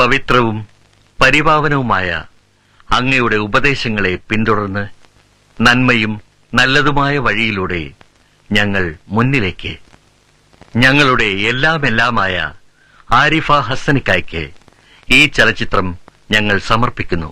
പവിത്രവും പരിപാവനവുമായ അങ്ങയുടെ ഉപദേശങ്ങളെ പിന്തുടർന്ന് നന്മയും നല്ലതുമായ വഴിയിലൂടെ ഞങ്ങൾ മുന്നിലേക്ക് ഞങ്ങളുടെ എല്ലാമെല്ലാമായ ആരിഫ ഹസനിക്കായ്ക്ക് ഈ ചലച്ചിത്രം ഞങ്ങൾ സമർപ്പിക്കുന്നു.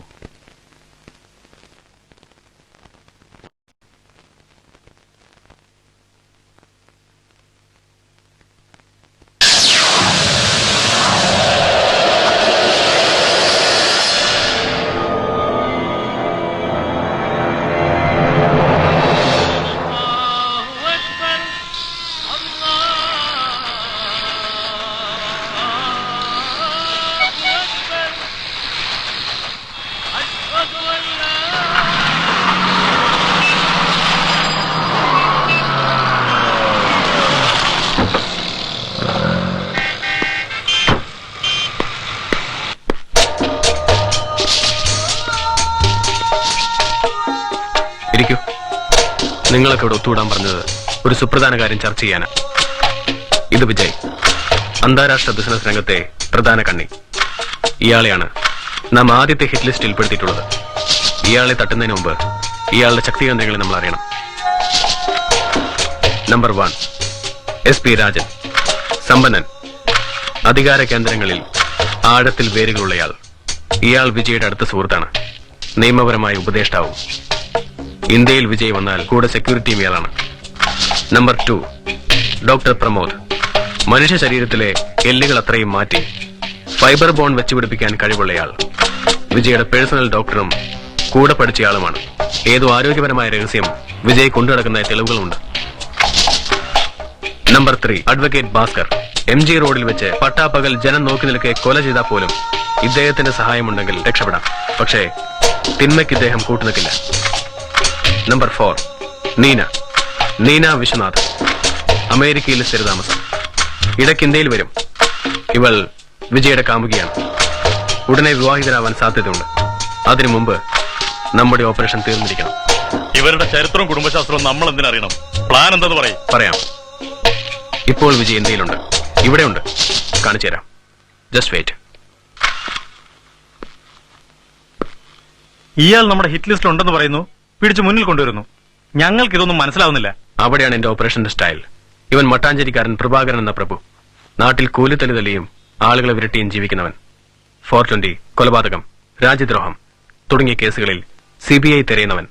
നിങ്ങളൊക്കെ ഇവിടെ ഒത്തുകൂടാൻ പറഞ്ഞത് ഒരു സുപ്രധാന കാര്യം ചർച്ച ചെയ്യാനാ. ഇത് വിജയ്, അന്താരാഷ്ട്ര ബിസിനസ് രംഗത്തെ പ്രധാന കണ്ണി. ഇയാളെയാണ് നാം ആദ്യത്തെ ഹിറ്റ് ലിസ്റ്റിൽ പെടുത്തിയിട്ടുള്ളത്. ഇയാളെ തട്ടുന്നതിന് മുമ്പ് ഇയാളുടെ ശക്തികേന്ദ്രങ്ങളെ നമ്മൾ അറിയണം. Number 1, SP Rajan. സമ്പന്നൻ, അധികാര കേന്ദ്രങ്ങളിൽ ആഴത്തിൽ വേരുകളുള്ളയാൾ. ഇയാൾ വിജയുടെ അടുത്ത സുഹൃത്താണ്, നിയമപരമായ ഉപദേഷ്ടാവും. ഇന്ത്യയിൽ വിജയ് വന്നാൽ കൂടെ സെക്യൂരിറ്റിയും ഇയാളാണ്. Number 2, doctor Pramod. മനുഷ്യ ശരീരത്തിലെ എല്ലുകൾ അത്രയും മാറ്റി ഫൈബർ ബോൺ വെച്ചുപിടിപ്പിക്കാൻ കഴിവുള്ളയാൾ. വിജയുടെ പേഴ്സണൽ ഡോക്ടറും കൂടെ പഠിച്ചയാളുമാണ്. ഏതോ ആരോഗ്യപരമായ രഹസ്യം വിജയ് കൊണ്ടുനടക്കുന്ന തെളിവുകളുണ്ട്. Number 3, advocate Bhaskar. MG റോഡിൽ വെച്ച് പട്ടാപ്പകൽ ജനം നോക്കി നിൽക്കെ കൊല ചെയ്താൽ പോലും ഇദ്ദേഹത്തിന്റെ സഹായമുണ്ടെങ്കിൽ രക്ഷപ്പെടാം. പക്ഷേ തിന്മയ്ക്ക് ഇദ്ദേഹം കൂട്ടുനിൽക്കില്ല. നമ്പർ 4, നീന വിശ്വനാഥ്. അമേരിക്കയിൽ സ്ഥിരതാമസം. ഇടയ്ക്ക് ഇന്ത്യയിൽ വരും. ഇവൾ വിജയുടെ കാമുകിയാണ്. ഉടനെ വിവാഹിതരാവാൻ സാധ്യതയുണ്ട്. അതിനു മുമ്പ് നമ്മുടെ ഓപ്പറേഷൻ തീർന്നിരിക്കണം. ഇവരുടെ ചരിത്രവും കുടുംബശാസ്ത്രവും നമ്മൾ എന്തിനറിയണം? പ്ലാൻ എന്തെന്ന് പറയാം. ഇപ്പോൾ വിജയ് ഇന്ത്യയിലുണ്ട്, ഇവിടെയുണ്ട്. കാണിച്ചു തരാം. Just wait. ഇയാൾ നമ്മുടെ ഹിറ്റ് ലിസ്റ്റ് ഉണ്ടെന്ന് പറയുന്നു, പിടിച്ച് മുന്നിൽ കൊണ്ടുവരുന്നു. ഞങ്ങൾക്ക് ഇതൊന്നും മനസ്സിലാവുന്നില്ല. അവിടെയാണ് എന്റെ ഓപ്പറേഷന്റെ സ്റ്റൈൽ. ഇവൻ മട്ടാഞ്ചേരിക്കാരൻ പ്രഭാകരൻ എന്ന പ്രഭു. നാട്ടിൽ കൂലിത്തലി തല്ലിയും ആളുകളെ വിരട്ടിയും ജീവിക്കുന്നവൻ. 420, കൊലപാതകം, രാജ്യദ്രോഹം തുടങ്ങിയ കേസുകളിൽ CBI തിരയുന്നവൻ.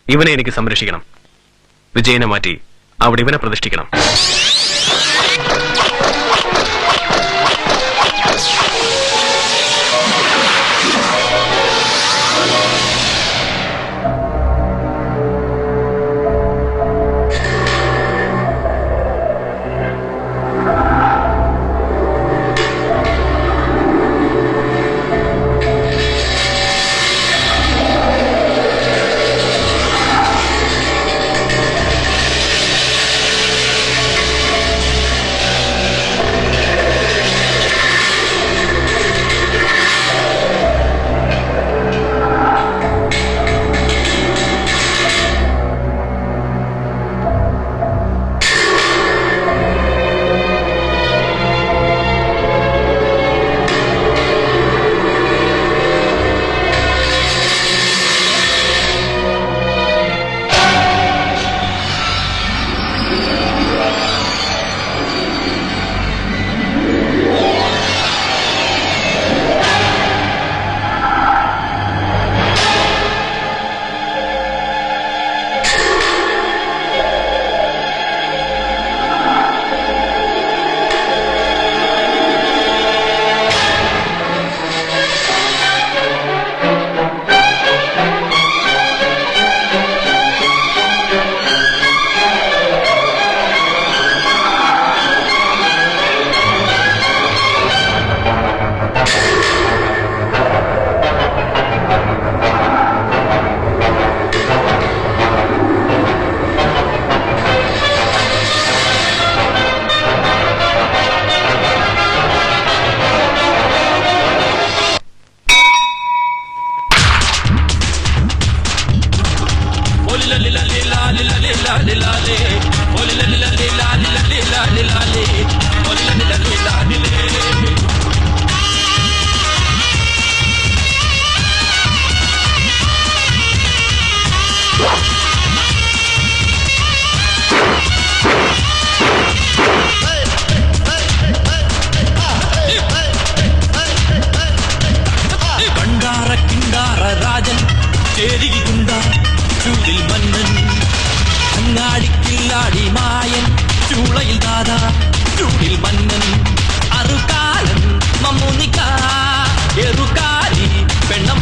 ഇവനെ എനിക്ക് സംരക്ഷിക്കണം. വിജയനെ മാറ്റി അവിടെ ഇവനെ പ്രതിഷ്ഠിക്കണം.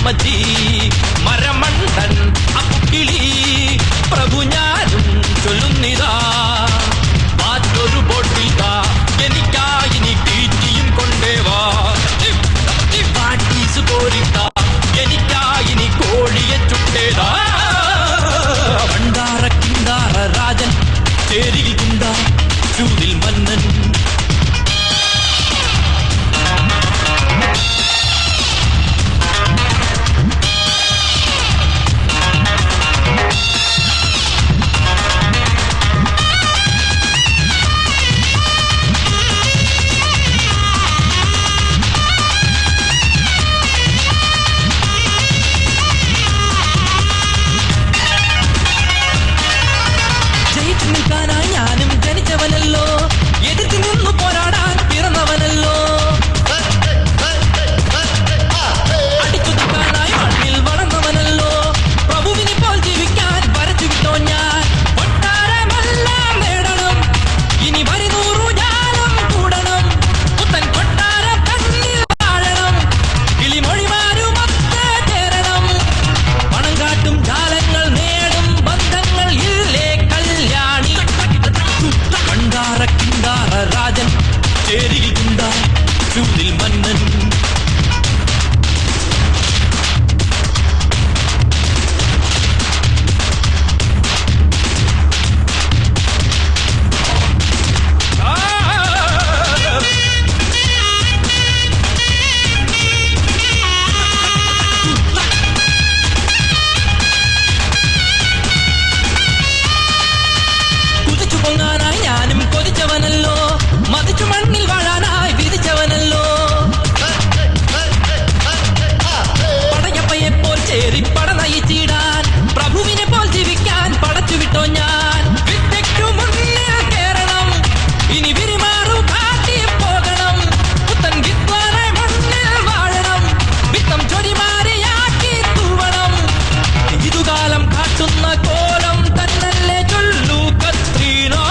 പെണ്ണമ്മച്ചി മരമണ്ടൻ അപ്പുക്കിളി പ്രഭു ഞാനും ചൊല്ലുന്നിതാ മാറ്റൊരു ബോട്ടിൽ താ എനിക്കായിനി തീറ്റിയും കൊണ്ടേവാ പാട്ടീസ് കോരിത്താ എനിക്കായിനി കോഴിയെ ചുട്ടേതാ ഭണ്ഡാര കിണ്ടാര രാജൻ ചേരിയിൽ കുണ്ട ചൂതിൽ മന്നൻ ഞാനും ജനിച്ചവനല്ലോ എതിർത്ത് നിന്നു പോരാടാൻ പിറന്നവനല്ലോ അടിച്ചുതിക്കാനായി മണ്ണിൽ വളർന്നവനല്ലോ പ്രഭുവിനെ പോൽ ജീവിക്കാൻ വരച്ചു വിട്ടോ ഞാൻ കൊട്ടാരമെല്ലാം നേടണം ഇനി വരിനൂറു ജാലം കൂടണം പുത്തൻ കൊട്ടാരം കണ്ണിൽ വാഴണം കിളിമൊഴിമാരുമൊത്ത് ചേരണം പണം കാട്ടും ജാലങ്ങൾ നേടും ബന്ധങ്ങൾ ഇല്ലേ കല്യാണി ഭണ്ഡാര കിണ്ടാര രാജൻ ചേരിയിൽ കുണ്ട ചൂതിൽ മന്നൻ കുതിച്ചു പൊങ്ങാനായി ഞാനും കൊതിച്ചവനല്ലോ മതിച്ചു മണ്ണിൽ വാഴാനായി വിധിച്ചവനല്ലോ പടയപ്പയെപ്പോൾ ചേരി പട നയിച്ചിടാൻ പ്രഭുവിനെ പോൽ ജീവിക്കാൻ പടച്ചു വിട്ടോ ഞാൻ വിദ്യയ്ക്കു മുന്നിൽ കേറണം ഇനി വിരിമാറു കാട്ടി പോകണം പുത്തൻ വിദ്വാനെ മണ്ണിൽ വാഴണം വിത്തം ചൊരിമാരിയാക്കി തൂവണം ഇതുകാലം കാട്ടുന്ന കോലം തന്നല്ലേ ചൊല്ലു കത്രീനോ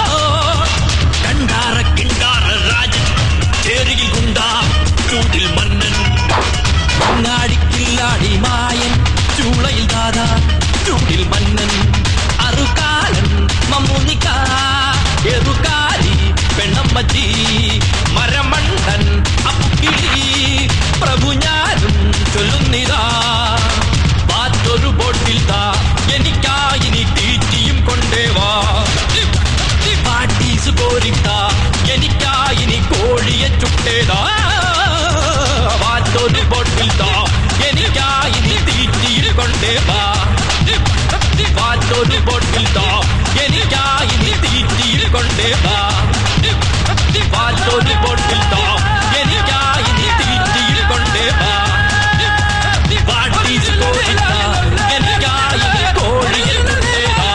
കണ്ടാറ കിണ്ടാറ രാജൻ ചേരിയിൽ കുണ്ടാ ചൂടിൽ മന്നൻ അങ്ങാടിക്കില്ലാടി മായൻ ചൂളയിൽ ദാദാ ചൂടിൽ മന്നൻ അറുകാലൻ മമ്മൂനിക്ക എറുകാലി പെണ്ണമ്മച്ചി മരമണ്ടൻ അപ്പുക്കിളി പ്രഭു ഞാനും ചൊല്ലുന്നിതാ പാറ്റൊരു ബോട്ടിൽ താ എനിക്കായിനി തീറ്റിയും കൊണ്ടേവാ പാട്ടീസ് കോരിത്താ എനിക്കായിനി കോഴിയെ ചുട്ടേതാ പാറ്റൊരു ബോട്ടിൽ താ എനിക്കായിനി തീറ്റിയും കൊണ്ടേവാ പാറ്റൊരു ബോട്ടിൽ താ എനിക്കായിനി തീറ്റിയും കൊണ്ടേവാ പാറ്റൊരു ബോട്ടിൽ താ എനിക്കായിനി തീറ്റിയും കൊണ്ടേവാ പാട്ടീസ് കോരിത്താ എനിക്കായിനി കോഴിയെ ചുട്ടേതാ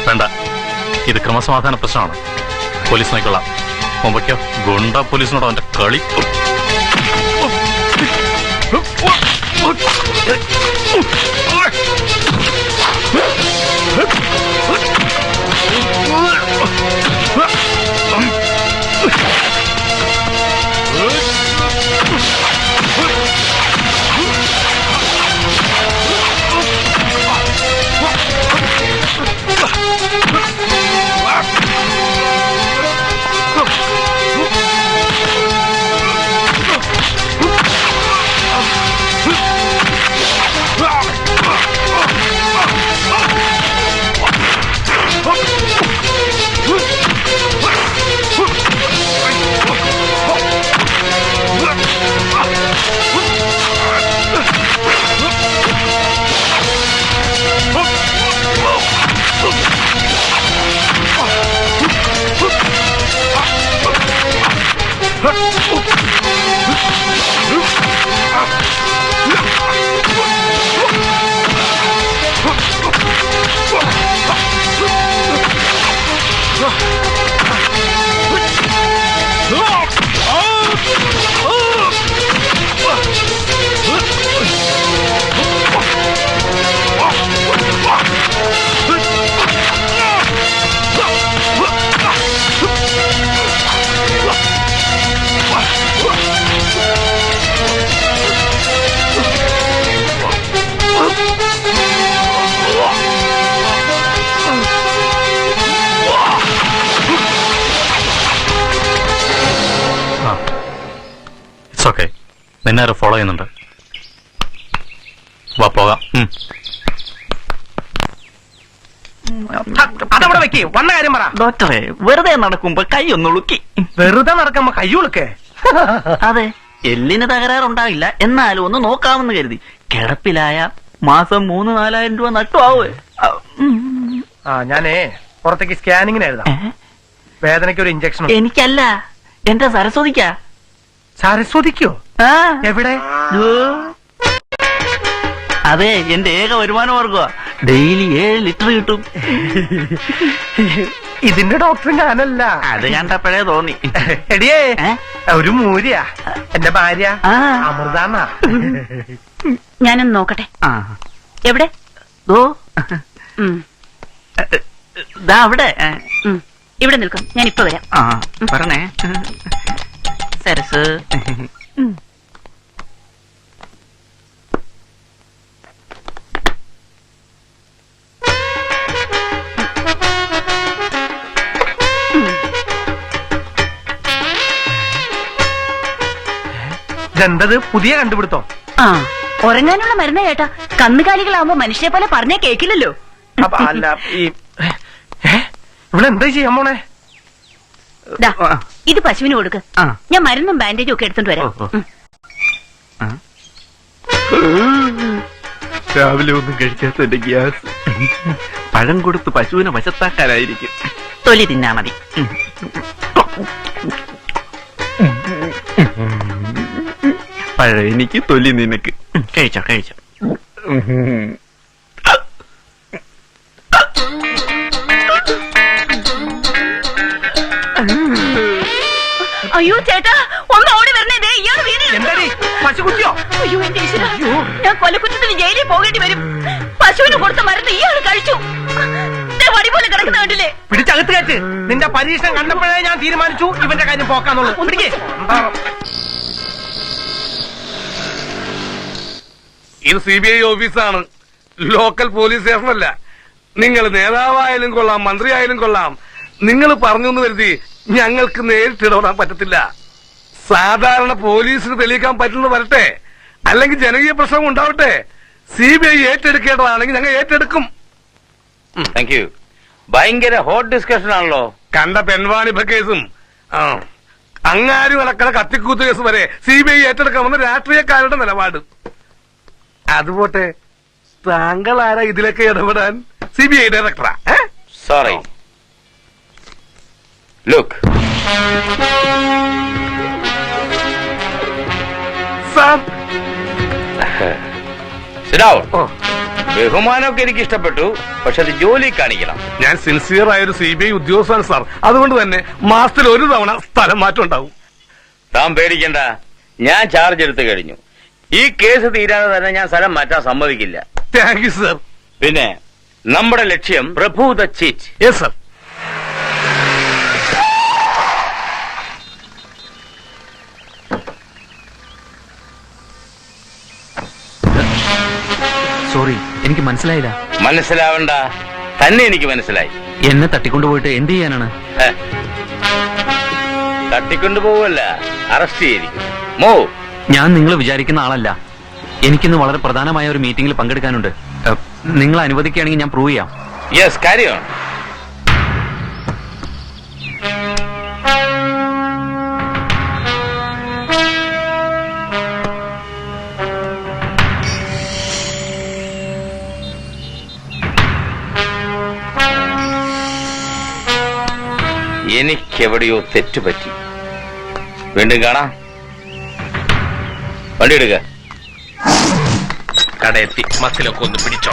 വേണ്ട, ഇത് ക്രമസമാധാന പ്രശ്നമാണ്. പോലീസ് നോക്കിക്കൊള്ളാം. മുമ്പയ്ക്കോ ഗുണ്ട പോലീസിനോട് അവന്റെ കളി. It's okay. നിന്നെ ആരോ ഫോളോ ചെയ്യുന്നുണ്ട്. വാ പോകാം. അതവിടെ വെക്കേ, വന്ന കാര്യം പറ. ഡോക്ടറെ, വെറുതെ നടക്കുമ്പോ കൈ ഒന്ന് ഉളുക്കി. വെറുതെ നടക്കുമ്പോ കയ്യുളുക്കേ? അതെ, എല്ലിന് തകരാറുണ്ടാവില്ല, എന്നാലും ഒന്ന് നോക്കാമെന്ന് കരുതി. കിടപ്പിലായ മാസം 3-4,000 രൂപ നട്ടുവാവേ. ആ ഞാനേ പുറത്തേക്ക് സ്കാനിങ്ങിന് എഴുതാം. വേദനയ്ക്ക് ഒരു ഇഞ്ചക്ഷൻ. എനിക്കല്ല, എന്റെ സരസ്വതിക്കാ. സരസ്വതിക്കോ? ആ, എവിടെ? അതെ, എന്റെ ഏക വരുമാന മാർഗമാ. ഡെയിലി 7 ലിറ്റർ കിട്ടും. ഇതിന്റെ ഡോക്ടർ ഞാനല്ല. അത് കണ്ടപ്പോഴേ തോന്നി. എടിയേ, ഒരു മൂരിയാ എന്റെ ഭാര്യ ആ. അമൃതാന്നാ. ഞാനൊന്ന് നോക്കട്ടെ. ആ, എവിടെ? ഓ, ഉം, ദാ അവിടെ. ഉം. ഇവിടെ നിൽക്കും, ഞാൻ ഇപ്പൊ വരാം. ആ, പറഞ്ഞേ സരസ്. ഇതെന്തത് പുതിയ കണ്ടുപിടുത്തോ? ആ, ഉറങ്ങാനുള്ള മരുന്ന് കേട്ടാ. കന്നുകാലികളാവുമ്പോ മനുഷ്യരെ പോലെ പറഞ്ഞാ കേക്കില്ലല്ലോ. അപ്പൊ അല്ല ഈ ഇവിടെ എന്താ ചെയ്യാൻ പോണേ? ദാ, ഇത് പശുവിന് കൊടുക്ക്. ആ. ഞാൻ മരുന്നും ബാൻഡേജും ഒക്കെ എടുത്തോണ്ട് വരാം. ഓ, ഓ. ഉം. രാവിലെ ഒന്നും കഴിക്കാത്ത എന്റെ ഗ്യാസ്. പഴം കൊടുത്ത് പശുവിനെ വശത്താക്കാനായിരിക്കും. തൊലി തിന്നാ മതി. പഴം എനിക്ക്, തൊലി നിനക്ക്. കഴിച്ചോ കഴിച്ചോ. അയ്യോ ചേട്ടാ, ഒന്ന് ഓടി വരണേ. ദേ, ഇയാള് വീണിരുന്നു. എന്താടി പശു കുത്തിയോ? അയ്യോ എന്റെ ഈശ്വരാ, ഞാൻ കൊലക്കുറ്റത്തിന് ജയിലിൽ പോകേണ്ടി വരും. പശുവിന് കൊടുത്ത മരുന്ന് ഇയാൾ കഴിച്ചു. ദേ, വടി പോലെ കിടക്കുന്ന കണ്ടില്ലേ? പിടിച്ചകത്ത് കയറ്റ്. നിന്റെ പരീക്ഷണം കണ്ടപ്പോഴേ ഞാൻ തീരുമാനിച്ചു ഇവന്റെ കാര്യം പോക്കാന്നുള്ളത്. പിടിക്കേ. ഇത് CBI ഓഫീസാണ്, ലോക്കൽ പോലീസ് സ്റ്റേഷനല്ല. നിങ്ങൾ നേതാവായാലും കൊള്ളാം, മന്ത്രിയായാലും കൊള്ളാം, നിങ്ങൾ പറഞ്ഞു എന്ന് കരുതി ഞങ്ങൾക്ക് നേരിട്ട് ഇടപെടാൻ പറ്റത്തില്ല. സാധാരണ പോലീസിന് തെളിയിക്കാൻ പറ്റുന്നത് വരട്ടെ, അല്ലെങ്കിൽ ജനകീയ പ്രശ്നം ഉണ്ടാവട്ടെ. CBI ഏറ്റെടുക്കേണ്ടതാണെങ്കിൽ ഞങ്ങൾ ഏറ്റെടുക്കും. Thank you. ഭയങ്കര ഹോട്ട് ഡിസ്കഷൻ ആണല്ലോ. കണ്ട പെൺവാണിഭ കേസും അങ്ങാരും അടക്കണ കത്തിക്കൂത്ത് കേസ് വരെ CBI ഏറ്റെടുക്കണമെന്ന് രാഷ്ട്രീയക്കാരുടെ നിലപാട്. അതുപോട്ടെ, താങ്കൾ ആരാ ഇതിലൊക്കെ ഇടപെടാൻ? CBI ഡയറക്ടറാ? സോറി. Look, sir. ബഹുമാനമൊക്കെ എനിക്ക് ഇഷ്ടപ്പെട്ടു, പക്ഷെ അത് ജോലി കാണിക്കണം. ഞാൻ സിൻസിയർ ആയൊരു CBI ഉദ്യോഗസ്ഥനാണ് സാർ. അതുകൊണ്ട് തന്നെ മാസത്തിൽ ഒരു തവണ സ്ഥലം മാറ്റം ഉണ്ടാവും. താൻ പേടിക്കണ്ട, ഞാൻ ചാർജ് എടുത്തു കഴിഞ്ഞു. ഈ കേസ് തീരാതെ തന്നെ ഞാൻ സ്ഥലം മാറ്റാൻ സമ്മതിക്കില്ല. Thank you sir. പിന്നെ നമ്മുടെ ലക്ഷ്യം Prabhu the cheat. Yes sir. Sorry, എനിക്ക് മനസ്സിലായില്ല. മനസ്സിലാവണ്ട, തന്നെ എനിക്ക് മനസ്സിലായി. എന്നെ തട്ടിക്കൊണ്ടുപോയിട്ട് എന്ത് ചെയ്യാനാണ്? തട്ടിക്കൊണ്ടുപോവല്ല, അറസ്റ്റ് ചെയ്തിരിക്കും. മോ, ഞാൻ നിങ്ങൾ വിചാരിക്കുന്ന ആളല്ല. എനിക്കിന്ന് വളരെ പ്രധാനമായ ഒരു മീറ്റിംഗിൽ പങ്കെടുക്കാനുണ്ട്. നിങ്ങൾ അനുവദിക്കുകയാണെങ്കിൽ ഞാൻ പ്രൂവ് ചെയ്യാം. യെസ്, കാര്യമാണ്. എനിക്കെവിടെയോ തെറ്റുപറ്റി. വീണ്ടും കാണാം. വണ്ടി എടുക്ക. കടയെത്തി മസിലൊക്കെ ഒന്ന് പിടിച്ചോ.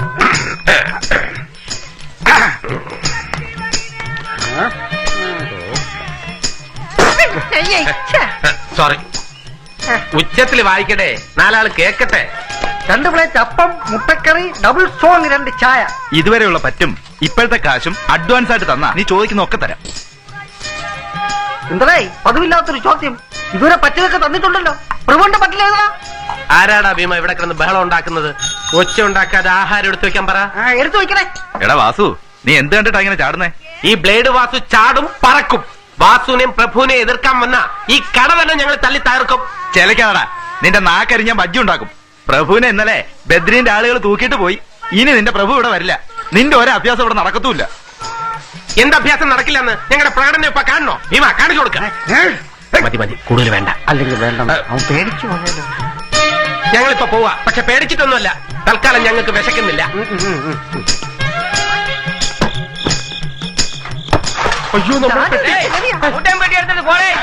സോറി, ഉച്ചത്തിൽ വായിക്കട്ടെ, നാലാള് കേക്കട്ടെ. 2 പ്ലേറ്റ് അപ്പം, മുട്ടക്കറി, ഡബിൾ സ്ട്രോങ് 2 ചായ. ഇതുവരെയുള്ള പറ്റും ഇപ്പോഴത്തെ കാശും അഡ്വാൻസ് ആയിട്ട് തന്നാ നീ ചോദിക്കുന്ന ഒക്കെ തരാം. എന്തേ പതിവില്ലാത്തൊരു ചോദ്യം. ഇതുവരെ പറ്റിയതൊക്കെ തന്നിട്ടുണ്ടല്ലോ. പ്രഭുവിന്റെ പറ്റില്ല. ആരാടാ ഭീമ ഇവിടെ കിടന്ന് ബഹളം ഉണ്ടാക്കുന്നത്? ഒച്ച ഉണ്ടാക്കാതെ ആഹാരം എടുത്തു വെക്കാൻ പറ. എടുത്തു വെക്കണേ. എടാ വാസു, നീ എന്ത് കണ്ടിട്ടാ ഇങ്ങനെ ചാടുന്നേ? ഈ ബ്ലേഡ് വാസു ചാടും പറക്കും. വാസുവിനെയും പ്രഭുവിനെയും എതിർക്കാൻ വന്ന ഈ കട തന്നെ ഞങ്ങൾ തല്ലി തകർക്കും. ചിലക്കാടാ, നിന്റെ നാക്കരിഞ്ഞാൻ ബജ്ജി ഉണ്ടാക്കും. പ്രഭുവിനെ ഇന്നലെ ബദ്രീന്റെ ആളുകൾ തൂക്കിയിട്ട് പോയി. ഇനി നിന്റെ പ്രഭു ഇവിടെ വരില്ല. നിന്റെ ഒരേ അഭ്യാസം ഇവിടെ നടക്കത്തുമില്ല. എന്ത് അഭ്യാസം നടക്കില്ലെന്ന് ഞങ്ങളുടെ പ്രകടനം ഇപ്പൊ കാണണോ? ഭീമ കാണിച്ചു കൊടുക്ക. മതി മതി, കൂടുതൽ വേണ്ട. അല്ലെങ്കിൽ വേണ്ട, അവൻ പേടിച്ചു പോയാലോ. ഞങ്ങളിപ്പോ പോവാ, പക്ഷെ പേടിച്ചിട്ടൊന്നുമല്ല. തൽക്കാലം ഞങ്ങൾക്ക് വിശക്കുന്നില്ല.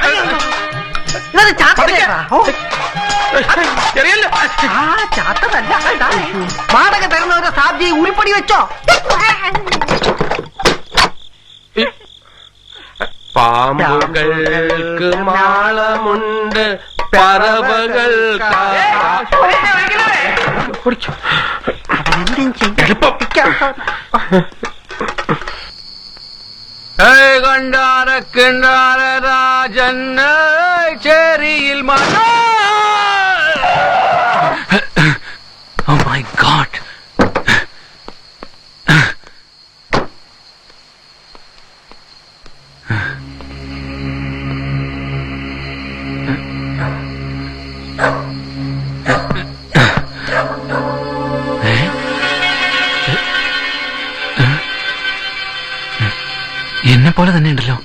അയ്യോ, വാടക തരുന്നവരെ സാധ്യ ഉരുപ്പടി വെച്ചോ. പാമ്പുകൾക്ക് മാളമുണ്ട്, പറവകൾ രാജൻ ചേരിയിൽ Oh my God. എന്നെ പോലെ തന്നെ ഉണ്ടല്ലോ.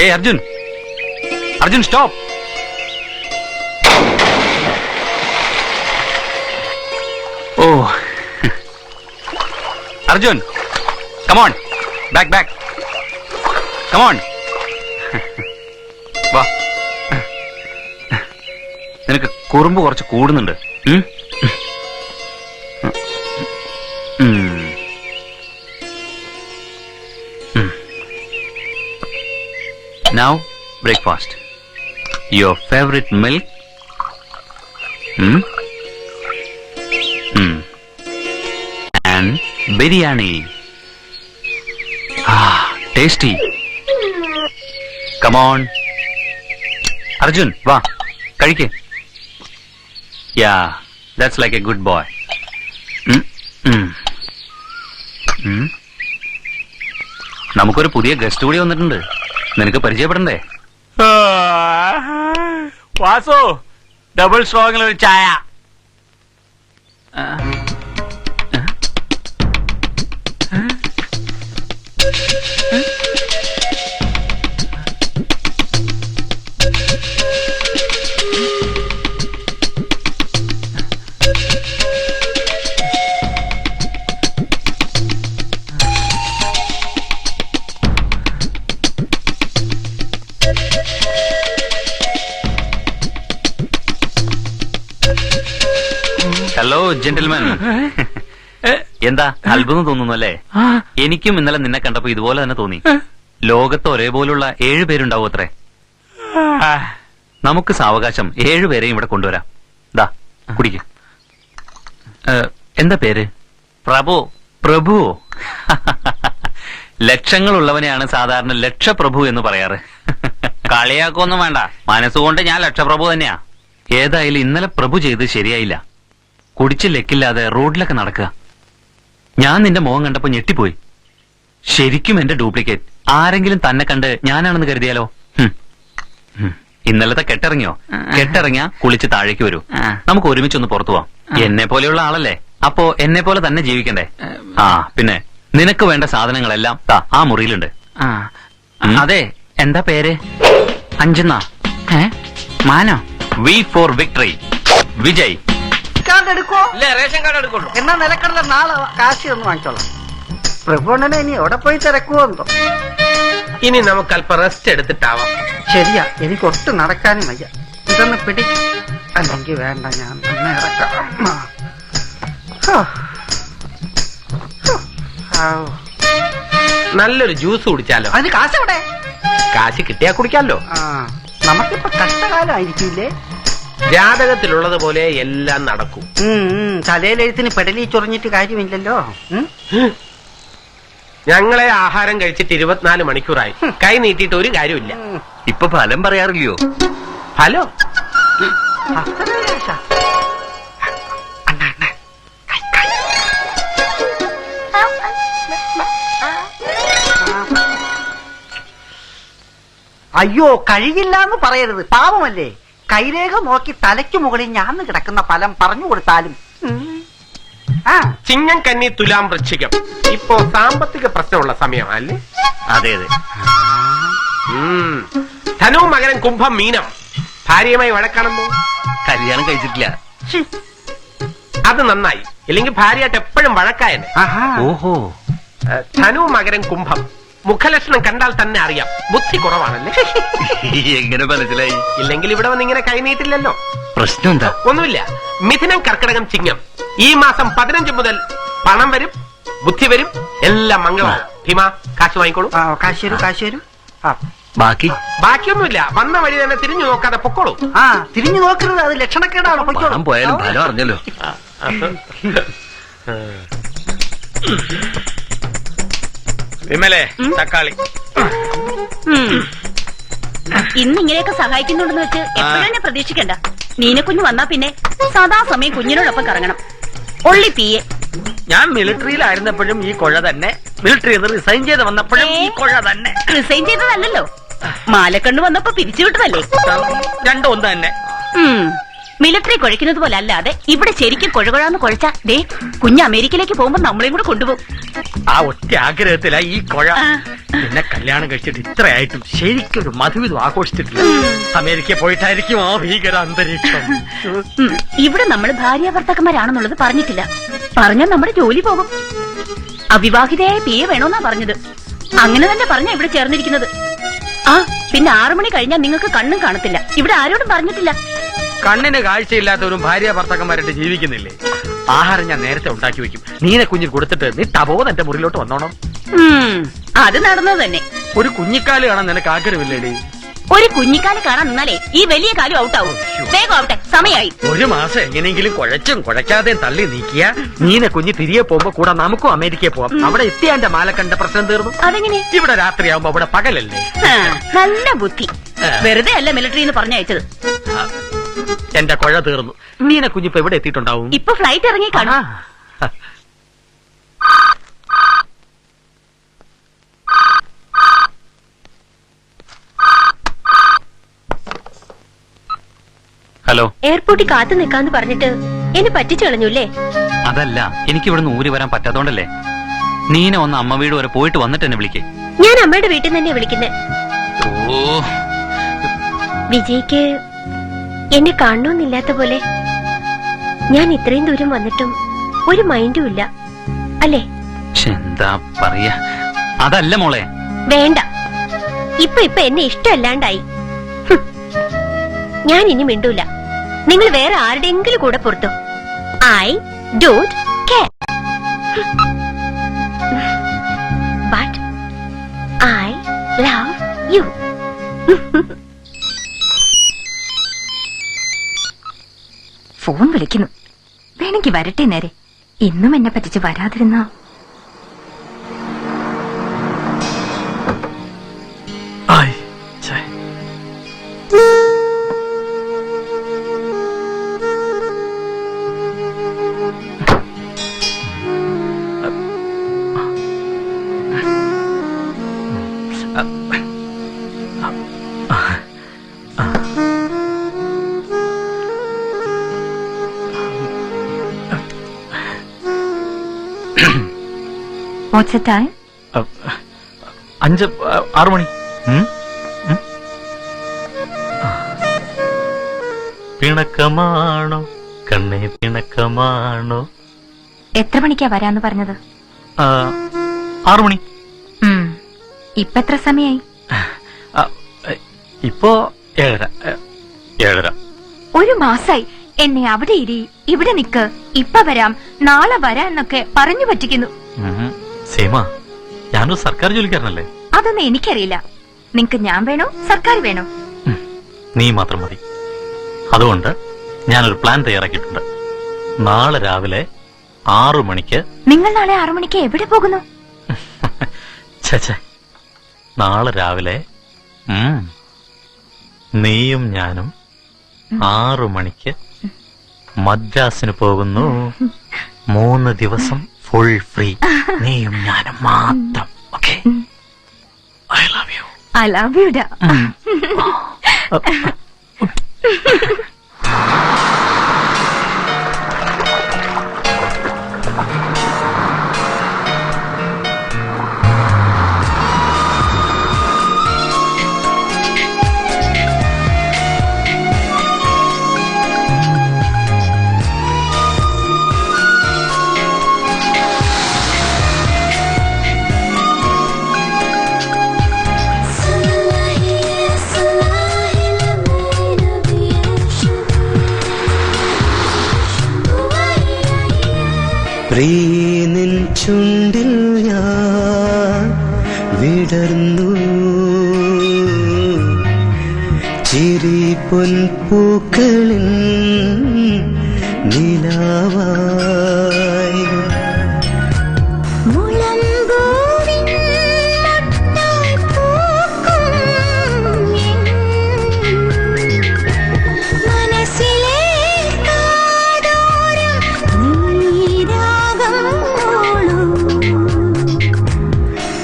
Hey Arjun! Arjun, stop! Oh! Arjun! Come on! Back! Come on! വാ, നിനക്ക് കുറുമ്പ് കുറച്ച് കൂടുന്നുണ്ട്. Now, breakfast. Your favorite milk? And biryani. Ah, tasty. Come on, Arjun വാ കഴിക്ക്. Yeah that's like A good boy. നമുക്കൊരു പുതിയ ഗസ്റ്റ് കൂടി വന്നിട്ടുണ്ട്. നിനക്ക് പരിചയപ്പെടണ്ടേ? വാസു ഡബിൾ സ്ട്രോങ്ങിൽ ഒരു ചായ. Hello gentleman. എന്താ അത്ഭുതം തോന്നുന്നു അല്ലേ? എനിക്കും ഇന്നലെ നിന്നെ കണ്ടപ്പോ ഇതുപോലെ തന്നെ തോന്നി. ലോകത്ത് ഒരേപോലുള്ള 7 പേരുണ്ടാവും അത്രേ. നമുക്ക് സാവകാശം 7 പേരെയും ഇവിടെ കൊണ്ടുവരാം. ദാ കുടിക്കും. എന്താ പേര്? പ്രഭു. പ്രഭുവോ? ലക്ഷങ്ങളുള്ളവനെയാണ് സാധാരണ ലക്ഷപ്രഭു എന്ന് പറയാറ്. കളിയാക്കൊന്നും വേണ്ട, മനസ്സുകൊണ്ട് ഞാൻ ലക്ഷപ്രഭു തന്നെയാ. ഏതായാലും ഇന്നലെ പ്രഭു ചെയ്ത് ശരിയായില്ല. കുടിച്ച് ലെക്കില്ലാതെ റോഡിലൊക്കെ നടക്കുക. ഞാൻ നിന്റെ മുഖം കണ്ടപ്പോ ഞെട്ടിപ്പോയി. ശരിക്കും എന്റെ ഡ്യൂപ്ലിക്കേറ്റ്. ആരെങ്കിലും തന്നെ കണ്ട് ഞാനാണെന്ന് കരുതിയാലോ? ഇന്നലത്തെ കെട്ടിറങ്ങിയോ? കെട്ടിറങ്ങിയാ കുളിച്ച് താഴേക്ക് വരൂ. നമുക്ക് ഒരുമിച്ചൊന്ന് പുറത്തു പോവാം. എന്നെ പോലെയുള്ള ആളല്ലേ, അപ്പോ എന്നെ പോലെ തന്നെ ജീവിക്കണ്ടേ? ആ പിന്നെ നിനക്ക് വേണ്ട സാധനങ്ങളെല്ലാം ആ മുറിയിലുണ്ട്. അതെ, എന്താ പേര്? അഞ്ജന. മാനോ? V for victory. Vijay. Ration card എടുക്കുള്ളൂ. എന്നാ നിലക്കടല നാളെ കാശി ഒന്ന് വാങ്ങിച്ചോളാം. പ്രഭുണ്ണനെ ഇനി എവിടെ പോയി തിരക്കുവോ എന്തോ. ഇനി നമുക്ക് അല്പം റെസ്റ്റ് എടുത്തിട്ടാവാം. ശരിയാ, എനിക്ക് ഒട്ടും നടക്കാനും വയ്യ. ഇതൊന്ന് പിടി, അല്ലെങ്കിൽ വേണ്ട, ഞാൻ തന്നെ ഇറക്കാം. നല്ലൊരു ജ്യൂസ് കുടിച്ചാലോ? അതിന് കാശ് എവിടെ? കാശ് കിട്ടിയാ കുടിക്കാലോ. നമുക്കിപ്പോ കഷ്ടകാലമായിരിക്കില്ലേ? ജാതകത്തിലുള്ളത് പോലെ എല്ലാം നടക്കും. തലയിലെഴുത്തിന് പെടലി ചൊറിഞ്ഞിട്ട് കാര്യമില്ലല്ലോ. ഞങ്ങളെ ആഹാരം കഴിച്ചിട്ട് 24 മണിക്കൂറായി. കൈ നീട്ടിയിട്ട് ഒരു കാര്യമില്ല. ഇപ്പൊ ഫലം പറയാറില്ലയോ? ഹലോ, അയ്യോ, കഴിയില്ല എന്ന് പറയരുത്, പാവമല്ലേ. കൈരേഖ നോക്കി തലയ്ക്ക് മുകളിൽ ഞാന്ന് കിടക്കുന്ന ഫലം പറഞ്ഞു കൊടുത്താലും. ചിങ്ങം, കന്നി, തുലാം, വൃശ്ചികം. ഇപ്പോ സാമ്പത്തിക പ്രശ്നമുള്ള സമയമല്ലേ? അതെ അതെ. ധനു, മകരം, കുംഭം, മീനം. ഭാര്യയുമായി വഴക്കാണെന്നോ? കല്യാണം കഴിച്ചിട്ടില്ല. അത് നന്നായി, ഇല്ലെങ്കിൽ ഭാര്യയായിട്ട് എപ്പോഴും വഴക്കായനെ. ഓഹോ. ധനു, മകരം, കുംഭം. മുഖലക്ഷണം കണ്ടാൽ തന്നെ അറിയാം ബുദ്ധി കുറവാണല്ലേ. എങ്ങനെ മനസ്സിലായി? ഇല്ലെങ്കിൽ ഇവിടെ വന്ന് ഇങ്ങനെ കൈനീട്ടില്ലല്ലോ. പ്രശ്നം എന്താ? ഒന്നുമില്ല. മിഥുനം, കർക്കിടകം, ചിങ്ങം. ഈ മാസം 15 മുതൽ പണം വരും, ബുദ്ധി വരും, എല്ലാം മംഗളമാവും. ഭീമ, കാശ് വാങ്ങിക്കോളൂ. കാശ് വരൂ. ബാക്കിയൊന്നുമില്ല, വന്ന വഴി തന്നെ തിരിഞ്ഞു നോക്കാതെ പൊക്കോളൂ. തിരിഞ്ഞു നോക്കരുത്, അത് ലക്ഷണക്കേടാണ്. പണം പോയാലും ഫലം അറിഞ്ഞല്ലോ. വിമലേ, തക്കാളി. ഇന്ന് ഇങ്ങനെയൊക്കെ സഹായിക്കുന്നുണ്ടെന്ന് വെച്ച് എപ്പോഴും എന്നെ പ്രതീക്ഷിക്കണ്ട. മീനക്കുഞ്ഞ് വന്നാ പിന്നെ സദാസമയം കുഞ്ഞിനോടൊപ്പം കറങ്ങണം. ഒള്ളി പിയെ. ഞാൻ മിലിറ്ററിയിലായിരുന്നപ്പോഴും ഈ കൊഴ തന്നെ, മിലിറ്ററി റിസൈൻ ചെയ്ത് വന്നപ്പോഴും ഈ കൊഴ തന്നെ. റിസൈൻ ചെയ്തതല്ലോ, മാലക്കണ്ണു വന്നപ്പോ പിരിച്ചുവിട്ടതല്ലേ. രണ്ടും ഒന്ന് തന്നെ. മിലിറ്ററി കുഴക്കുന്നത് പോലെ അല്ലാതെ ഇവിടെ ശരിക്കും കുഴകുഴാന്ന് കുഴച്ചാ ദേ കുഞ്ഞ് അമേരിക്കയിലേക്ക് പോകുമ്പോ നമ്മളെയും കൂടെ കൊണ്ടുപോകും. ആ ഒറ്റ ആഗ്രഹത്തിലാ ഈ കൊഴ. പിന്നെ കല്യാണം കഴിച്ചിട്ട് ഇത്രയായിട്ടും ശരിക്കൊരു മധുവിധം ആഘോഷിച്ചിട്ടില്ല. അമേരിക്കയിൽ പോയിട്ടായിരിക്കും ആ ഭീകര അന്തരീക്ഷം. ഇവിടെ നമ്മൾ ഭാര്യ ഭർത്താക്കന്മാരാണെന്നുള്ളത് പറഞ്ഞിട്ടില്ല. പറഞ്ഞാൽ നമ്മുടെ ജോലി പോകും. അവിവാഹിതയായ പിയെ വേണോന്നാ പറഞ്ഞത്. അങ്ങനെ തന്നെ പറഞ്ഞ ഇവിടെ ചേർന്നിരിക്കുന്നത്. പിന്നെ 6 മണി കഴിഞ്ഞാൽ നിങ്ങൾക്ക് കണ്ണും കാണത്തില്ല. ഇവിടെ ആരോടും പറഞ്ഞിട്ടില്ല. കണ്ണിന് കാഴ്ചയില്ലാത്തവരും ഭാര്യ ഭർത്താക്കന്മാരായിട്ട് ജീവിക്കുന്നില്ലേ? ആഹാരം ഞാൻ നേരത്തെ ഉണ്ടാക്കി വെക്കും. നീനെ കുഞ്ഞിന് കൊടുത്തിട്ട് നീ തപോന്ന് എന്റെ മുറിയിലോട്ട് വന്നോണം. അത് നടന്നത് തന്നെ. ഒരു കുഞ്ഞിക്കാല് കാണാൻ നിനക്ക് ആഗ്രഹമില്ലേടി? ഒരു കുഞ്ഞിക്കാല് കാണാൻ നിന്നാലേ ഈ വലിയ കാലും ഔട്ടാവും. വേഗം ആവട്ടെ, സമയായി. ഒരു മാസം എങ്ങനെയെങ്കിലും കുഴച്ചും കുഴയ്ക്കാതെയും തള്ളി നീക്കിയ നീനെ കുഞ്ഞ് തിരികെ പോകുമ്പോ കൂടെ നമുക്കും അമേരിക്കയിൽ പോവാം. അവിടെ എത്തിയ എന്റെ മാലക്കണ്ട പ്രശ്നം തീർന്നു. അതെങ്ങനെ? ഇവിടെ രാത്രിയാവുമ്പോ അവിടെ പകലല്ലേ? നല്ല ബുദ്ധി. വെറുതെ അല്ല മിലിറ്ററി എന്ന് പറഞ്ഞയച്ചത്. എന്റെ കുഴ തീർന്നു. മീന കുഞ്ഞിപ്പോ എവിടെ എത്തിയിട്ടുണ്ടാവും? ഇപ്പൊ ഫ്ലൈറ്റ് ഇറങ്ങി കാണും. ഹലോ. എയർപോർട്ടിൽ കാത്തു നിൽക്കാന്ന് പറഞ്ഞിട്ട് എന്നെ പറ്റിച്ചു കളഞ്ഞൂല്ലേ? അതല്ല, എനിക്ക് ഇവിടുന്ന് ഊരി വരാൻ പറ്റാത്തോണ്ടല്ലേ. നീന ഒന്ന് അമ്മ വീട് വരെ പോയിട്ട് വന്നിട്ട് എന്നെ വിളിക്കേ. ഞാൻ അമ്മയുടെ വീട്ടിൽ നിന്ന് തന്നെ വിളിക്കുന്നത്. ഓ, വിജയ്ക്ക് എന്നെ കാണണമെന്നില്ലാത്ത പോലെ. ഞാൻ ഇത്രയും ദൂരം വന്നിട്ടും ഒരു മൈൻഡും ഇല്ല അല്ലേ? എന്താ പറയാ, അതല്ല മോളെ. വേണ്ട, ഇപ്പൊ എന്നെ ഇഷ്ടമല്ലാണ്ടായി. ഞാൻ ഇനി മിണ്ടൂല. നിങ്ങൾ വേറെ ആരുടെയെങ്കിലും കൂടെ പുറത്തോ. I don't care. But I love you. Phone വിളിക്കുന്നു. വേണമെങ്കിൽ വരട്ടെ നേരെ. ഇന്നും എന്നെ പറ്റിച്ച് വരാതിരുന്ന What's the time? 5-6 മണി. പിണക്കമാണോ കണ്ണേ പിണക്കമാണോ? എത്ര മണിക്കാ വരാന്ന് പറഞ്ഞത്? 6 മണി. ഇപ്പൊ എത്ര സമയായി? ഇപ്പോ 7:30. ഒരു മാസായി എന്നെ അവിടെ ഇരി, ഇവിടെ നിക്ക്, ഇപ്പൊ വരാം, നാളെ വരാം എന്നൊക്കെ പറഞ്ഞു പറ്റിക്കുന്നു. സീമ, ഞാനൊരു സർക്കാർ ജോലിക്കാരനല്ലേ. അതൊന്നും എനിക്കറിയില്ല. നിങ്ങക്ക് ഞാൻ വേണോ സർക്കാർ വേണോ? നീ മാത്രം മതി. അതുകൊണ്ട് ഞാനൊരു പ്ലാൻ തയ്യാറാക്കിയിട്ടുണ്ട്. നാളെ രാവിലെ 6 മണിക്ക്. നിങ്ങൾ നാളെ 6 മണിക്ക് എവിടെ പോകുന്നു? ചേച്ചേ, നാളെ രാവിലെ നീയും ഞാനും 6 മണിക്ക് മദ്രാസിന് പോകുന്നു. 3 ദിവസം ഫുൾ ഫ്രീ. നീയും ഞാനും മാത്രം. Okay? I love you. I love you ഡാ. പ്രിയനിൻ ചുണ്ടിൽ ഞാൻ വിടർന്നു ചിരി പൊൻപൂക്കളിൻ നിലാവായി.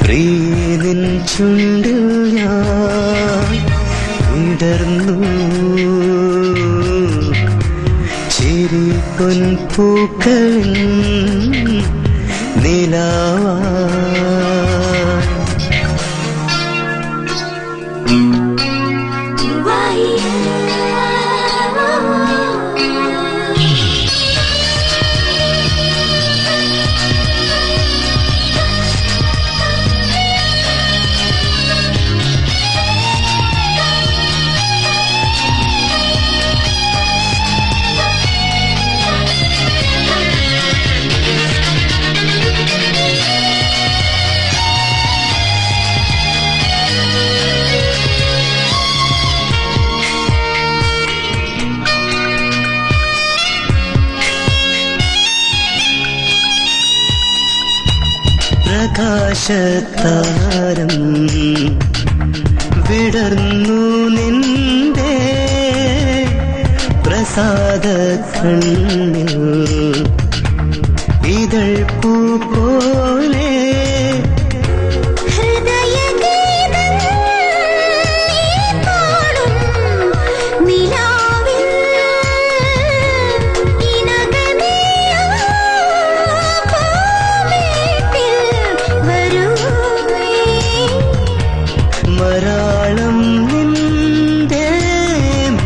പ്രിയനിൻ ചുണ്ടിൽ ഞാൻ വിടർന്നു ചിരി പൊൻപൂക്കളിൻ നിലാവായി. പ്രകാശത്താരം വിടർന്നു നിന്റെ പ്രസാദ കണ്ണിൽ ഇതൾ പൂ പോലെ മരാളം നിന്റെ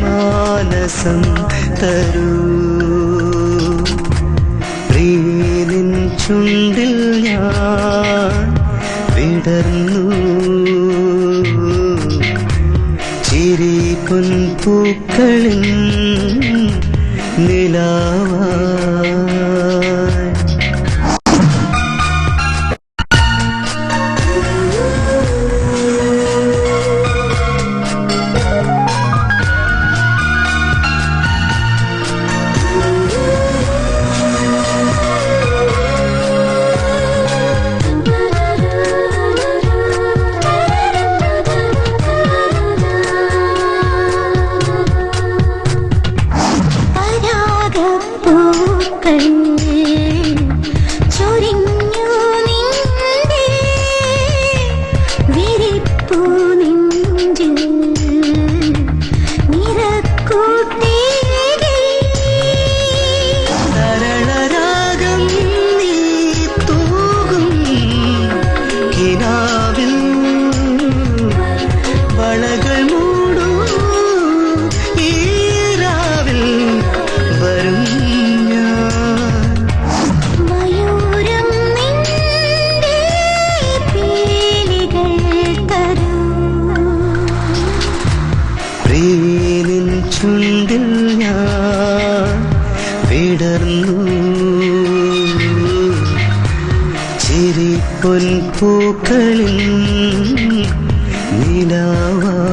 മാനസം തരൂ പ്രിയനിൻ ചുണ്ടിൽ ഞാൻ വിടർന്നു ചിരി പൊൻപൂക്കളിൻ നിലാവായി. സരളരാഗം നീ തൂകും കിനാവിൽ വളകൾ മൂടും ഈരാവിൽ വരും ഞാൻ. പ്രിയനിൻ ചുണ്ടിൽ ഞാൻ വിടർന്നു ചിരി പൊൻപൂക്കളിൽ നിലാവായി.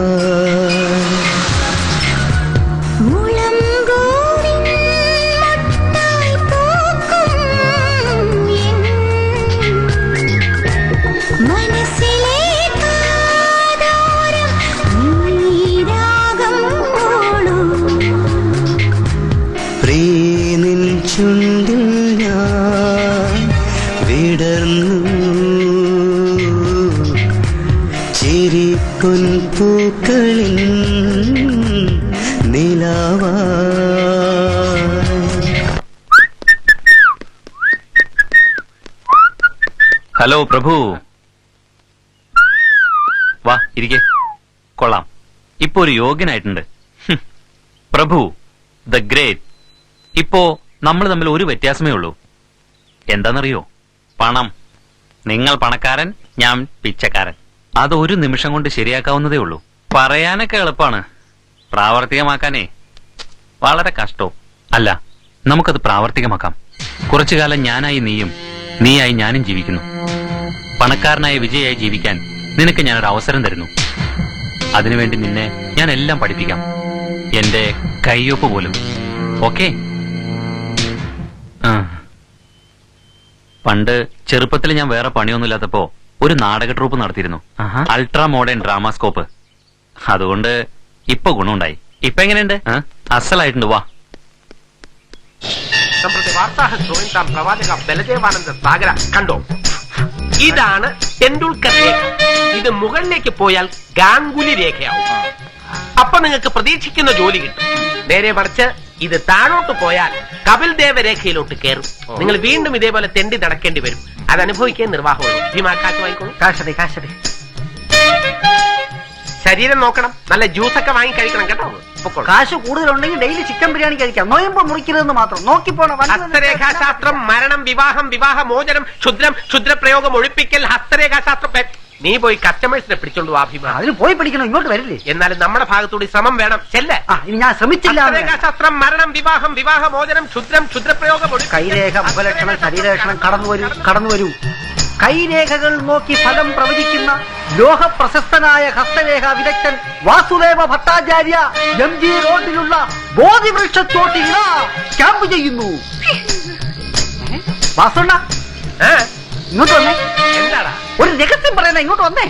പ്രിയനിൻ ചുണ്ടിൽ ഞാൻ വിടർന്നു ചിരി പൊൻപൂക്കളിൽ നിലാവായി. ഹലോ പ്രഭു, വാ ഇരിക്കെ. കൊള്ളാം, ഇപ്പൊ ഒരു യോഗ്യനായിട്ടുണ്ട്. ഹും. പ്രഭു ദ ഗ്രേറ്റ്. ഇപ്പോ നമ്മൾ തമ്മിൽ ഒരു വ്യത്യാസമേ ഉള്ളൂ. എന്താണെന്നറിയോ? പണം. നിങ്ങൾ പണക്കാരൻ, ഞാൻ പിച്ചക്കാരൻ. അത് ഒരു നിമിഷം കൊണ്ട് ശരിയാക്കാവുന്നതേ ഉള്ളൂ. പറയാനൊക്കെ എളുപ്പമാണ്, പ്രാവർത്തികമാക്കാനേ വളരെ കഷ്ടവും. അല്ല, നമുക്കത് പ്രാവർത്തികമാക്കാം. കുറച്ചു കാലം ഞാനായി നീയും, നീയായി ഞാനും ജീവിക്കുന്നു. പണക്കാരനായ വിജയായി ജീവിക്കാൻ നിനക്ക് ഞാനൊരു അവസരം തരുന്നു. അതിനുവേണ്ടി നിന്നെ ഞാൻ എല്ലാം പഠിപ്പിക്കാം, എന്റെ കയ്യൊപ്പ് പോലും. ഓക്കെ? പണ്ട് ചെറുപ്പത്തിൽ ഞാൻ വേറെ പണിയൊന്നുമില്ലാത്തപ്പോ ഒരു നാടക ട്രൂപ്പ് നടത്തിയിരുന്നു, അൾട്രാ മോഡേൺ ഡ്രാമാസ്കോപ്പ്. അതുകൊണ്ട് ഇപ്പൊ ഗുണമുണ്ടായി. ഇപ്പൊ എങ്ങനെയുണ്ട്? അസലായിട്ടുണ്ട്. വാ. നമ്മുടെ വാർത്താഹ പ്രവാചക ബലദേവാനന്ദ സാഗര കണ്ടോ? ഇതാണ് ടെണ്ടുൽക്കർ രേഖ. ഇത് മുകളിലേക്ക് പോയാൽ ഗാംഗുലി രേഖയാവും. അപ്പൊ നിങ്ങൾക്ക് പ്രതീക്ഷിക്കുന്ന ജോലി കിട്ടും. നേരെ മറിച്ച് ഇത് താഴോട്ട് പോയാൽ കപിൽ ദേവ രേഖയിലോട്ട് കയറും. നിങ്ങൾ വീണ്ടും ഇതേപോലെ തെണ്ടി നടക്കേണ്ടി വരും. അത് അനുഭവിക്കാൻ നിർവാഹമുള്ളൂ. ഭീമാ കാശ് വാങ്ങിക്കോളൂ. കാശതെ. ശരീരം നോക്കണം, നല്ല ജ്യൂസൊക്കെ വാങ്ങി കഴിക്കണം കേട്ടോ. കാശ് കൂടുതലുണ്ടെങ്കിൽ ഡെയിലി ചിക്കൻ ബിരിയാണി കഴിക്കാം. നോയമ്പ് മുറിക്കരുതെന്ന് മാത്രം നോക്കിപ്പോണം. ഹസ്തരേഖാശാസ്ത്രം, മരണം, വിവാഹം, വിവാഹമോചനം, ക്ഷുദ്രം, ക്ഷുദ്രപ്രയോഗം ഒഴിപ്പിക്കൽ, ഹസ്തരേഖാശാസ്ത്രം. നീ പോയി കസ്റ്റമേഴ്സിനെ പിടിച്ചോണ്ട് വാ ഭീമ. അതിന് പോയി പിടിക്കണം, ഇങ്ങോട്ട് വരില്ലേ? എന്നാലും നമ്മുടെ ഭാഗത്തൂടി ശ്രമം വേണം. ചെല്ല. ഇനി ഞാൻ ശ്രമിച്ചില്ല. ഹസ്തരേഖാശാസ്ത്രം, മരണം, വിവാഹം, വിവാഹമോചനം, ക്ഷുദ്രം, ക്ഷുദ്രപ്രയോഗം, കൈരേഖ, മുഖലക്ഷണം, ശരീരലക്ഷണം കടന്നു വരൂ. കൈരേഖകൾ നോക്കി ഫലം പ്രവചിക്കുന്ന ലോക പ്രശസ്തനായ ഹസ്തരേഖ വിദഗ്ധൻ വാസുദേവ ഭട്ടാചാര്യ MG റോഡിലുള്ള ബോധിവൃക്ഷത്തോട്ടിൽ ക്യാമ്പ് ചെയ്യുന്നു. വാസുണ്ണ, ഇങ്ങോട്ട് വന്നേ. എന്താടാ? ഒരു രഹസ്യം പറയുന്ന, ഇങ്ങോട്ട് വന്നേ.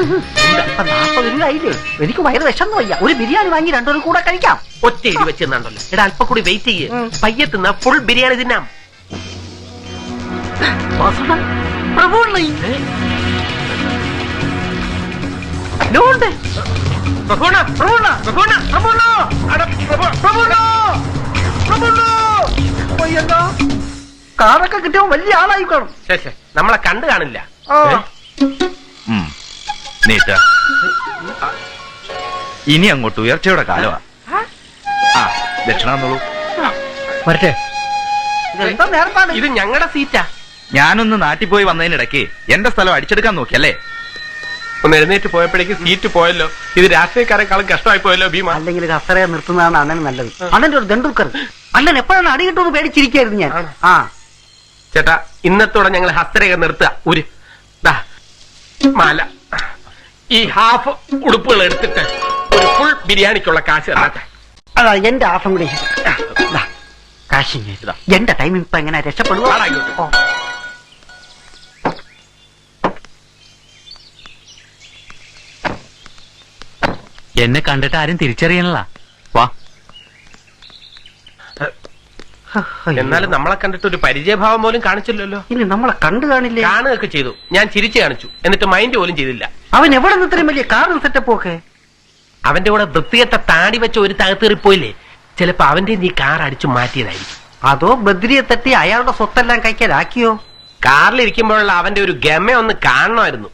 ഇപ്പൊ 40 രൂപ ആയില്ലേ? എനിക്ക് വയറ് വിശന്നു വയ്യ. ഒരു ബിരിയാണി വാങ്ങി രണ്ടൊരു കൂടെ കഴിക്കാം. ഒറ്റ എരി വെച്ചെന്നുണ്ടല്ലോ. എടാ അല്പം കൂടി വെയിറ്റ് ചെയ്യേ. പയ്യെ തിന്നാ ഫുൾ ബിരിയാണി തിന്നാം. കാറൊക്കെ കിട്ടിയോ വലിയ ആളായി കാണും. ശേഷേ നമ്മളെ കണ്ടു കാണില്ല. നീറ്റ ഇനി അങ്ങോട്ട് ഉയർച്ചയുടെ കാലമാ. ആ ദക്ഷിണാന്നുള്ളൂ. വരട്ടെ. ഇതെന്താ നേരത്താണ്? ഇത് ഞങ്ങളുടെ സീറ്റാ. ഞാനൊന്ന് നാട്ടിൽ പോയി വന്നതിനിടയ്ക്ക് എന്റെ സ്ഥലം അടിച്ചെടുക്കാൻ നോക്കിയല്ലേ? ഒന്ന് എഴുന്നേറ്റ് പോയപ്പോഴേക്ക് സീറ്റ് പോയല്ലോ. ഇത് രാഷ്ട്രീയക്കാരെക്കാളും കഷ്ടമായി പോയല്ലോ ഭീമ. അല്ലെങ്കിൽ കസറയെ നിർത്തുന്നതാണ് അണ്ണന് നല്ലത്. അണ്ണന്റെ ഒരു ദണ്ടുക്കർ. അണ്ണൻ എപ്പോഴാണ് അടി കിട്ടുമെന്ന് പേടിച്ചിരിക്കായിരുന്നു ഞാൻ. ആ ചേട്ടാ ഇന്നത്തോടെ ഞങ്ങൾ ഹസ്തരേഖ നിർത്തുക. ഒരു മാല ഈ ഹാഫ് ഉടുപ്പുകൾ എടുത്തിട്ട് ഒരു ഫുൾ ബിരിയാണിക്കുള്ള കാശ് തരാട്ടെ. അതാ എന്റെ ആഫം കൂടി കാശി. എന്റെ ടൈം ഇപ്പൊ എങ്ങനെ രക്ഷപ്പെടുവോ? എന്നെ കണ്ടിട്ട് ആരും തിരിച്ചറിയണല്ല. വാ. എന്നാലും നമ്മളെ കണ്ടിട്ട് ഒരു പരിചയഭാവം പോലും കാണിച്ചില്ലല്ലോ. ഇനി നമ്മളെ കണ്ടു കാണില്ലേ? കാണുകയൊക്കെ ചെയ്തു. ഞാൻ ചിരിച്ചു കാണിച്ചു. എന്നിട്ട് മൈൻഡ് പോലും ചെയ്തില്ല. അവൻ എവിടെ നിന്ന് ഇത്രയും വലിയ കാറും സെറ്റപ്പ് ഒക്കെ? അവന്റെ കൂടെ വൃത്തികെട്ട താടി വെച്ച ഒരു തകർത്തേറിപ്പോയില്ലേ? ചിലപ്പോ അവന്റെ ഈ കാർ അടിച്ചു മാറ്റിയതായിരിക്കും. അതോ ബദ്രിയെ തട്ടി അയാളുടെ സ്വത്തെല്ലാം കഴിക്കാനാക്കിയോ? കാറിലിരിക്കുമ്പോഴുള്ള അവന്റെ ഒരു ഗമ ഒന്ന് കാണണമായിരുന്നു.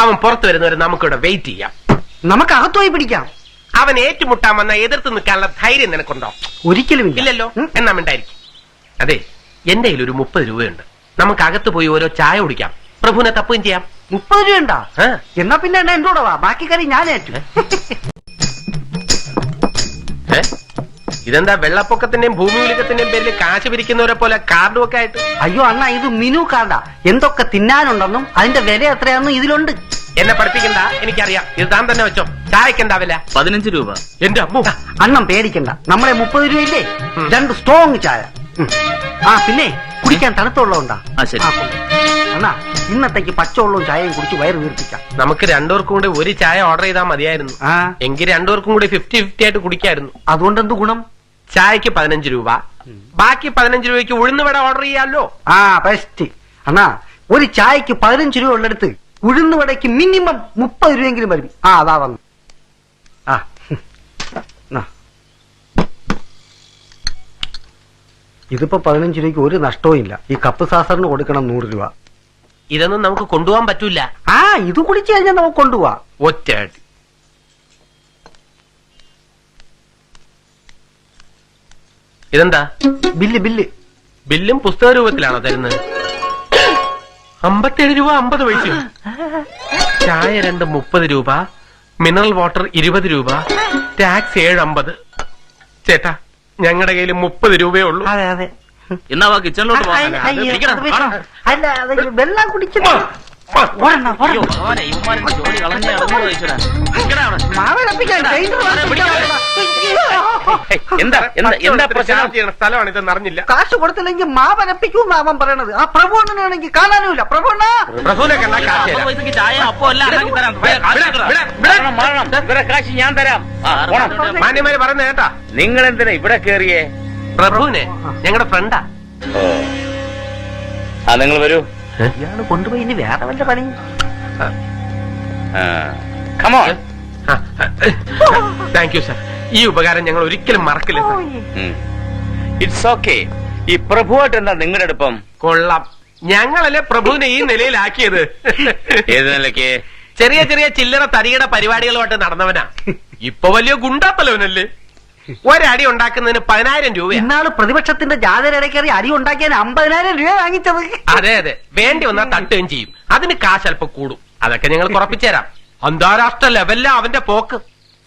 അവൻ പുറത്തു വരുന്നവരെ നമുക്കിവിടെ വെയിറ്റ് ചെയ്യാം. നമുക്ക് അകത്തുപോയി പിടിക്കാം. അവൻ ഏറ്റുമുട്ടാൻ വന്ന എതിർത്ത് നിൽക്കാനുള്ള ധൈര്യം നിനക്കുണ്ടോ? ഒരിക്കലും ഇല്ലല്ലോ. എന്നാ മിണ്ടായിരിക്കും. അതെ, എന്റെ കയ്യിൽ ഒരു 30 രൂപയുണ്ട്. നമുക്ക് അകത്ത് പോയി ഓരോ ചായ കുടിക്കാം. പ്രഭുവിനെ തപ്പുകയും ചെയ്യാം. 30 രൂപയുണ്ടാ? എന്നാ പിന്നെ എന്നെ എന്റെ കൂടെ വാ. ബാക്കി കാര്യം ഞാൻ ഏറ്റു. ഇതെന്താ വെള്ളപ്പൊക്കത്തിന്റെയും ഭൂമി ഉലിക്കത്തിന്റെയും പേരിൽ കാശ് പിരിക്കുന്നവരെ പോലെ കാർഡും ഒക്കെ ആയിട്ട്? അയ്യോ അണ്ണാ, ഇത് മിനു കാർഡാ. എന്തൊക്കെ തിന്നാനുണ്ടെന്നും അതിന്റെ വില എത്രയാണെന്നും ഇതിലുണ്ട്. എന്നെ പഠിപ്പിക്കണ്ട, എനിക്കറിയാം. ഇത് താൻ തന്നെ വെച്ചോ. ചായക്ക് എന്താ വില? 15 രൂപ. എന്റെ അമ്മ. അണ്ണം പേടിക്കണ്ട, നമ്മളെ 30 രൂപയില്ലേ? 2 സ്ട്രോങ് ചായ. ആ പിന്നെ കുടിക്കാൻ തണുത്തുള്ളതുണ്ടാ? അണ്ണാ ഇന്നത്തേക്ക് പച്ചവെള്ളവും ചായയും കുടിച്ച് വയറ് വീർപ്പിക്കാം. നമുക്ക് രണ്ടുപേർക്കും കൂടി ഒരു ചായ ഓർഡർ ചെയ്താൽ മതിയായിരുന്നു. എങ്കിൽ രണ്ടുപേർക്കും കൂടി 50-50 ആയിട്ട് കുടിക്കായിരുന്നു. അതുകൊണ്ട് എന്ത് ഗുണം? ചായക്ക് 15 രൂപ, ബാക്കി 15 രൂപയ്ക്ക് ഉഴുന്നുവട ഓർഡർ ചെയ്യാമല്ലോ. ആ ബെസ്റ്റ്. അണ്ണാ ഒരു ചായക്ക് 15 രൂപ ഉള്ളെടുത്ത് ഉഴുന്നുവടയ്ക്ക് മിനിമം 30 രൂപയെങ്കിലും വരും. ആ അതാ വന്നു. ആ ഇതിപ്പോ 15 രൂപയ്ക്ക് ഒരു നഷ്ടവും ഇല്ല. ഈ കപ്പ് സാസറിന് കൊടുക്കണം 100 രൂപ. ഇതൊന്നും നമുക്ക് കൊണ്ടുപോകാൻ പറ്റൂല. ആ ഇത് കുടിച്ചു കഴിഞ്ഞാൽ നമുക്ക് കൊണ്ടുപോവാ. ഒറ്റ ഇതെന്താ? ബില്ല്. ബില്ലും പുസ്തക രൂപത്തിലാണോ തരുന്നത്? 57 രൂപ 50 പൈസ. ചായ 2 30 രൂപ, മിനറൽ വാട്ടർ 20 രൂപ, ടാക്സ് 7.50. ചേട്ടാ ഞങ്ങളുടെ കയ്യിൽ 30 രൂപയേ ഉള്ളൂ. അതെ അതെ. എന്നാ വാ കിച്ചണിലോട്ട് പോകാം. അല്ല അത് വെള്ളം കുടിക്കുന്നു. സ്ഥലമാണ് ഇതെന്ന് അറിഞ്ഞില്ല. കാശ് കൊടുത്തില്ലെങ്കിൽ മാവരപ്പിക്കും അവൻ പറയണത്. ആ പ്രഭുണ്ണനാണെങ്കിൽ കാണാനുമില്ല. പ്രഭുവിനെ കണ്ടാ ചായ അപ്പോ കാശ് ഞാൻ തരാം. മാന്യമാര് പറയുന്ന കേട്ടാ. നിങ്ങൾ എന്തിനാ ഇവിടെ കേറിയേ? പ്രഭുവിനെ ഞങ്ങളുടെ ഫ്രണ്ടാ. ആ നിങ്ങൾ വരൂ. ഇയാള് കൊണ്ടുപോയി ഇനി വേറെ വല്ല പണി. Thank you sir. ഈ ഉപകാരം ഞങ്ങൾ ഒരിക്കലും മറക്കില്ല സർ. It's okay. ഈ പ്രഭുവായിട്ട് എന്താ നിങ്ങളുടെ അടുപ്പം? കൊള്ളാം. ഞങ്ങളല്ലേ പ്രഭുവിനെ ഈ നിലയിലാക്കിയത്. ഏത് നിലയ്ക്ക്? ചെറിയ ചെറിയ ചില്ലറ തരികട പരിപാടികളുമായിട്ട് നടന്നവനാ. ഇപ്പൊ വലിയ ഗുണ്ടാത്തലവനല്ലേ. ഒരടി ഉണ്ടാക്കുന്നതിന് 10,000 രൂപ. ഇന്നാള് പ്രതിപക്ഷത്തിന്റെ ജാഥയുടെ കയറി അരി ഉണ്ടാക്കിയാൽ 50,000 രൂപ വാങ്ങിച്ചത്. അതെ അതെ, വേണ്ടി വന്നാൽ തട്ടുകയും ചെയ്യും. അതിന് കാശ് അല്പം കൂടും. അതൊക്കെ ഞങ്ങൾ ഉറപ്പിച്ചു തരാം. അന്താരാഷ്ട്ര ലെവലിലാ അവന്റെ പോക്ക്.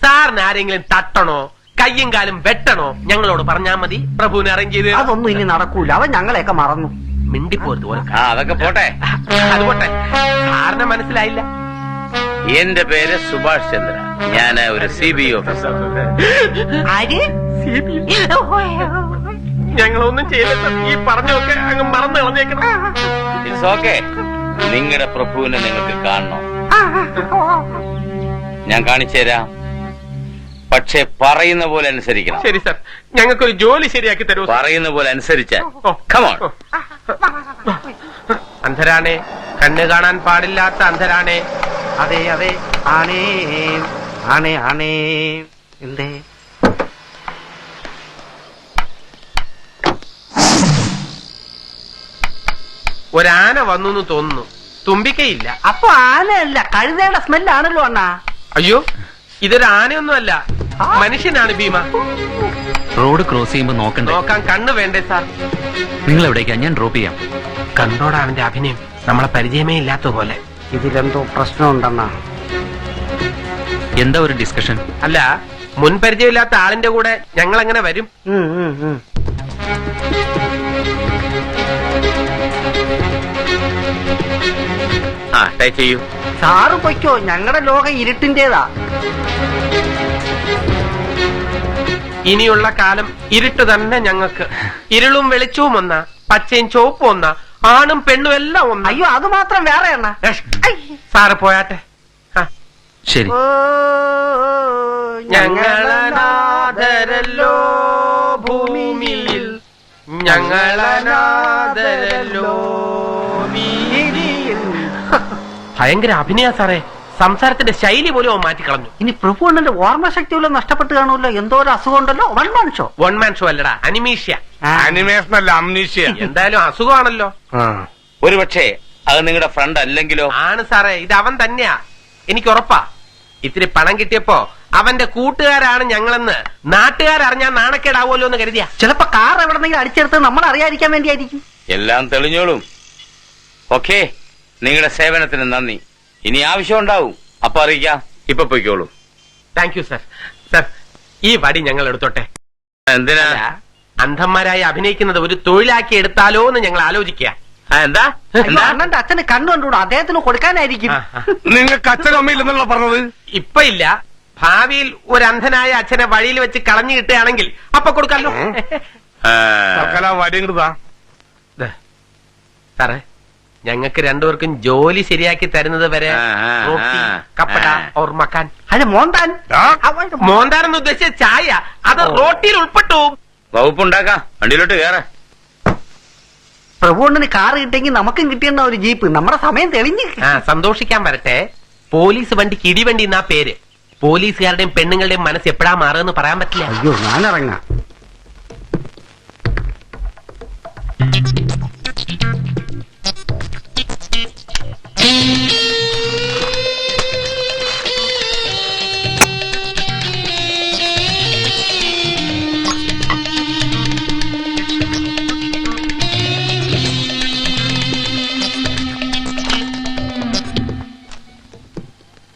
സാറിന് ആരെങ്കിലും തട്ടണോ കയ്യും കാലും വെട്ടണോ ഞങ്ങളോട് പറഞ്ഞാ മതി. പ്രഭുവിനെ അറേഞ്ച് ചെയ്ത്. അതൊന്നും ഇനി നടക്കൂല. അവൻ ഞങ്ങളെയൊക്കെ മറന്നു. മിണ്ടിപ്പോരുത് പോലെ. അതൊക്കെ പോട്ടെ. അത് പോട്ടെ. സാറിനെ മനസ്സിലായില്ല. എന്റെ പേര് സുഭാഷ് ചന്ദ്ര. ഞാൻ ഒരു CBI ഓഫീസർ. ഞങ്ങളൊന്നും ചെയ്തില്ല. ഈ പറഞ്ഞൊക്കെ അങ്ങ് മറന്നു കളഞ്ഞേക്കണം. It's okay. നിങ്ങളുടെ പ്രഭുവിനെ നിങ്ങൾക്ക് കാണണോ? ഞാൻ കാണിച്ചു തരാം, പക്ഷെ പറയുന്ന പോലെ അനുസരിക്കണം. ശരി സാർ, ഞങ്ങൾക്കൊരു ജോലി ശരിയാക്കി തരൂ. പറയുന്ന പോലെ അനുസരിച്ചാൽ കമോൺ. അന്ധരാണേ, കണ്ണ് കാണാൻ പാടില്ലാത്ത അന്ധരാണേ. അതെ അതെ, ആണേ ആണേ ആണേ. എന്തേ ഒരാന വന്നു എന്ന് തോന്നുന്നു. തുമ്പിക്കയില്ല. അപ്പൊ ആനയല്ല, കഴുതയുടെ സ്മെല്ലാണല്ലോ അണ്ണാ. അയ്യോ, ഇതൊരു ആനയൊന്നുമല്ല, മനുഷ്യനാണ് ഭീമ. റോഡ് ക്രോസ് ചെയ്യുമ്പോ നോക്കണ്ടേ? നോക്കാൻ കണ്ണ് വേണ്ടേ സാർ? നിങ്ങൾ എവിടേക്കാ? ഞാൻ ഡ്രോപ്പ് ചെയ്യാം. കണ്ടോടാ അവന്റെ അഭിനയം, നമ്മളെ പരിചയമേ ഇല്ലാത്ത പോലെ. ഇതിലെന്തോ പ്രശ്നമുണ്ടെന്നാ. എന്താ ഒരു ഡിസ്കഷൻ? അല്ല, മുൻപരിചയമില്ലാത്ത ആളിന്റെ കൂടെ ഞങ്ങൾ എങ്ങനെ വരും? ആ, ടൈ ചെയ്യൂ. സാറ് പൊയ്ക്കോ, ഞങ്ങളുടെ ലോകം ഇരുട്ടിന്റേതാ. ഇനിയുള്ള കാലം ഇരുട്ട് തന്നെ ഞങ്ങൾക്ക്. ഇരുളും വെളിച്ചവും ഒന്നാ, പച്ചയും ചുവപ്പും ഒന്നാ, ആണും പെണ്ണും എല്ലാം ഒന്നാ. അയ്യോ, അത് മാത്രം വേറെ അണ്ണാ. സാറ് പോയാട്ടെ. ശരി. ഞങ്ങളനാദരല്ലോ ഭൂമിയിൽ, ഞങ്ങളനാദരല്ലോ വീതിയിൽ. ഭയങ്കര അഭിനയ സാറേ, സംസാരത്തിന്റെ ശൈലി പോലും അവൻ മാറ്റിക്കളഞ്ഞു. ഇനി പ്രഭു അണ്ണന്റെ ഓർമ്മശക്തി പോലും നഷ്ടപ്പെട്ട് കാണുമല്ലോ. എന്തോ ഒരു അസുഖം ഉണ്ടല്ലോ. One man show. One man show അല്ലടാ, അനിമീഷ്യ. അനിമേഷൻ അല്ല, അംനീഷ്യ. എന്തായാലും അസുഖമാണല്ലോ. ഒരുപക്ഷെ അത് നിങ്ങളുടെ ഫ്രണ്ട് അല്ലെങ്കിലോ? ആണ് സാറേ, ഇത് അവൻ തന്നെയാ, എനിക്ക് ഉറപ്പാ. ഇത്തിരി പണം കിട്ടിയപ്പോ അവന്റെ കൂട്ടുകാരാണ് ഞങ്ങളെന്ന് നാട്ടുകാരറിഞ്ഞാൽ നാണക്കേടാവുമല്ലോ എന്ന് കരുതിയാ. ചിലപ്പോ കാർ എവിടെന്നെങ്കിലും അടിച്ചെടുത്ത് നമ്മൾ അറിയാതിരിക്കാൻ വേണ്ടിയായിരിക്കും. എല്ലാം തെളിഞ്ഞോളും. ഓക്കെ, നിങ്ങളുടെ സേവനത്തിന് നന്ദി. ഇനി ആവശ്യം ഉണ്ടാവും, അപ്പൊ അറിയിക്കാം. ഇപ്പൊ പോയിക്കോളൂ. Thank you sir. സർ, ഈ വടി ഞങ്ങൾ എടുത്തോട്ടെ. എന്തിനാ? അന്ധന്മാരായി അഭിനയിക്കുന്നത് ഒരു തൊഴിലാക്കി എടുത്താലോ എന്ന് ഞങ്ങൾ ആലോചിക്കുക. എന്താ അണ്ണന്റെ അച്ഛന് കണ്ണു കണ്ടുകൂടാ, അദ്ദേഹത്തിന് കൊടുക്കാനായിരിക്കും. നിങ്ങൾക്ക് അച്ഛനും അമ്മയില്ലെന്നുള്ള പറഞ്ഞത്? ഇപ്പൊ ഇല്ല, ഭാവിയിൽ ഒരു അന്ധനായ അച്ഛനെ വഴിയിൽ വെച്ച് കളഞ്ഞു കിട്ടുകയാണെങ്കിൽ അപ്പൊ കൊടുക്കാമല്ലോ. വടിയങ്ങടുതാ സാറേ, ഞങ്ങൾക്ക് രണ്ടുപേർക്കും ജോലി ശരിയാക്കി തരുന്നത് വരെ റോട്ടി, കപ്പട ഓർ മക്കാൻ. അല്ല, മോന്താൻ. മോന്താനെന്ന് ഉദ്ദേശിച്ച ചായ, അത് റോട്ടിയിൽ ഉൾപ്പെട്ടു. വകുപ്പുണ്ടാക്കാം, വണ്ടിയിലോട്ട് കയറ. പ്രഭുണ്ണന് കാർ കിട്ടിയെങ്കിൽ നമുക്കും കിട്ടിയെന്ന ഒരു ജീപ്പ്. നമ്മുടെ സമയം തെളിഞ്ഞ്. സന്തോഷിക്കാൻ വരട്ടെ. പോലീസ് വണ്ടിക്ക് ഇടിവണ്ടി എന്നാ പേര്. പോലീസുകാരുടെയും പെണ്ണുങ്ങളുടെയും മനസ്സ് എപ്പോഴാ മാറുമെന്ന് പറയാൻ പറ്റില്ല. അയ്യോ, ഞാനിറങ്ങാം.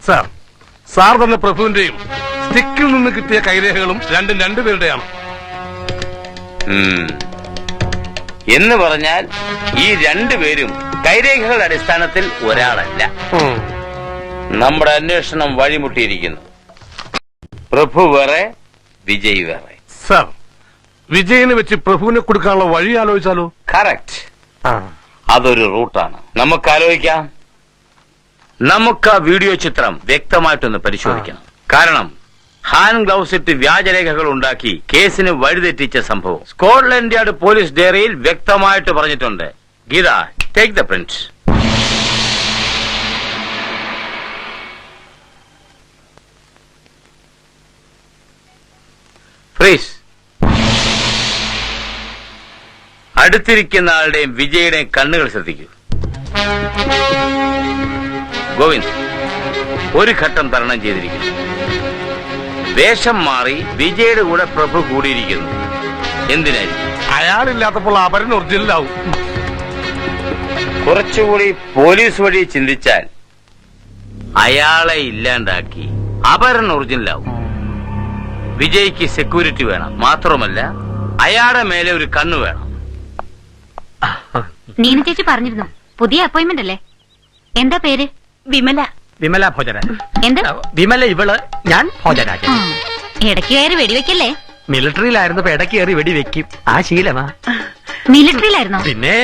സാർ, സാർ തന്നെ പ്രഭുവിന്റെയും സ്റ്റിക്കിൽ നിന്ന് കിട്ടിയ കൈരേഖകളും രണ്ടും രണ്ടുപേരുടെയാണ്. എന്ന് പറഞ്ഞാൽ ഈ രണ്ടുപേരും കൈരേഖകളുടെ അടിസ്ഥാനത്തിൽ ഒരാളല്ല. നമ്മുടെ അന്വേഷണം വഴിമുട്ടിയിരിക്കുന്നു. പ്രഭു വേറെ, വിജയ് വേറെ. സാർ, വിജയന് വെച്ച് പ്രഭുവിനെ കൊടുക്കാനുള്ള വഴി ആലോചിച്ചാലോ? കറക്റ്റ്, അതൊരു റൂട്ടാണ്. നമുക്ക് ആലോചിക്കാം. നമുക്ക് ആ വീഡിയോ ചിത്രം വ്യക്തമായിട്ടൊന്ന് പരിശോധിക്കണം. കാരണം ഹാൻഡ് ഗ്ലൗസ് ഇട്ട് വ്യാജരേഖകൾ ഉണ്ടാക്കി കേസിന് വഴിതെറ്റിച്ച സംഭവം സ്കോട്ട്ലൻഡ് യാർഡ് പോലീസ് ഡയറിയിൽ വ്യക്തമായിട്ട് പറഞ്ഞിട്ടുണ്ട്. Geetha, take the print. Freeze. അടുത്തിരിക്കുന്ന ആളുടെയും വിജയുടെയും കണ്ണുകൾ ശ്രദ്ധിക്കൂ. ഗോവിന്ദ് ഒരു ഘട്ടം തരണം ചെയ്തിരിക്കുന്നു. വേഷം മാറി വിജയുടെ കൂടെ പ്രഭു കൂടിയിരിക്കുന്നു. എന്തിനായിരിക്കും? അയാളില്ലാത്തപ്പോൾ അപരൻ ഒറിജിനലാവും. കുറച്ചുകൂടി പോലീസ് വഴി ചിന്തിച്ചാൽ അയാളെ ഇല്ലാണ്ടാക്കി അപരൻ ഒറിജിനലാവും. വിജയ്ക്ക് സെക്യൂരിറ്റി വേണം, മാത്രമല്ല അയാളുടെ മേലെ ഒരു കണ്ണു വേണം. നീന ചേച്ചി പറഞ്ഞിരുന്നു, പുതിയ അപ്പോയിന്റ്മെന്റ് അല്ലേ? എന്താ പേര്? വിമല. വിമല ഭോജരാജൻ. എന്താ? വിമല ഇവള്, ഞാൻ ഭോജരാജൻ. ഇടയ്ക്ക് കയറി വെടിവെക്കല്ലേ? മിലിറ്ററിയിലായിരുന്നപ്പോ ഇടയ്ക്ക് കയറി വെടി വെക്കും. ആ ശീലമാ. മിലിറ്ററിയിലായിരുന്നോ? പിന്നെ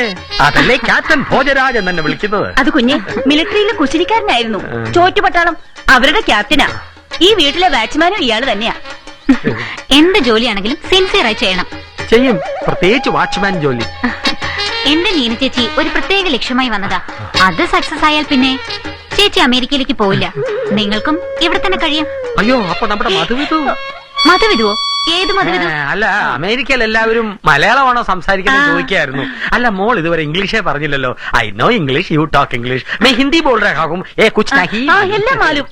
അതല്ലേ ക്യാപ്റ്റൻ ഭോജരാജ് എന്ന് തന്നെ വിളിക്കുന്നത്. അത് കുഞ്ഞെ മിലിറ്ററിയിലെ കുശലിക്കാരനായിരുന്നു. ചോറ്റുപട്ടാളം അവരുടെ ക്യാപ്റ്റനാ. ഈ വീട്ടിലെ വാച്ച്മാനും ഇയാള് തന്നെയാ. എന്ത് ജോലിയാണെങ്കിലും സിൻസിയറായി ചെയ്യണം. ചെയ്യും, പ്രത്യേകിച്ച് വാച്ച്മാൻ ജോലി. എന്റെ നീന ചേച്ചി ഒരു പ്രത്യേക ലക്ഷ്യമായി വന്നതാ. അത് സക്സസ് ആയാൽ പിന്നെ ചേച്ചി അമേരിക്കയിലേക്ക് പോവില്ല. നിങ്ങൾക്കും ഇവിടെ തന്നെ കഴിയാം. അയ്യോ, അപ്പൊ നമ്മുടെ മധുവിധു. മധുവിധുവോ? ഏത് മധുവിധു? അല്ല, അമേരിക്കയിൽ എല്ലാവരും മലയാളമാണോ സംസാരിക്കുന്നത് ചോദിക്കായിരുന്നു. അല്ല, മോൾ ഇതുവരെ ഇംഗ്ലീഷേ പറഞ്ഞില്ലല്ലോ. I no English, you talk English. മേ ഹിന്ദി ബോൾ രഹാകും. കുച്ച് നഹി. എല്ലാം മാലും.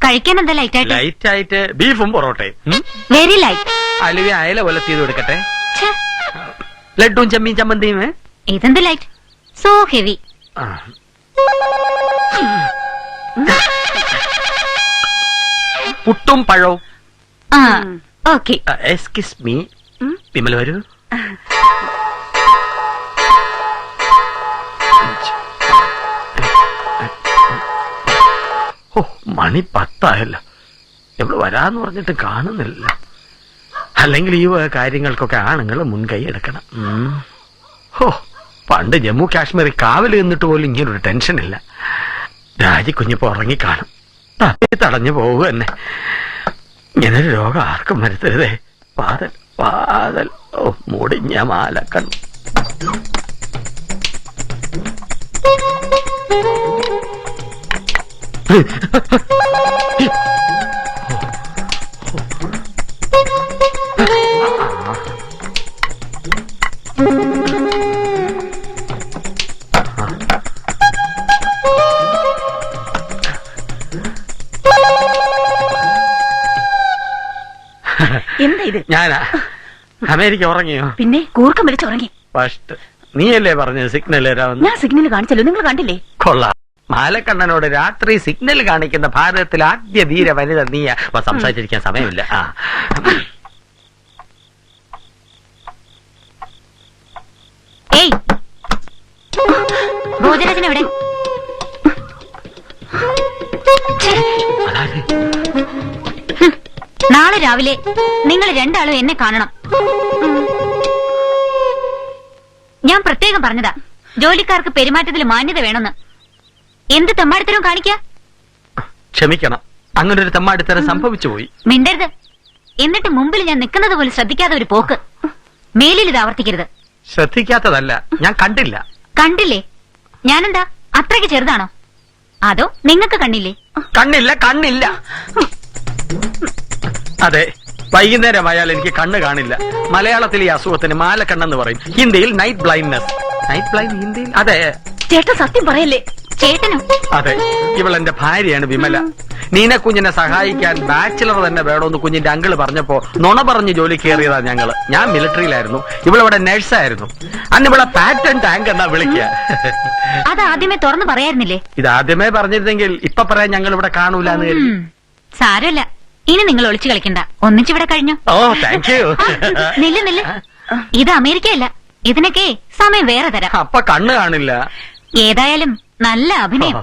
കഴിക്കാൻ എന്താ ലൈറ്റ് ആയിട്ട്? ലൈറ്റ് ആയിട്ട് ബീഫും പൊറോട്ടയും. Very light. അലുവി അയല കൊലത്തിയത് കൊടുക്കട്ടെ. ലഡ്ഡും ചമ്മീൻ ചമ്മന്തിയും. ഇതെന്ത് ലൈറ്റ്? So heavy. പുട്ടും പഴവും. ഓക്കെ. എക്സ്ക്യൂസ് മീ, വിമൽ വരൂ. ഓ, മണി 10 ആയല്ലോ. എവിടെ വരാന്ന് പറഞ്ഞിട്ട് കാണുന്നില്ല. അല്ലെങ്കിൽ ഈ കാര്യങ്ങൾക്കൊക്കെ ആണുങ്ങൾ മുൻകൈ എടുക്കണം. ഓ, പണ്ട് ജമ്മു കാശ്മീരിൽ കാവൽ നിന്നിട്ട് പോലും ഇങ്ങനൊരു ടെൻഷൻ ഇല്ല. രാജിക്കുഞ്ഞിപ്പോ ഉറങ്ങിക്കാണും. തടഞ്ഞു പോവുക തന്നെ. ഇങ്ങനൊരു രോഗം ആർക്കും വരുത്തരുതേ. പാതൽ പാതൽ. ഓ, മുടിഞ്ഞ മാലക്കൺ. എന്താ ഇത്? ഞാനാ. അമേരിക്ക ഉറങ്ങിയോ? പിന്നെ കൂർക്കം വലിച്ച് ഉറങ്ങി. ഫസ്റ്റ് നീയല്ലേ പറഞ്ഞത് സിഗ്നൽ തരാമെന്ന്? ഞാൻ സിഗ്നൽ കാണിച്ചല്ലോ, നിങ്ങൾ കണ്ടില്ലേ? കൊള്ളാം. മാലക്കണ്ണനോട് രാത്രി സിഗ്നൽ കാണിക്കുന്ന ഭാരതത്തിൽ ആദ്യ ധീര വനിത നീയാ. സംസാരിച്ചിരിക്കാൻ സമയമില്ല. ഏയ്, ഭോജനത്തിന് എവിടെ? നാളെ രാവിലെ നിങ്ങൾ രണ്ടാളും എന്നെ കാണണം. ഞാൻ പ്രത്യേകം പറഞ്ഞതാ, ജോലിക്കാർക്ക് പെരുമാറ്റത്തിൽ മാന്യത വേണമെന്ന്. എന്ത് തെമ്മാടിത്തരം കാണിക്കാ? ക്ഷമിക്കണം, അങ്ങനെ ഒരു തെമ്മാടിത്തരം സംഭവിച്ചു പോയി. മിണ്ടരുത്. എന്നിട്ട് മുമ്പിൽ ഞാൻ നിൽക്കുന്നത് പോലും ശ്രദ്ധിക്കാതെ ഒരു പോക്ക്. മേലിൽ ഇത് ആവർത്തിക്കരുത്. ശ്രദ്ധിക്കാത്തതല്ല, ഞാൻ കണ്ടില്ല. കണ്ടില്ലേ? ഞാനെന്താ അത്രയ്ക്ക് ചെറുതാണോ? അതോ നിങ്ങൾക്ക് കണ്ണില്ലേ? കണ്ണില്ല. അതെ, വൈകുന്നേരമായാൽ എനിക്ക് കണ്ണ് കാണില്ല. മലയാളത്തിൽ ഈ അസുഖത്തിന് മാലക്കണ്ണെന്ന് പറയും, ഹിന്ദിയിൽ നൈറ്റ് ബ്ലൈൻഡ്നെസ്. നൈറ്റ് ബ്ലൈൻഡ് ഹിന്ദിയിൽ? അതെ. ചേട്ടൻ സത്യം പറയല്ലേ? ചേട്ടനോ? അതെ, ഇവളെന്റെ ഭാര്യയാണ് വിമല. നീന കുഞ്ഞിനെ സഹായിക്കാൻ ബാച്ചിലർ തന്നെ വേണമെന്ന് കുഞ്ഞിന്റെ അങ്കിള് പറഞ്ഞപ്പോ നുണ പറഞ്ഞ് ജോലി കയറിയതാ ഞങ്ങള്. ഞാൻ മിലിറ്ററിയിലായിരുന്നു, ഇവളിവിടെ നഴ്സായിരുന്നു. അന്ന് ഇവിടെ പാറ്റൻ ടാങ്ക് എന്നാ വിളിക്കുക. അത് ആദ്യമേ തുറന്നു പറയായിരുന്നില്ലേ? ഇത് ആദ്യമേ പറഞ്ഞിരുന്നെങ്കിൽ ഇപ്പൊ പറയാൻ ഞങ്ങൾ ഇവിടെ കാണൂലെന്ന് കരുതി. സാരമില്ല, ഇനി നിങ്ങൾ ഒളിച്ചു കളിക്കണ്ട. ഒന്നിച്ചിവിടെ കഴിഞ്ഞു. ഓ, താങ്ക് യു. നില്ല്. ഇത് അമേരിക്കയല്ല, ഇതിനൊക്കെ സമയം വേറെ തരാം. അപ്പൊ കണ്ണ് കാണില്ല. ഏതായാലും നല്ല അഭിനയം.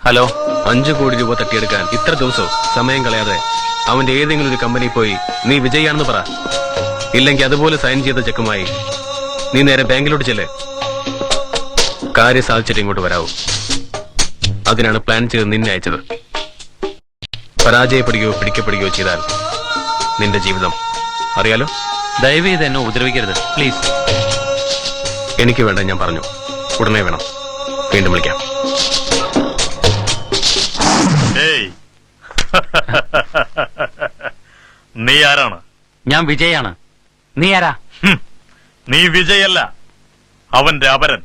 ഹലോ, 5 കോടി രൂപ തട്ടിയെടുക്കാൻ ഇത്ര ദിവസവും സമയം കളയാതെ അവന്റെ ഏതെങ്കിലും ഒരു കമ്പനി പോയി നീ വിജയാണെന്ന് പറ. ഇല്ലെങ്കിൽ അതുപോലെ സൈൻ ചെയ്ത ചെക്കുമായി നീ നേരെ ബാങ്കിലോട്ട് ചെല്ലേ. കാര്യം സാധിച്ചിട്ട് ഇങ്ങോട്ട് വരാവൂ. അതിനാണ് പ്ലാൻ ചെയ്ത് നിന്നെ അയച്ചത്. പരാജയപ്പെടുകയോ പിടിക്കപ്പെടുകയോ ചെയ്താൽ നിന്റെ ജീവിതം അറിയാലോ. ദയവേത് എന്നെ ഉപദ്രവിക്കരുത് പ്ലീസ്. എനിക്ക് വേണ്ട, ഞാൻ പറഞ്ഞു. ഉടനെ വേണം. വീണ്ടും വിളിക്കാം. നീ ആരാണ്? ഞാൻ വിജയാണ്. നീ ആരാ? നീ വിജയല്ല, അവന്റെ അപരൻ.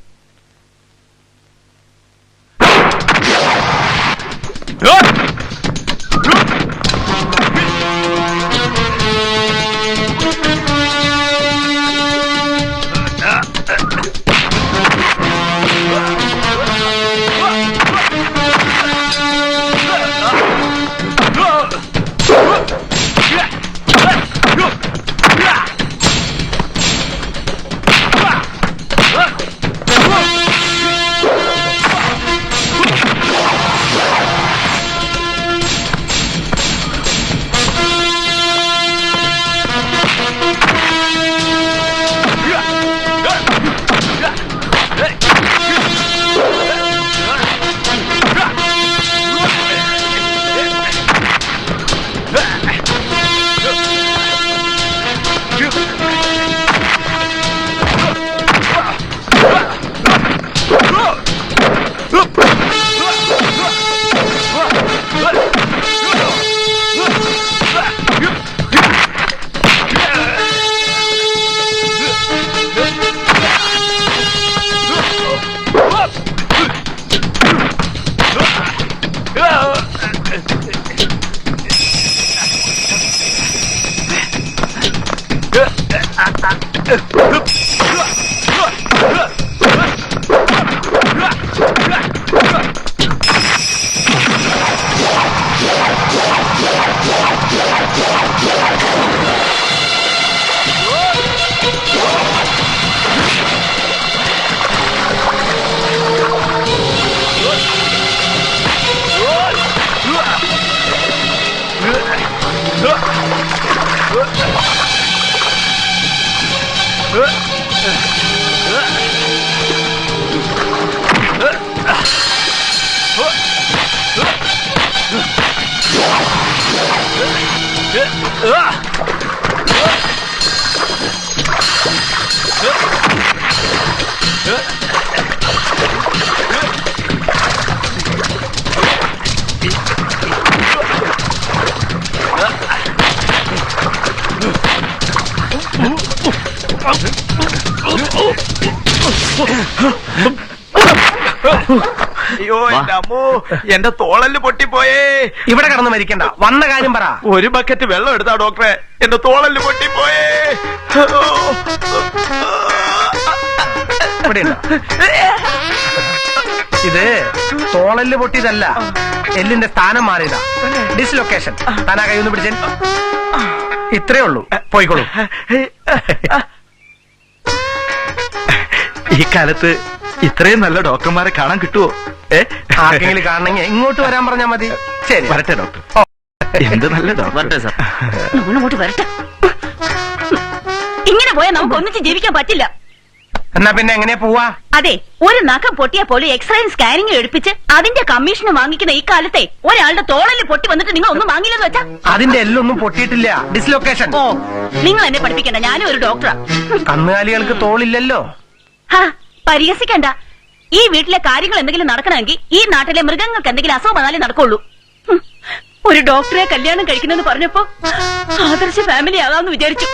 അയ്യോ എന്റെ അമ്മോ, എന്റെ തോളല് പൊട്ടിപ്പോയേ. ഇവിടെ കിടന്ന് മരിക്കണ്ട, വന്ന കാര്യം പറ. ഒരു ബക്കറ്റ് വെള്ളം എടുത്താ ഡോക്ടറെ, എന്റെ തോളല് പൊട്ടിപ്പോയേ. ഇവിടെയുണ്ടോ? ഇത് തോളല് പൊട്ടിയതല്ല, എല്ലിന്റെ സ്ഥാനം മാറിയതാ. ഡിസ്ലൊക്കേഷൻ. താനാ കൈ ഒന്ന് പിടിച്ചേ. ഇത്രേ ഉള്ളൂ, പോയിക്കോളൂ. ഈ കാലത്ത് ഇത്രയും നല്ല ഡോക്ടർമാരെ കാണാൻ കിട്ടുവോ? ആർക്കെങ്കിലും കാണണമെങ്കിൽ ഇങ്ങോട്ട് വരാൻ പറഞ്ഞാ മതി. ശരി, വരട്ടെ ഡോക്ടർ. എന്ത് നല്ല ഡോക്ടർ. വരട്ടെ സാർ. അങ്ങോട്ട് വരട്ടെ. ഇങ്ങനെ പോയാൽ നമുക്ക് ഒന്നിച്ച് ജീവിക്കാൻ പറ്റില്ല. എന്നാ പിന്നെ എങ്ങനെയാ പോവാ? അതെ, ഒരു നഖം പൊട്ടിയ പോലെ എക്സ്റേയും സ്കാനിങ്ങും എടുപ്പിച്ച് അതിന്റെ കമ്മീഷന് വാങ്ങിക്കുന്ന ഈ കാലത്തെ ഒരാളുടെ തോളല് പൊട്ടി വന്നിട്ട് നിങ്ങൾ ഒന്നും വാങ്ങില്ലെന്ന് വെച്ചാ? അതിന്റെ എല്ലൊന്നും പൊട്ടിയിട്ടില്ല, ഡിസ്ലൊക്കേഷൻ. ഓ, നിങ്ങൾ എന്നെ പഠിപ്പിക്കണ്ട, ഞാനും ഒരു ഡോക്ടറാ. കന്നുകാലികൾക്ക് തോളില്ലല്ലോ. ഹാ, പരിഹസിക്കണ്ട. ഈ വീട്ടിലെ കാര്യങ്ങൾ എന്തെങ്കിലും നടക്കണമെങ്കിൽ ഈ നാട്ടിലെ മൃഗങ്ങൾക്ക് എന്തെങ്കിലും അസുഖം വന്നാലേ നടക്കുള്ളൂ. ഒരു ഡോക്ടറെ കല്യാണം കഴിക്കുന്നെന്ന് പറഞ്ഞപ്പോ ആദർശ ഫാമിലി ആകാമെന്ന് വിചാരിച്ചു,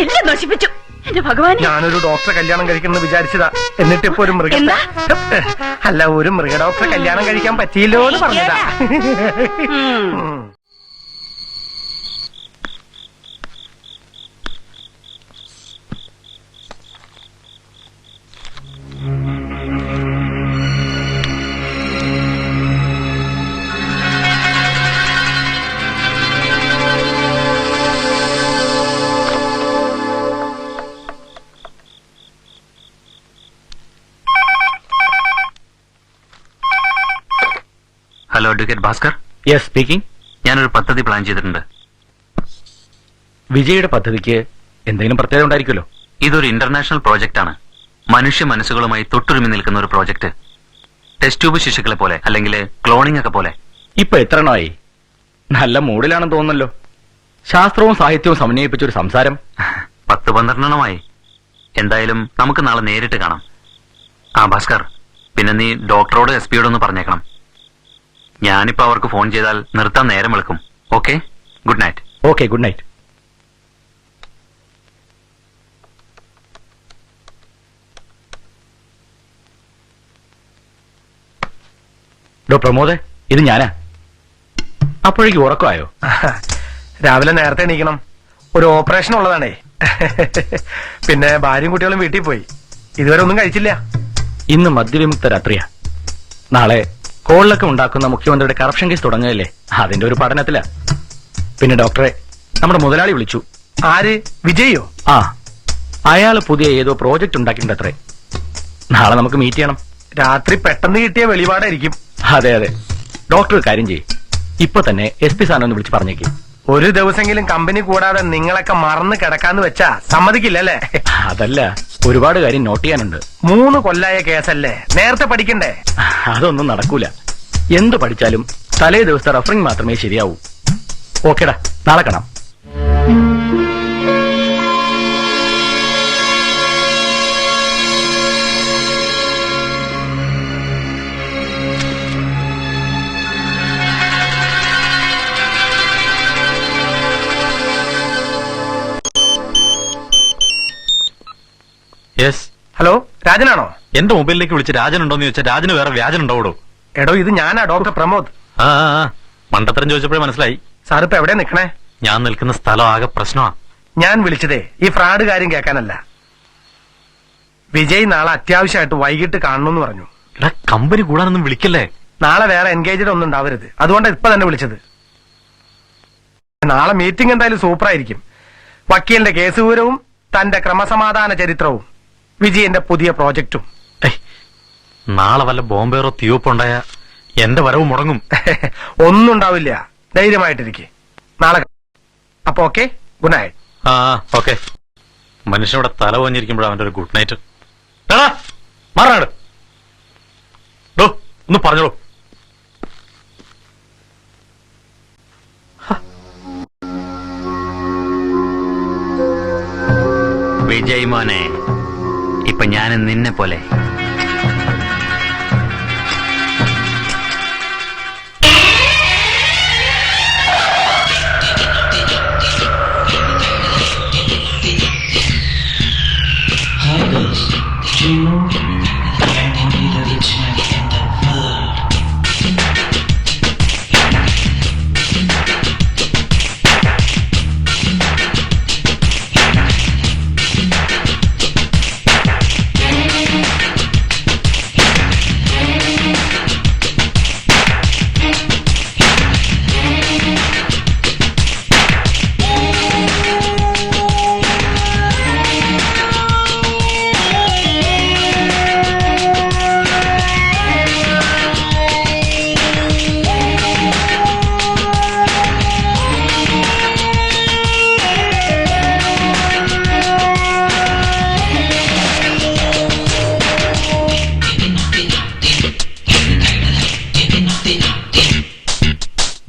എല്ലാം നശിപ്പിച്ചു. എന്റെ ഭഗവാൻ, ഞാനൊരു ഡോക്ടറെ കല്യാണം കഴിക്കണമെന്ന് വിചാരിച്ചതാ. എന്നിട്ട് ഇപ്പൊ ഒരു മൃഗ അല്ല, ഒരു മൃഗ ഡോക്ടറെ കല്യാണം കഴിക്കാൻ പറ്റിയില്ലോ എന്ന് പറഞ്ഞതാ. Hello, advocate Bhaskar. Yes, speaking. ഞാനൊരു പദ്ധതി പ്ലാൻ ചെയ്തിട്ടുണ്ട്. വിജയുടെ പദ്ധതിക്ക് എന്തെങ്കിലും പ്രത്യേകത ഉണ്ടായിരിക്കുമല്ലോ. ഇതൊരു ഇന്റർനാഷണൽ പ്രോജക്റ്റ് ആണ്. മനുഷ്യ മനസ്സുകളുമായി തൊട്ടുരുമി നിൽക്കുന്ന ഒരു പ്രോജക്റ്റ്. ടെസ്റ്റ് ട്യൂബ് ശിശുക്കളെ പോലെ, അല്ലെങ്കിൽ ക്ലോണിംഗ് ഒക്കെ പോലെ. ഇപ്പൊ എത്ര എണ്ണമായി? നല്ല മൂഡിലാണെന്ന് തോന്നുന്നല്ലോ. ശാസ്ത്രവും സാഹിത്യവും സമന്വയിപ്പിച്ച ഒരു സംസാരം. 10-12 എണ്ണമായി. എന്തായാലും നമുക്ക് നാളെ നേരിട്ട് കാണാം. ആ ഭാസ്കർ, പിന്നെ നീ ഡോക്ടറോട് SP യോടൊന്ന് പറഞ്ഞേക്കണം. ഞാനിപ്പോ അവർക്ക് ഫോൺ ചെയ്താൽ നിർത്താൻ നേരം വെളുക്കും. Okay, good night. Okay, good night. Pramod, ഇത് ഞാനാ. അപ്പോഴേക്ക് ഉറക്കമായോ? രാവിലെ നേരത്തെ എണീക്കണം, ഒരു ഓപ്പറേഷൻ ഉള്ളതാണേ. പിന്നെ ഭാര്യയും കുട്ടികളും വീട്ടിൽ പോയി. ഇതുവരെ ഒന്നും കഴിച്ചില്ല. ഇന്ന് മദ്യവിമുക്ത രാത്രിയാ. നാളെ കോളിലൊക്കെ ഉണ്ടാക്കുന്ന മുഖ്യമന്ത്രിയുടെ കറപ്ഷൻ കേസ് തുടങ്ങുകയല്ലേ, അതിന്റെ ഒരു പഠനത്തിലാ. പിന്നെ ഡോക്ടറെ നമ്മുടെ മുതലാളി വിളിച്ചു. ആര്? വിജയോ? ആ, അയാള് പുതിയ ഏതോ പ്രോജക്റ്റ് ഉണ്ടാക്കിയിട്ടുണ്ടത്രേ. നാളെ നമുക്ക് മീറ്റ് ചെയ്യണം. രാത്രി പെട്ടെന്ന് കിട്ടിയ വെളിപാടായിരിക്കും. അതെ അതെ. ഡോക്ടർ കാര്യം ചെയ്യും, ഇപ്പൊ തന്നെ SP സാറിനെ ഒന്ന് വിളിച്ച് പറഞ്ഞേക്ക്. ഒരു ദിവസമെങ്കിലും കമ്പനി കൂടാതെ നിങ്ങളൊക്കെ മറന്ന് കിടക്കാന്ന് വെച്ചാ സമ്മതിക്കില്ലല്ലേ? അതല്ല, ഒരുപാട് കാര്യം നോട്ട് ചെയ്യാനുണ്ട്. 3 കൊല്ലായ കേസല്ലേ, നേരത്തെ പഠിക്കണ്ടേ? അതൊന്നും നടക്കൂല. എന്ത് പഠിച്ചാലും തലേ ദിവസത്തെ റഫറിംഗ് മാത്രമേ ശരിയാവൂ. ഓക്കേടാ, നാളെ കാണാം. യെസ്. ഹലോ, രാജനാണോ? എന്റെ മൊബൈലിലേക്ക് വിളിച്ച് രാജനുണ്ടോന്ന് ചോദിച്ചാൽ രാജന് വേറെ വ്യാജനുണ്ടോടോ? എടോ, ഇത് ഞാനാ, ഡോക്ടർ പ്രമോദ്. ആ, മണ്ടത്തരം ചോദിച്ചപ്പോഴേ മനസ്സിലായി. സാർ ഇപ്പൊ എവിടെ നിക്കണേ? ഞാൻ നിൽക്കുന്ന സ്ഥലം ആകെ പ്രശ്നമാ. ഞാൻ വിളിച്ചതേ ഈ ഫ്രോഡ് കാര്യം കേൾക്കാനല്ല. വിജയ് നാളെ അത്യാവശ്യമായിട്ട് വൈകിട്ട് കാണണമെന്ന് പറഞ്ഞു. എടാ കമ്പനി കൂടാനൊന്നും വിളിക്കല്ലേ. നാളെ വേറെ എൻഗേജ്ഡ് ഒന്നും ഉണ്ടാവരുത്, അതുകൊണ്ട് ഇപ്പൊ തന്നെ വിളിച്ചത്. നാളെ മീറ്റിംഗ് എന്തായാലും സൂപ്പറായിരിക്കും. വക്കീലിന്റെ കേസ് വിവരവും തന്റെ ക്രമസമാധാന ചരിത്രവും വിജയന്റെ പുതിയ പ്രോജക്റ്റും. നാളെ വല്ല ബോംബേറോ തീവപ്പുണ്ടായ എന്റെ വരവ് മുടങ്ങും. ഒന്നും ഉണ്ടാവില്ല, ധൈര്യമായിട്ടിരിക്കെ. നാളെ അപ്പൊ ഓക്കെ, ഗുഡ് നൈറ്റ്. ആ ഓക്കെ. മനുഷ്യനോടെ തല പോഞ്ഞിരിക്കുമ്പോഴാണ് അവന്റെ ഒരു ഗുഡ് നൈറ്റ്. മാറാട് ഒന്ന് പറഞ്ഞോളൂ. വിജയ് മോനെ, ഇപ്പൊ ഞാൻ നിന്നെ പോലെ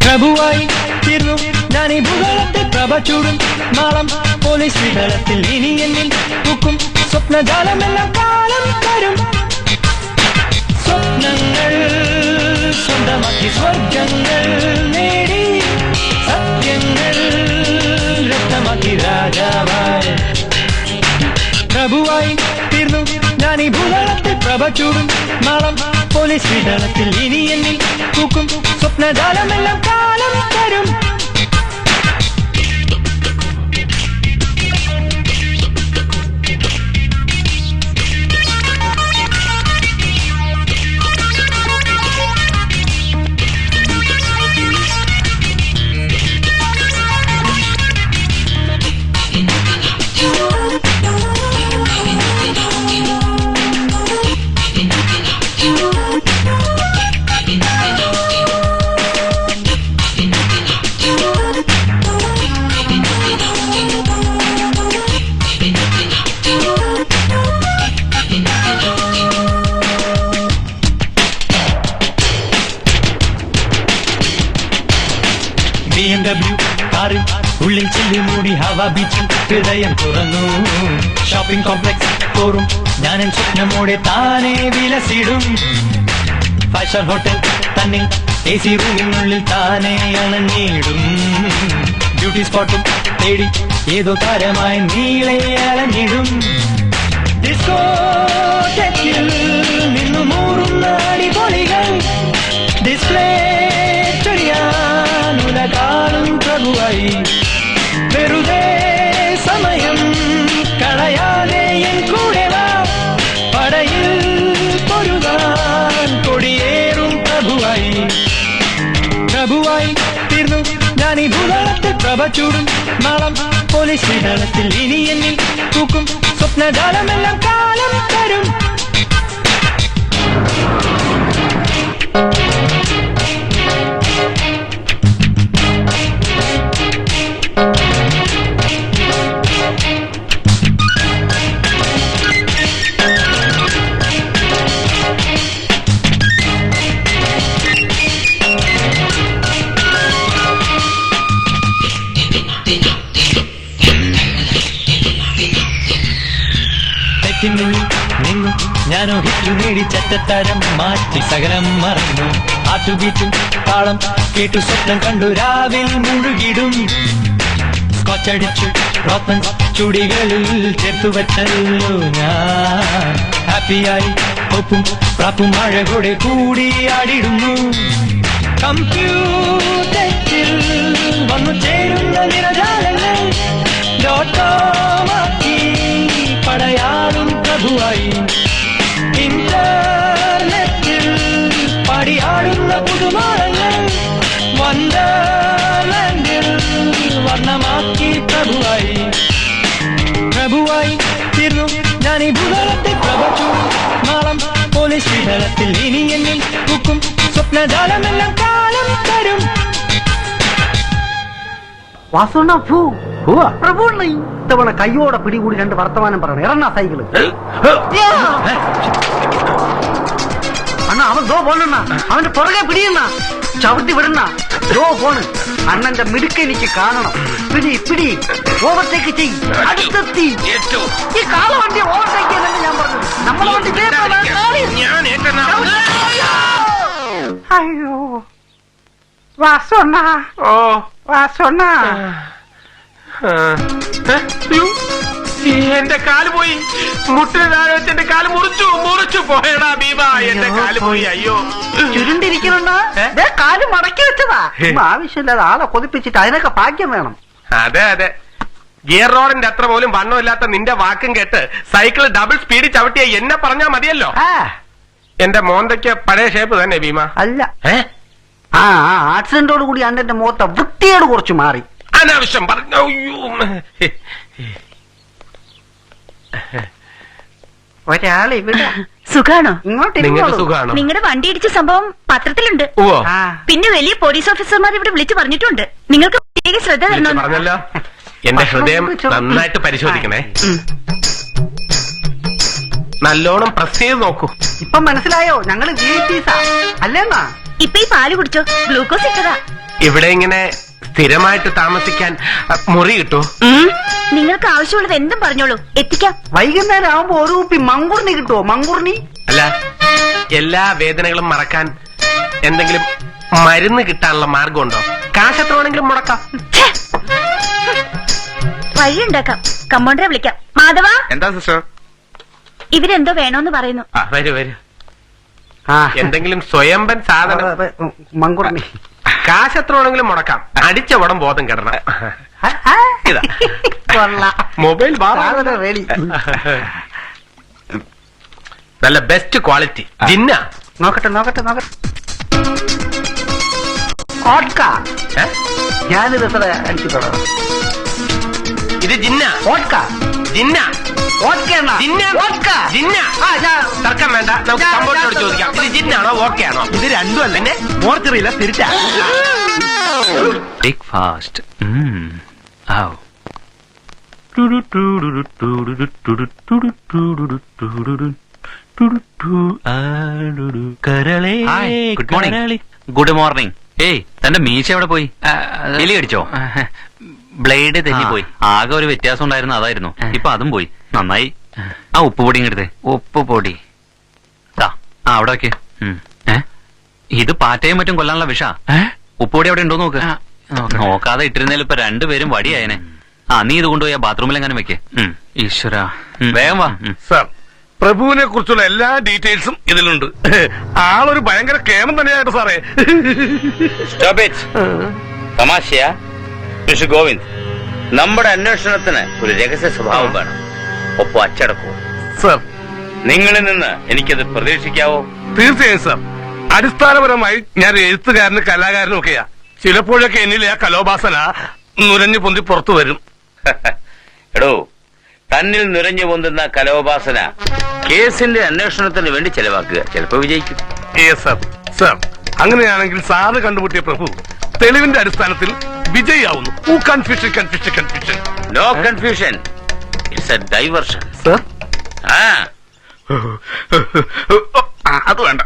പ്രഭുവായി തീർന്നു ഞാൻ ഈ ഭൂതലത്തിൽ പ്രഭ ചൂടും നാളം പോലീസ് വിതളത്തിൽ ഇനി എന്നിൽ പൂക്കും സ്വപ്നജാലമെല്ലാം കാലം തരും. സ്വപ്നങ്ങൾ സ്വന്തമാക്കി സ്വർഗങ്ങൾ നേടി സത്യങ്ങൾ രക്തമാക്കി രാജാവായി. പ്രഭുവായി തീർന്നു ഞാൻ ഈ ഭൂതലത്തിൽ പ്രഭ ചൂടും നാളം പോലീസ് വിതളത്തിൽ ഇനി എന്നിൽ പൂക്കും സ്വപ്നജാലമെല്ലാം കാലം തരും. BMW കാറിൽ ഉള്ളിൽ ചില്ലി മൂടി ഹവ ബീച്ചിൽ ഹൃദയം തുറന്നു. ഷോപ്പിംഗ് കോംപ്ലക്സ് തോറും ഞാനും സ്വപ്നമോടെ താനെ വിലസിടും. 5 സ്റ്റാർ ഹോട്ടൽ തന്നെ AC റൂമിനുള്ളിൽ താനെ അണഞ്ഞിടും. ബ്യൂട്ടി സ്പോട്ടും തേടി ഏതോ താരമായി നീളെ അലഞ്ഞിടും. ഡിസ്കോടെക്കിൽ നിന്നു മൂറുന്ന അടിപൊളികൾ ഡിസ്പ്ലേ കാണും പ്രഭുവായി. വെറുതെ സമയം കളയാതെ എൻ കൂടെ വാ, പടയിൽ പൊരുതാൻ കൊടിയേറും പ്രഭുവായി. പ്രഭുവായി തീർന്നു ഞാൻ ഈ ഭൂതലത്തിൽ പ്രഭ ചൂടും നാളം പോലീസ് വിതളത്തിൽ ഇനി എന്നിൽ പൂക്കും സ്വപ്നജാലമെല്ലാം കാലം തരും. നിന്നു ഞാനോ ഹിറ്റു നേടി ചറ്റത്തരം മാറ്റി സകലം മറന്നു. ആട്ടുബീറ്റും താളം കേട്ടു സ്വപ്നം കണ്ടു രാവിൽ മുഴുകിടും. സ്കോച്ചടിച്ചു റോപ്പൻ ചുടികളിൽ ചേർത്തു വെച്ചല്ലോ ഞാൻ. ഹാപ്പിയായി ഒപ്പും പ്രാപ്പും മഴ കൂടെ കൂടിയാടിടുന്നു. കമ്പ്യൂട്ടറിൽ വന്നു ചേരുന്ന നിറജാലങ്ങൾ ലോട്ടോമാക്കി പടയാടും പ്രഭുവായി. ദളത്തിൽ ഇനി എന്നിൽ പൂക്കും സ്വപ്നജാലമെല്ലാം കാലം തരും. വാസുണ്ണ പ്രഭുണ്ണ ഇത്തവണ കയ്യോടെ പിടികൂടി 2 വർത്തമാനം പറയണം. ഇറങ്ങാ സൈക്കിള്. അണ്ണ അവൻ ദോ പോണ അവന്റെ പുറകെ പിടിയുന്ന ചവിട്ടി വിടുന്ന ദോ പോണ്. അണ്ണന്റെ മിടുക്ക് എനിക്ക് കാണണം. പിടി പിടി ഓവർടേക്ക് ചെയ്. അടുത്തെത്തി ഈ കാള വണ്ടി ഓവർടേക്ക് ചെയ്തല്ലേ ഞാൻ പറഞ്ഞത്. നമ്മളെ വണ്ടി അയ്യോ വാസുണ്ണ ഓ വാസുണ്ണ എന്റെ കാല് പോയി. മുട്ടിന് താഴെ വെച്ച് എന്റെ കാല് മുറിച്ചു പോയടാ ഭീമ. എന്റെ കാല് പോയി. അയ്യോ ചുരുണ്ടിരിക്കണ കാല് മടക്കി വെച്ചതാ. ആവശ്യമില്ലാതെ ആളെ കൊതിപ്പിച്ചിട്ട് അതിനൊക്കെ ഭാഗ്യം വേണം. അതെ ഗിയർ റോഡിന്റെ അത്ര പോലും വണ്ണമില്ലാത്ത നിന്റെ വാക്കും കേട്ട് സൈക്കിൾ ഡബിൾ സ്പീഡിൽ ചവിട്ടിയ എന്നെ പറഞ്ഞാ മതിയല്ലോ. എന്റെ മോന്തയ്ക്ക് പഴയ ഷേപ്പ് തന്നെ ഭീമ. അല്ല ആക്സിഡന്റോട് കൂടി അണ്ണന്റെ മുഖത്തെ വൃത്തിയോട് കുറച്ച് മാറി. അനാവശ്യം പറഞ്ഞു. ഒരാളെ ഇവിടെ സുഖാണോ? നിങ്ങൾക്ക് സുഖാണോ? നിങ്ങളുടെ വണ്ടി ഇടിച്ച സംഭവം പത്രത്തിലുണ്ട്. ഓ പിന്നെ വലിയ പോലീസ് ഓഫീസർമാർ ഇവിടെ വിളിച്ചു പറഞ്ഞിട്ടുണ്ട്. നിങ്ങൾക്ക് പ്രത്യേക ശ്രദ്ധ തരണം. പറഞ്ഞല്ലോ. എന്റെ ഹൃദയം നന്നായിട്ട് പരിശോധിക്കണേ. നല്ലോണം പ്രസ് ചെയ്ത് നോക്കൂ. ഇപ്പൊ മനസ്സിലായോ? ഞങ്ങള് VIPs അല്ലേന്നാ? ഇപ്പൊ ഈ പാല് കുടിച്ചോ, ഗ്ലൂക്കോസ് ഇട്ടതാ. ഇവിടെ ഇങ്ങനെ സ്ഥിരമായിട്ട് താമസിക്കാൻ മുറി കിട്ടൂ? നിങ്ങൾക്ക് ആവശ്യമുള്ളത് എന്തും പറഞ്ഞോളൂ, എത്തിക്കാം. വൈകുന്നേരം ആവുമ്പോ ഒരു കുപ്പി മങ്കുർണി കിട്ടുമോ? മങ്കുർണി അല്ല, എല്ലാ വേദനകളും മറക്കാൻ എന്തെങ്കിലും മരുന്ന് കിട്ടാനുള്ള മാർഗമുണ്ടോ? കാശ് എത്ര വേണമെങ്കിലും മുടക്കാം. വഴിയുണ്ടാക്കാം. കമ്പൗണ്ടറെ വിളിക്കാം. മാധവ, എന്താ സിസ്റ്റർ? ഇവരെന്തോ വേണോന്ന് പറയുന്നു. വരൂ എന്തെങ്കിലും സ്വയംബൻ സാധനം. മങ്കുർണി കാശ് എത്ര വേണമെങ്കിലും മുടക്കാം. അടിച്ച ഉടൻ ബോധം കിടണം. Mobile ready. നല്ല ബെസ്റ്റ് ക്വാളിറ്റി ജിന്ന. നോക്കട്ടെ ഞാനിത് എത്ര അടിച്ചിട്ടുള്ളത്? ഇത് ജിന്ന. ജിന്ന തർക്കം വേണ്ട. നമുക്ക് കമ്പോട്ടിനോട് ചോദിക്കാം. ഇത് ജിന്നാണോ വോക്കെ ആണോ? ഇത് രണ്ടും അല്ലേ? മോർച്ചറിയില്ല, തിരിച്ചാ. Take fast. Good morning. ഏയ്, തന്റെ മീശ എവിടെ പോയി? എലി അടിച്ചോ? ബ്ലേഡ് തെന്നിപ്പോയി. ആകെ ഒരു വ്യത്യാസം ഉണ്ടായിരുന്നു, അതായിരുന്നു. ഇപ്പൊ അതും പോയി. നന്നായി. ആ ഉപ്പുപൊടി ഇങ്ങടുത്ത്. ഉപ്പുപൊടി അവിടെ വെക്ക്. ഇത് പാറ്റയും മറ്റും കൊല്ലാനുള്ള വിഷ. ഉപ്പുപൊടി അവിടെ ഉണ്ടോ നോക്ക്. നോക്കാതെ ഇട്ടിരുന്നേലും ഇപ്പൊ രണ്ടുപേരും വടിയായനെ. നീ ഇത് കൊണ്ടുപോയി ആ ബാത്റൂമിലെങ്ങാനും വെക്ക്. ഈശ്വര, വേഗം വാ. സാർ, പ്രഭുവിനെ കുറിച്ചുള്ള എല്ലാ ഡീറ്റെയിൽസും ഇതിലുണ്ട്. ആളൊരു ഭയങ്കര കേമം തന്നെയായിട്ട് സാറേ. തമാശയാ മിസ്റ്റർ ഗോവിന്ദ്? നമ്മുടെ അന്വേഷണത്തിന് ഒരു രഹസ്യ സ്വഭാവം വേണം, ഒപ്പം അച്ചടക്കവും. സാർ, നിങ്ങളിൽ നിന്ന് എനിക്കത് പ്രതീക്ഷിക്കാവോ? തീർച്ചയായും സാർ. അടിസ്ഥാനപരമായി ഞാൻ എഴുത്തുകാരനും കലാകാരനും ഒക്കെയാ. ചിലപ്പോഴൊക്കെ എന്നിലെ ആ കലോപാസന നുരഞ്ഞു പൊന്തി പുറത്തു വരും. എടോ, തന്നിൽ നുരഞ്ഞു പൊന്തുന്ന കലോപാസന കേസിന്റെ അന്വേഷണത്തിന് വേണ്ടി ചെലവാക്കുക. ചിലപ്പോ വിജയിക്കും. സാർ, അങ്ങനെയാണെങ്കിൽ സാറ് കണ്ടുപിടിയ പ്രഭു തെളിവിന്റെ അടിസ്ഥാനത്തിൽ വിജയിയാവുന്നു. Confusion. No confusion, it's a diversion. Sir, അത് വേണ്ട.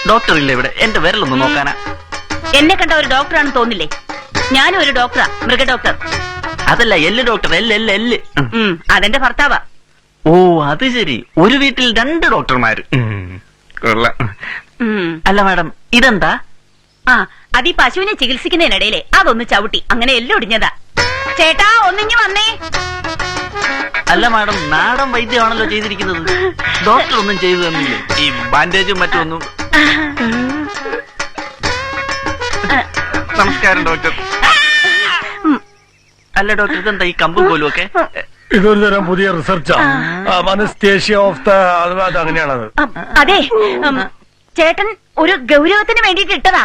ഡോക്ടർ ഇല്ല ഇവിടെ. എന്റെ വിരലൊന്ന് നോക്കാനാ. എന്നെ കണ്ട ഒരു ഡോക്ടറാണെന്ന് തോന്നില്ലേ? ഞാനും ഒരു ഡോക്ടറാ, മൃഗ ഡോക്ടർ. അതല്ല, എല്ല് ഡോക്ടർ. എല്ല്. അതെന്റെ ഭർത്താവാ. ഓ, അത് ശരി. ഒരു വീട്ടിൽ 2 ഡോക്ടർമാര്. അല്ല മാഡം, ഇതെന്താ? അത് ഈ പശുവിനെ ചികിത്സിക്കുന്നതിനിടയിലെ അതൊന്ന് ചവിട്ടി, അങ്ങനെ എല്ലാം ഒടിഞ്ഞതാ. ചേട്ടാ, ഒന്നിഞ്ഞു വന്നേ. അല്ല മാഡം, നാടൻ വൈദ്യമാണല്ലോ ചെയ്തിരിക്കുന്നത്. ഡോക്ടർ ഒന്നും ചെയ്തു തന്നില്ലേ? ഈ ബാൻഡേജും മറ്റൊന്നും. നമസ്കാരം ഡോക്ടർ. അല്ല ഡോക്ടർ, ഇതെന്താ ഈ കമ്പും പോലും ഒക്കെ? ഇതൊരു തരം പുതിയ റിസർച്ചാ. അനസ്തേഷ്യ ഓഫ് ദ, അങ്ങനെയാണത്. അതെ, ചേട്ടൻ ഒരു ഗൗരവത്തിന് വേണ്ടിട്ട് ഇട്ടതാ.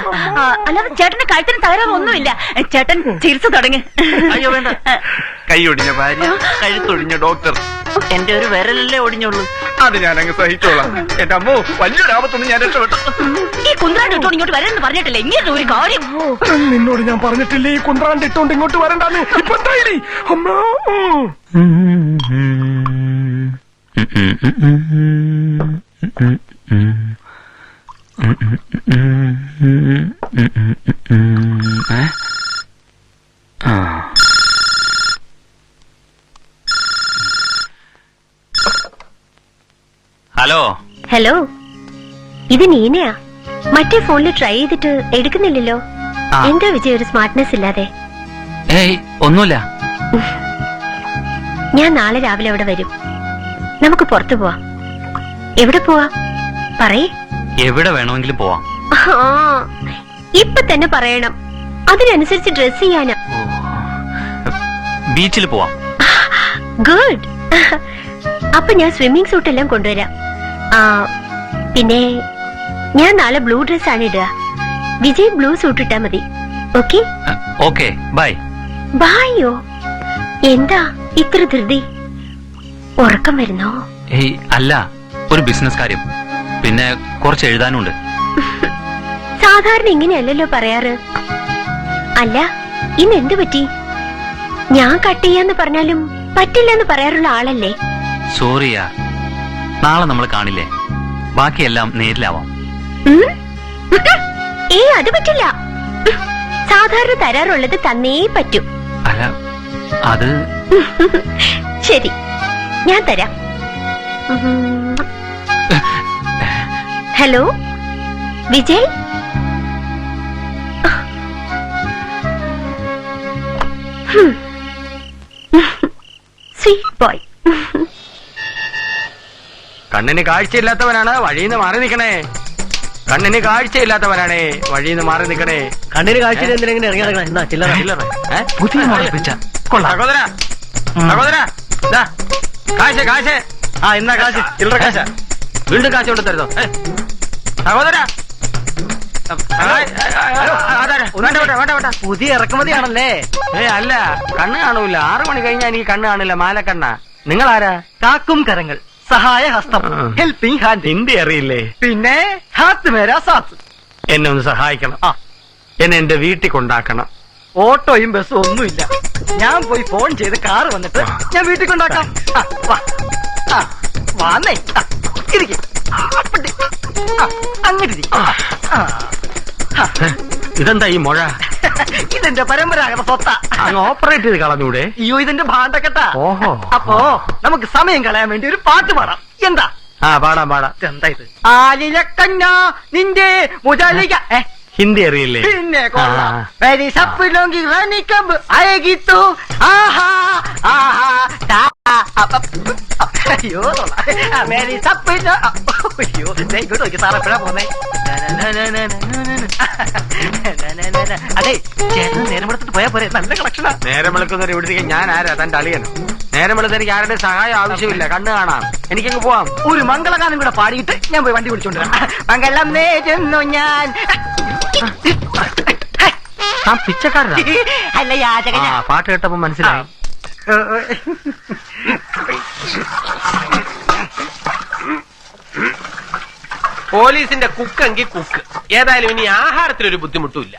അല്ലാതെ ചേട്ടന്റെ കഴുത്തിന് തകരാറൊന്നുമില്ല. ചേട്ടൻ ചികിത്സ തുടങ്ങി. അയ്യോ വേണ്ട. കൈ ഒടിഞ്ഞ ഭാര്യ, കഴുത്തൊടിഞ്ഞ ഡോക്ടർ. എന്റെ ഒരു വിരലല്ലേ ഒടിഞ്ഞുള്ളൂ. അത് ഞാൻ അങ്ങ് സഹിച്ചോളാം. എന്റെ അമ്മോ, വലിയൊരു ആപത്തൊന്നും ഞാൻ രക്ഷപ്പെട്ടു. ഈ കുന്ത്രാണ്ട് ഇട്ടോണ്ട് ഇങ്ങോട്ട് വരണമെന്ന് പറഞ്ഞിട്ടില്ല. ഇങ്ങനെ ഒരു കാര്യം നിന്നോട് ഞാൻ പറഞ്ഞിട്ടില്ലേ ഈ കുന്ത്രാണ്ട് ഇട്ടോണ്ട് ഇങ്ങോട്ട് വരണ്ടെന്ന്. ഇപ്പൊ എന്തായാലും അമ്മ ഹലോ ഹലോ, ഇത് നീനയാ. മറ്റേ ഫോണിൽ ട്രൈ ചെയ്തിട്ട് എടുക്കുന്നില്ലല്ലോ. ആ. എന്താ വിജയ് ഒരു സ്മാർട്ട്നെസ് ഇല്ലാതെ? ഏയ് ഒന്നുമില്ല. ഞാൻ നാളെ രാവിലെ അവിടെ വരും. നമുക്ക് പുറത്തു പോവാം. എവിടെ പോവാ പറയേ. എവിടെ വേണമെങ്കിലും പോവാം. ഇപ്പൊ തന്നെ പറയണം. അതിനനുസരിച്ച് ഡ്രസ് ചെയ്യാനാ. ബീച്ചിൽ പോവാം. ഗുഡ്. അപ്പൊ ഞാൻ സ്വിമ്മിംഗ് സൂട്ട് എല്ലാം കൊണ്ടുവരാം. പിന്നെ ഞാൻ നാളെ ബ്ലൂ ഡ്രസ് ആണ് ഇടുക. വിജയ് ബ്ലൂ സൂട്ട് ഇട്ടാ മതി. Okay okay bye. ബായോ? എന്താ ഇത്ര ധൃതി? ഉറക്കം വരുന്നോ? ഏയ് അല്ല, ഒരു ബിസിനസ് കാര്യം, പിന്നെ കുറച്ച് എഴുതാനുണ്ട്. സാധാരണ ഇങ്ങനെയല്ലല്ലോ പറയാറ്. അല്ല, ഇന്ന് എന്തു പറ്റി? ഞാൻ കട്ട് ചെയ്യാന്ന് പറഞ്ഞാലും പറ്റില്ലെന്ന് പറയാറുള്ള ആളല്ലേ. സോറിയാ, നാളെ നമ്മൾ കാണില്ലേ, ബാക്കിയെല്ലാം നേരിലാവാം. അത് പറ്റില്ല. സാധാരണ തരാറുള്ളത് തന്നേ പറ്റൂ. അല്ല അത് ശരി, ഞാൻ തരാം. ഹലോ വിജയ്. Sweet boy. കണ്ണിന് കാഴ്ചയില്ലാത്തവനാണ് വഴിന്ന് മാറി നിക്കണേ. കണ്ണിന് കാഴ്ചയില്ലാത്തവനാണേ വഴിന്ന് മാറി നിക്കണേ. കണ്ണിന് കാഴ്ച എന്തിനെങ്ങനെ ഇറങ്ങി നടക്കണേ? എന്നാ ചില്ലറ പുതിയ മോഡൽ പിച്ച. സഹോദര, സഹോദര, ദാ, കാശ് കാശ്. ആ എന്നാ കാശ്, ചില്ലറ കാശ. വീണ്ടും കാശ് കൊണ്ട് തരുന്നോ? സഹോദര, പുതിയ ഇറക്കുമതിയാണല്ലേ? അല്ല, കണ്ണ് കാണൂല. 6 മണി കഴിഞ്ഞാൽ എനിക്ക് കണ്ണ് കാണില്ല. മാലക്കണ്ണ. നിങ്ങളാരാ? കാക്കും കരങ്ങൾ, സഹായ ഹസ്തം, ഹെൽപ്പിംഗ് ഹാൻഡ്. ഹിന്ദി അറിയില്ലേ? പിന്നെ ഹാത്ത് മേരാ സാത്ത്. എന്നെ ഒന്ന് സഹായിക്കണം. എന്നെ എന്റെ വീട്ടിൽ കൊണ്ടാക്കണം. ഓട്ടോയും ബസ്സും ഒന്നുമില്ല. ഞാൻ പോയി ഫോൺ ചെയ്ത് കാറ് വന്നിട്ട് ഞാൻ വീട്ടിൽ കൊണ്ടാക്കാം. വന്നേ, ഇരിക്കും അങ്ങനെ. ഇതെന്താ ഈ മുഴ? ഇതെന്റെ പരമ്പരാഗത സ്വത്ത. അങ്ങ് ഓപ്പറേറ്റ് ചെയ്ത് കളഞ്ഞൂടെ? അയ്യോ, ഇതിന്റെ ഭാണ്ഡക്കെട്ടാ. ഓഹോ. അപ്പോ നമുക്ക് സമയം കളയാൻ വേണ്ടി ഒരു പാട്ട് പാടാം. എന്താ? പാടാം പാടാം. എന്താ ഇത്? ആലിലക്കഞ്ഞ നിന്റെ മുതലിക. ഹിന്ദി അറിയില്ലേ? പിന്നെ കൊള്ളാം. വെരി സപ്പിലോങ്കി റണിക്കബ് അയകിത്തു. ആഹാ ആഹാ. അയ്യോ, വെരി സപ്പിലോ. അയ്യോ, ഇങ്ങോട്ട് നോക്കി സാർ എപ്പോഴാ പോന്നേ? അതെ, ചേട്ടന് നേരം എടുത്തിട്ട് പോയാ പോരെ? നല്ല കളക്ഷനാ. നേരം വെളുക്കുന്നവരെ ഇവിടത്തേക്ക് ഞാൻ ആരാ? തന്റെ അളിയനോ? നേരം വെളുത്ത എനിക്ക് ആരുടെ സഹായം ആവശ്യമില്ല. കണ്ണ് കാണാം. എനിക്കങ്ങ് പോവാം. ഒരു മംഗളഗാനം കൂടെ പാടിയിട്ട് ഞാൻ പോയി വണ്ടി വിളിച്ചോണ്ടിരാം. മംഗളം നേരുന്നു ഞാൻ. പിച്ചക്കാരനാ? അല്ല, യാചകൻ. പാട്ട് കേട്ടപ്പോ മനസ്സിലായി. പോലീസിന്റെ കുക്കെങ്കിൽ കുക്ക്. ഏതായാലും ഇനി ആഹാരത്തിലൊരു ബുദ്ധിമുട്ടുമില്ല.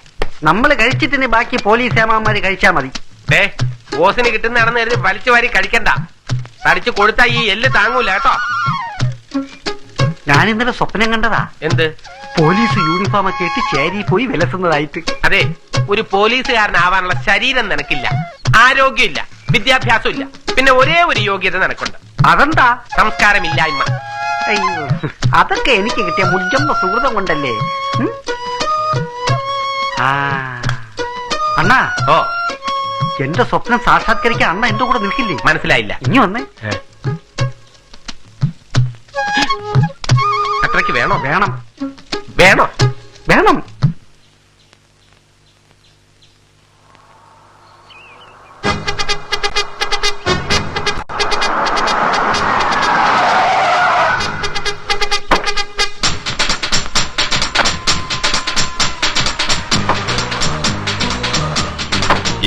നമ്മൾ കഴിച്ചിട്ട് ബാക്കി പോലീസ് ഏമാന്മാര് കഴിച്ചാ മതി. ബോസിന് കിട്ടുന്നതാണെന്ന് കരുതി വലിച്ചു വാരി കഴിക്കണ്ട. തടിച്ചു കൊടുത്താ ഈ എല്ല് താങ്ങൂല കേട്ടോ. ഞാൻ ഇന്നലെ സ്വപ്നം കണ്ടതാ. എന്ത്? പോലീസ് യൂണിഫോം ഒക്കെ ഇട്ട് ചേരി പോയി വിലസുന്നതായിട്ട്. അതെ, ഒരു പോലീസുകാരനാവാനുള്ള ശരീരം നിനക്കില്ല, ആരോഗ്യമില്ല, വിദ്യാഭ്യാസം ഇല്ല. പിന്നെ ഒരേ ഒരു യോഗ്യത നിനക്കുണ്ട്. അതെന്താ? സംസ്കാരമില്ലായ്മ. അയ്യോ, അതൊക്കെ എനിക്ക് കിട്ടിയ മുജമ്മ സുഹൃതം കൊണ്ടല്ലേ. അണ്ണാ, എന്റെ സ്വപ്നം സാക്ഷാത്കരിക്കാൻ അണ്ണ എന്റെ കൂടെ നിൽക്കില്ലേ? മനസ്സിലായില്ല. ഇനി വന്നേ. അത്രയ്ക്ക് വേണോ? വേണം. വേണോ? വേണം.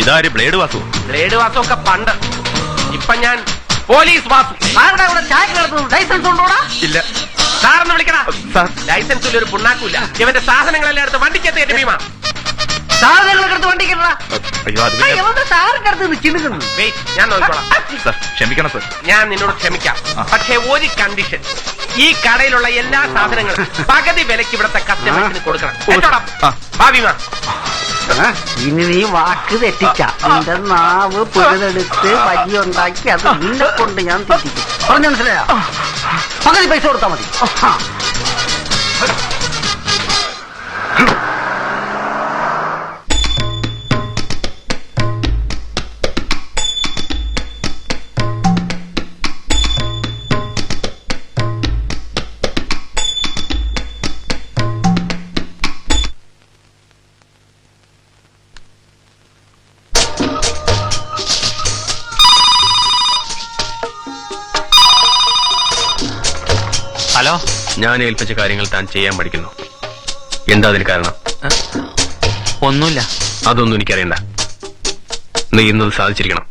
ഇതാര് ബ്ലേഡ് വാസു? ബ്ലേഡ് വാസമൊക്കെ പണ്ട്. ഇപ്പൊ ഞാൻ പോലീസ് വാസു. ആരുടെ ഇവിടെ ചായ കിടന്നു? ലൈസൻസ് ഉണ്ടോടാ? ഇല്ല സാറെന്ന് വിളിക്കണ. സാർ. ലൈസൻസിൽ ഒരു പുണ്ണാക്കൂല. ഇവന്റെ സാധനങ്ങളെല്ലാം എടുത്ത് വണ്ടിക്കകത്ത് കയറ്റി ഭീമ. സാധനങ്ങളൊക്കെ എടുത്ത് വണ്ടി കിട്ടണ. അയ്യോ അത് പിന്നെ- സാറിന്റെ അടുത്ത് ചിന്തിക്കുന്നു. വെയിറ്റ്, ഞാൻ നോക്കിക്കോളാം. സാർ ക്ഷമിക്കണം സാർ. ഞാൻ നിന്നോട് ക്ഷമിക്കാം. പക്ഷേ ഒരു കണ്ടീഷൻ, ഈ കടയിലുള്ള എല്ലാ സാധനങ്ങളും പകുതി വിലക്ക് ഇവിടുത്തെ കസ്റ്റമേഴ്സിന് കൊടുക്കണം. കേട്ടോടാ? ഭാവിമ ഇനി നീ വാക്ക് തെറ്റിച്ച നിന്റെ നാവ് പിഴുതെടുത്ത് വഴിയുണ്ടാക്കി അത് നിന്നെ കൊണ്ട് ഞാൻ തെറ്റിക്കും. പറഞ്ഞു മനസ്സിലായോ? പകുതി പൈസ കൊടുത്താ മതി. ഹലോ. ഞാൻ ഏൽപ്പിച്ച കാര്യങ്ങൾ താൻ ചെയ്യാൻ പഠിക്കുന്നു. എന്താ അതിന് കാരണം? ഒന്നുമില്ല. അതൊന്നും എനിക്കറിയണ്ട. നീ ഇന്നത് സാധിച്ചിരിക്കണം.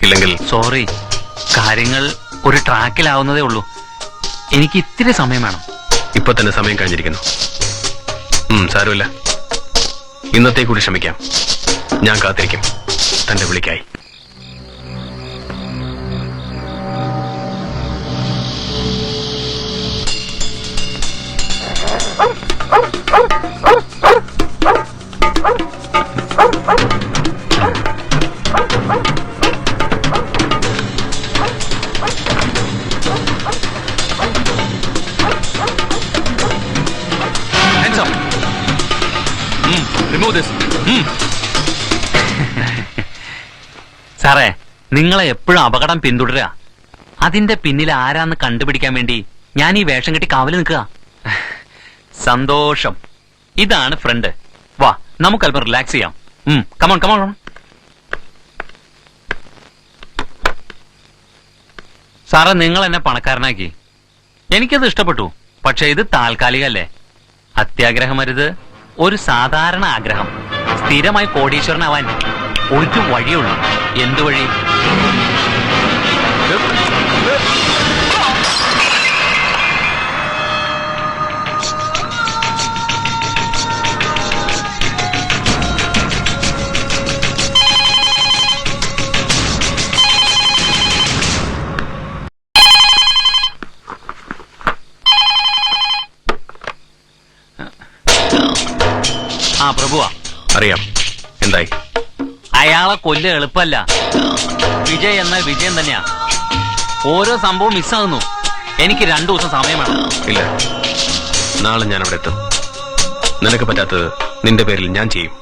ഇല്ലെങ്കിൽ സോറി, കാര്യങ്ങൾ ഒരു ട്രാക്കിലാവുന്നതേ ഉള്ളൂ. എനിക്ക് ഇത്തിരി സമയം വേണം. ഇപ്പൊ തന്നെ സമയം കഴിഞ്ഞിരിക്കുന്നു. സാരമില്ല, ഇന്നത്തെ കൂടി ശ്രമിക്കാം. ഞാൻ കാത്തിരിക്കും തന്റെ വിളിക്കായി. സാറേ, നിങ്ങളെ എപ്പോഴും അപകടം പിന്തുടരുക. അതിന്റെ പിന്നിൽ ആരാന്ന് കണ്ടുപിടിക്കാൻ വേണ്ടി ഞാൻ ഈ വേഷം കെട്ടി കാവല് നിൽക്കുക. സന്തോഷം. ഇതാണ് ഫ്രണ്ട്. വാ, നമുക്ക് അല്പം റിലാക്സ് ചെയ്യാം. Come on come on. സാറേ, നിങ്ങൾ എന്നെ പണക്കാരനാക്കി. എനിക്കത് ഇഷ്ടപ്പെട്ടു. പക്ഷെ ഇത് താൽക്കാലികല്ലേ. അത്യാഗ്രഹമരുത്, ഒരു സാധാരണ ആഗ്രഹം. സ്ഥിരമായി കോടീശ്വരനാവാൻ ഒരു വഴിയുള്ളൂ. എന്തു വഴി? പ്രഭുവാ. അറിയാം. എന്തായി? അയാളെ കൊല്ല എളുപ്പല്ല. വിജയ് എന്ന വിജയം തന്നെയാ. ഓരോ സംഭവം മിസ്സാകുന്നു. എനിക്ക് 2 ദിവസം സമയം വേണം. ഇല്ല, നാളെ ഞാൻ അവിടെ എത്തും. നിനക്ക് പറ്റാത്തത് നിന്റെ പേരിൽ ഞാൻ ചെയ്യും.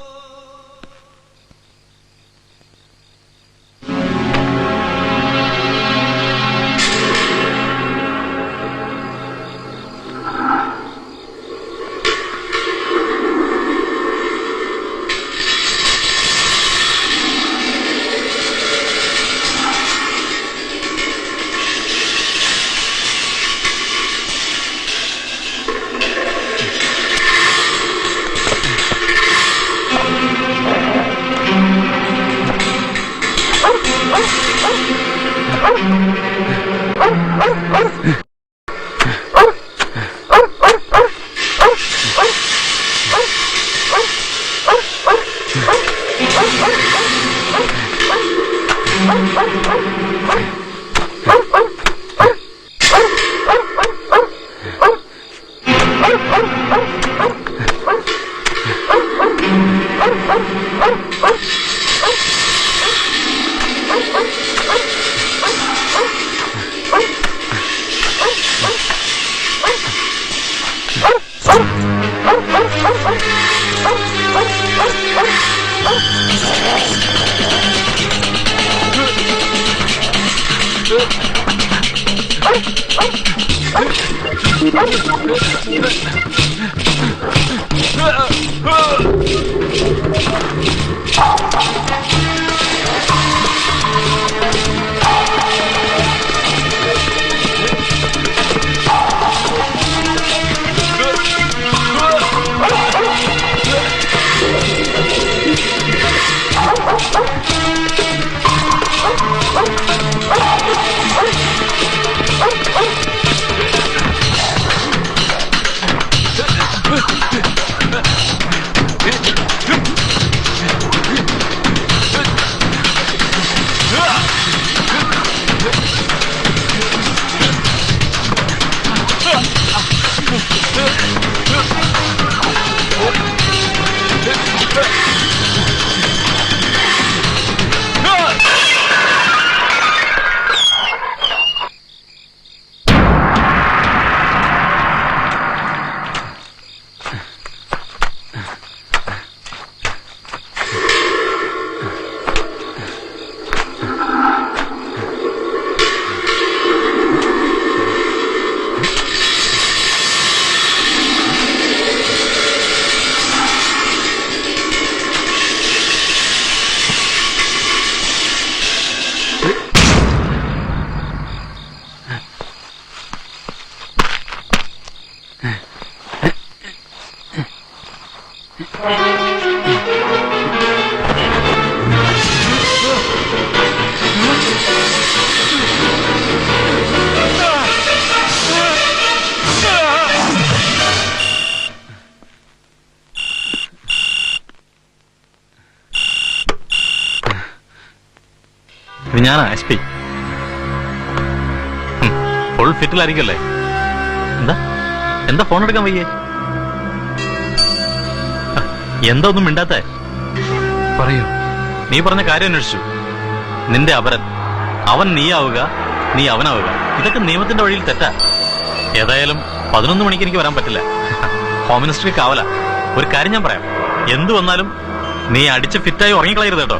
ഇത് ഞാനാ SP. ഫുൾ ഫിറ്റിലായിരിക്കല്ലേ? എന്താ എന്താ ഫോൺ എടുക്കാൻ വയ്യേ? എന്താ ഒന്നും മിണ്ടാത്തേ? പറയൂ. നീ പറഞ്ഞ കാര്യം അന്വേഷിച്ചു. നിന്റെ അപരൻ, അവൻ നീയാവുക, നീ അവനാവുക, ഇതൊക്കെ നിയമത്തിന്റെ വഴിയിൽ തെറ്റാ. ഏതായാലും 11 മണിക്ക് എനിക്ക് വരാൻ പറ്റില്ല. ഹോം മിനിസ്റ്ററി കാവല. ഒരു കാര്യം ഞാൻ പറയാം, എന്തു വന്നാലും നീ അടിച്ച് ഫിറ്റായി ഉറങ്ങിക്കളയരുത് കേട്ടോ.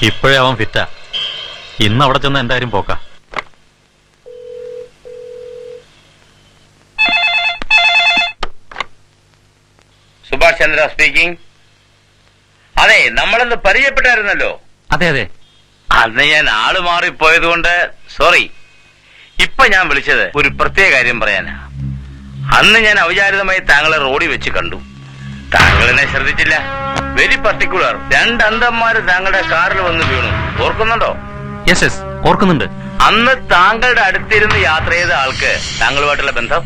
ഇപ്പോഴേ അവൻ ഫിറ്റാ. ഇന്ന് അവിടെ ചെന്ന് എന്റെ കാര്യം പോക്ക. സുഭാഷ് ചന്ദ്ര സ്പീക്കിംഗ്. അതെ, നമ്മളെന്ന് പരിചയപ്പെട്ടായിരുന്നല്ലോ. അതെ അതെ. അന്ന് ഞാൻ ആള് മാറിപ്പോയത് കൊണ്ട് സോറി. ഇപ്പൊ ഞാൻ വിളിച്ചത് ഒരു പ്രത്യേക കാര്യം പറയാനാ. അന്ന് ഞാൻ അവിചാരിതമായി താങ്കളെ റോഡിൽ വെച്ച് കണ്ടു. താങ്കൾ എന്നെ ശ്രദ്ധിച്ചില്ല. Very particular. 2 അന്തന്മാര് താങ്കളുടെ കാറിൽ വന്ന് വീണു. ഓർക്കുന്നുണ്ടോ? യെസ് ഓർക്കുന്നുണ്ട്. അന്ന് താങ്കളുടെ അടുത്തിരുന്ന് യാത്ര ചെയ്ത ആൾക്ക് താങ്കളുമായിട്ടുള്ള ബന്ധം?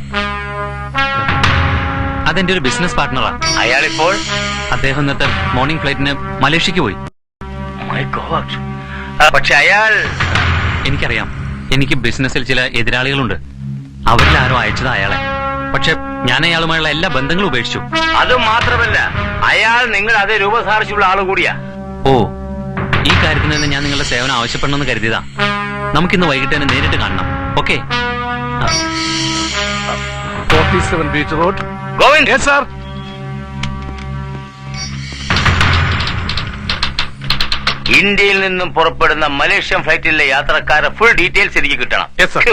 അതെന്റെ ഒരു ബിസിനസ് പാർട്ട്ണറാ. അയാളിപ്പോൾ? അദ്ദേഹം ഇന്നത്തെ മോർണിംഗ് ഫ്ലൈറ്റിന് മലേഷ്യക്ക് പോയി. My God. പക്ഷെ അയാൾ... എനിക്കറിയാം. എനിക്ക് ബിസിനസ്സിൽ ചില എതിരാളികളുണ്ട്. അവരിൽ ആരോ അയച്ചത് അയാളെ. പക്ഷെ ഞാൻ അയാളുമായുള്ള എല്ലാ ബന്ധങ്ങളും ഉപേക്ഷിച്ചു. അത് മാത്രമല്ല, അയാൾ നിങ്ങൾ അതേ രൂപസാർച്ചുള്ള ആള് കൂടിയാ. ഓ, ഈ കാര്യത്തിന് തന്നെ ഞാൻ നിങ്ങളുടെ സേവനം ആവശ്യപ്പെടണമെന്ന് കരുതിയതാ. നമുക്കിന്ന് വൈകിട്ട് തന്നെ നേരിട്ട് കാണണം. Okay? 47 beach road. Govind. Yes sir. ഇന്ത്യയിൽ നിന്നും പുറപ്പെടുന്ന മലേഷ്യൻ ഫ്ലൈറ്റിലെ യാത്രക്കാരുടെ ഫുൾ ഡീറ്റെയിൽസ് എനിക്ക് കിട്ടണം. Yes sir.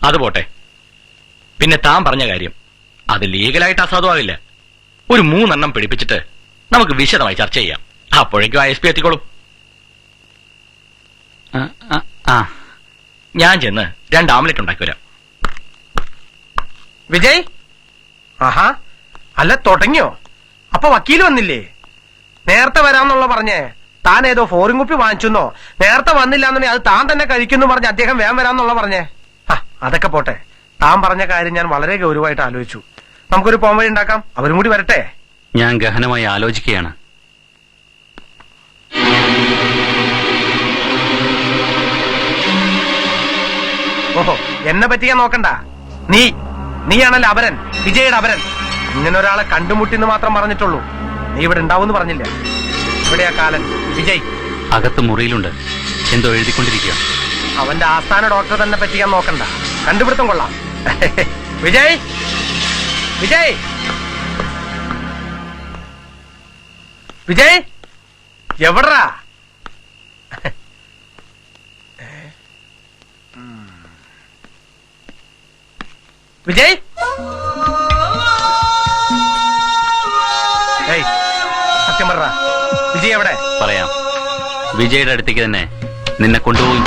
അത് പോട്ടെ. പിന്നെ താൻ പറഞ്ഞ കാര്യം അത് ലീഗലായിട്ട് അസാധുവാകില്ല. ഒരു 3 എണ്ണം പിടിപ്പിച്ചിട്ട് നമുക്ക് വിശദമായി ചർച്ച ചെയ്യാം. അപ്പോഴേക്കും ISP എത്തിക്കോളും. ഞാൻ ചെന്ന് 2 ആംലെറ്റ് ഉണ്ടാക്കി വരാം. വിജയ്, ആഹാ, അല്ല തുടങ്ങിയോ? അപ്പൊ വക്കീൽ വന്നില്ലേ? നേരത്തെ വരാന്നുള്ള പറഞ്ഞേ. താൻ ഏതോ ഫോറിൻ കുപ്പി വാങ്ങിച്ചെന്നോ, നേരത്തെ വന്നില്ല എന്നുണ്ടെങ്കിൽ അത് താൻ തന്നെ കഴിക്കുന്നു പറഞ്ഞ് അദ്ദേഹം വേഗം വരാന്നുള്ള പറഞ്ഞേ. അതൊക്കെ പോട്ടെ. താൻ പറഞ്ഞ കാര്യം ഞാൻ വളരെ ഗൗരവമായിട്ട് ആലോചിച്ചു. നമുക്കൊരു പോം വഴി ഉണ്ടാക്കാം. അവരും കൂടി വരട്ടെ. ഞാൻ ഗഹനമായി ആലോചിക്കുകയാണ്. ഓഹോ, എന്നെ പറ്റിയാൻ നോക്കണ്ട. നീയാണല്ലോ അപരൻ, വിജയുടെ അപരൻ. ഇങ്ങനെ ഒരാളെ കണ്ടുമുട്ടിന്ന് മാത്രം പറഞ്ഞിട്ടുള്ളൂ. നീ ഇവിടെ ഉണ്ടാവും പറഞ്ഞില്ല. ഇവിടെയാ കാലൻ. വിജയ് അകത്ത് മുറിയിലുണ്ട്. എന്തോ എഴുതിക്കൊണ്ടിരിക്കുക. അവന്റെ ആസ്ഥാന ഡോക്ടറെ തന്നെ പറ്റിക്കാൻ നോക്കണ്ട. കണ്ടുപിടുത്തം കൊള്ളാം. വിജയ്, വിജയ്, വിജയ്, എവിടാ? വിജയ്, സത്യം പറ, വിജയ് എവിടെ? പറയാം. വിജയുടെ അടുത്തേക്ക് തന്നെ നിന്നെ കൊണ്ടുപോകും.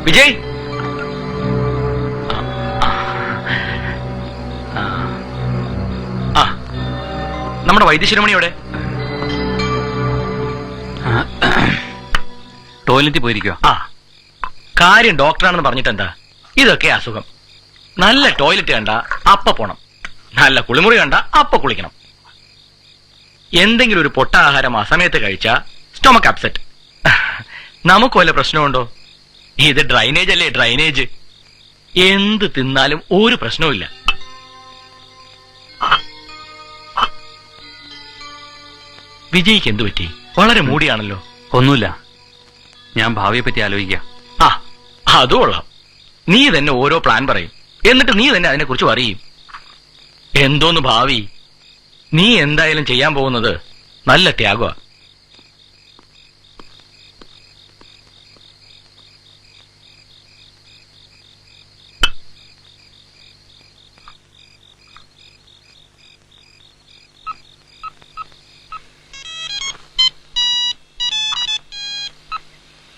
വിജയ് ആ നമ്മുടെ വൈദ്യശിരോമണിയോടെ ടോയ്ലറ്റിൽ പോയിരിക്കുക. ആ കാര്യം ഡോക്ടറാണെന്ന് പറഞ്ഞിട്ട് എന്താ? ഇതൊക്കെ അസുഖം. നല്ല ടോയ്ലറ്റ് കണ്ട അപ്പ പോണം, നല്ല കുളിമുറി കണ്ട അപ്പ കുളിക്കണം. എന്തെങ്കിലും ഒരു പൊട്ട ആഹാരം ആ സമയത്ത് കഴിച്ചാ സ്റ്റൊമക് അപ്സെറ്റ്. നമുക്ക് വല്ല പ്രശ്നമുണ്ടോ? ഇത് ഡ്രൈനേജ് അല്ലേ, ഡ്രൈനേജ്. എന്ത് തിന്നാലും ഒരു പ്രശ്നവുമില്ല. വിജയ്ക്ക് എന്തു പറ്റി? വളരെ മൂടിയാണല്ലോ. ഒന്നുമില്ല, ഞാൻ ഭാവിയെ പറ്റി ആലോചിക്കുക. ആ അതും കൊള്ളാം. നീ തന്നെ ഓരോ പ്ലാൻ പറയും, എന്നിട്ട് നീ തന്നെ അതിനെക്കുറിച്ച് പറയും. എന്തോന്ന് ഭാവി? നീ എന്തായാലും ചെയ്യാൻ പോകുന്നത് നല്ല ത്യാഗമാ.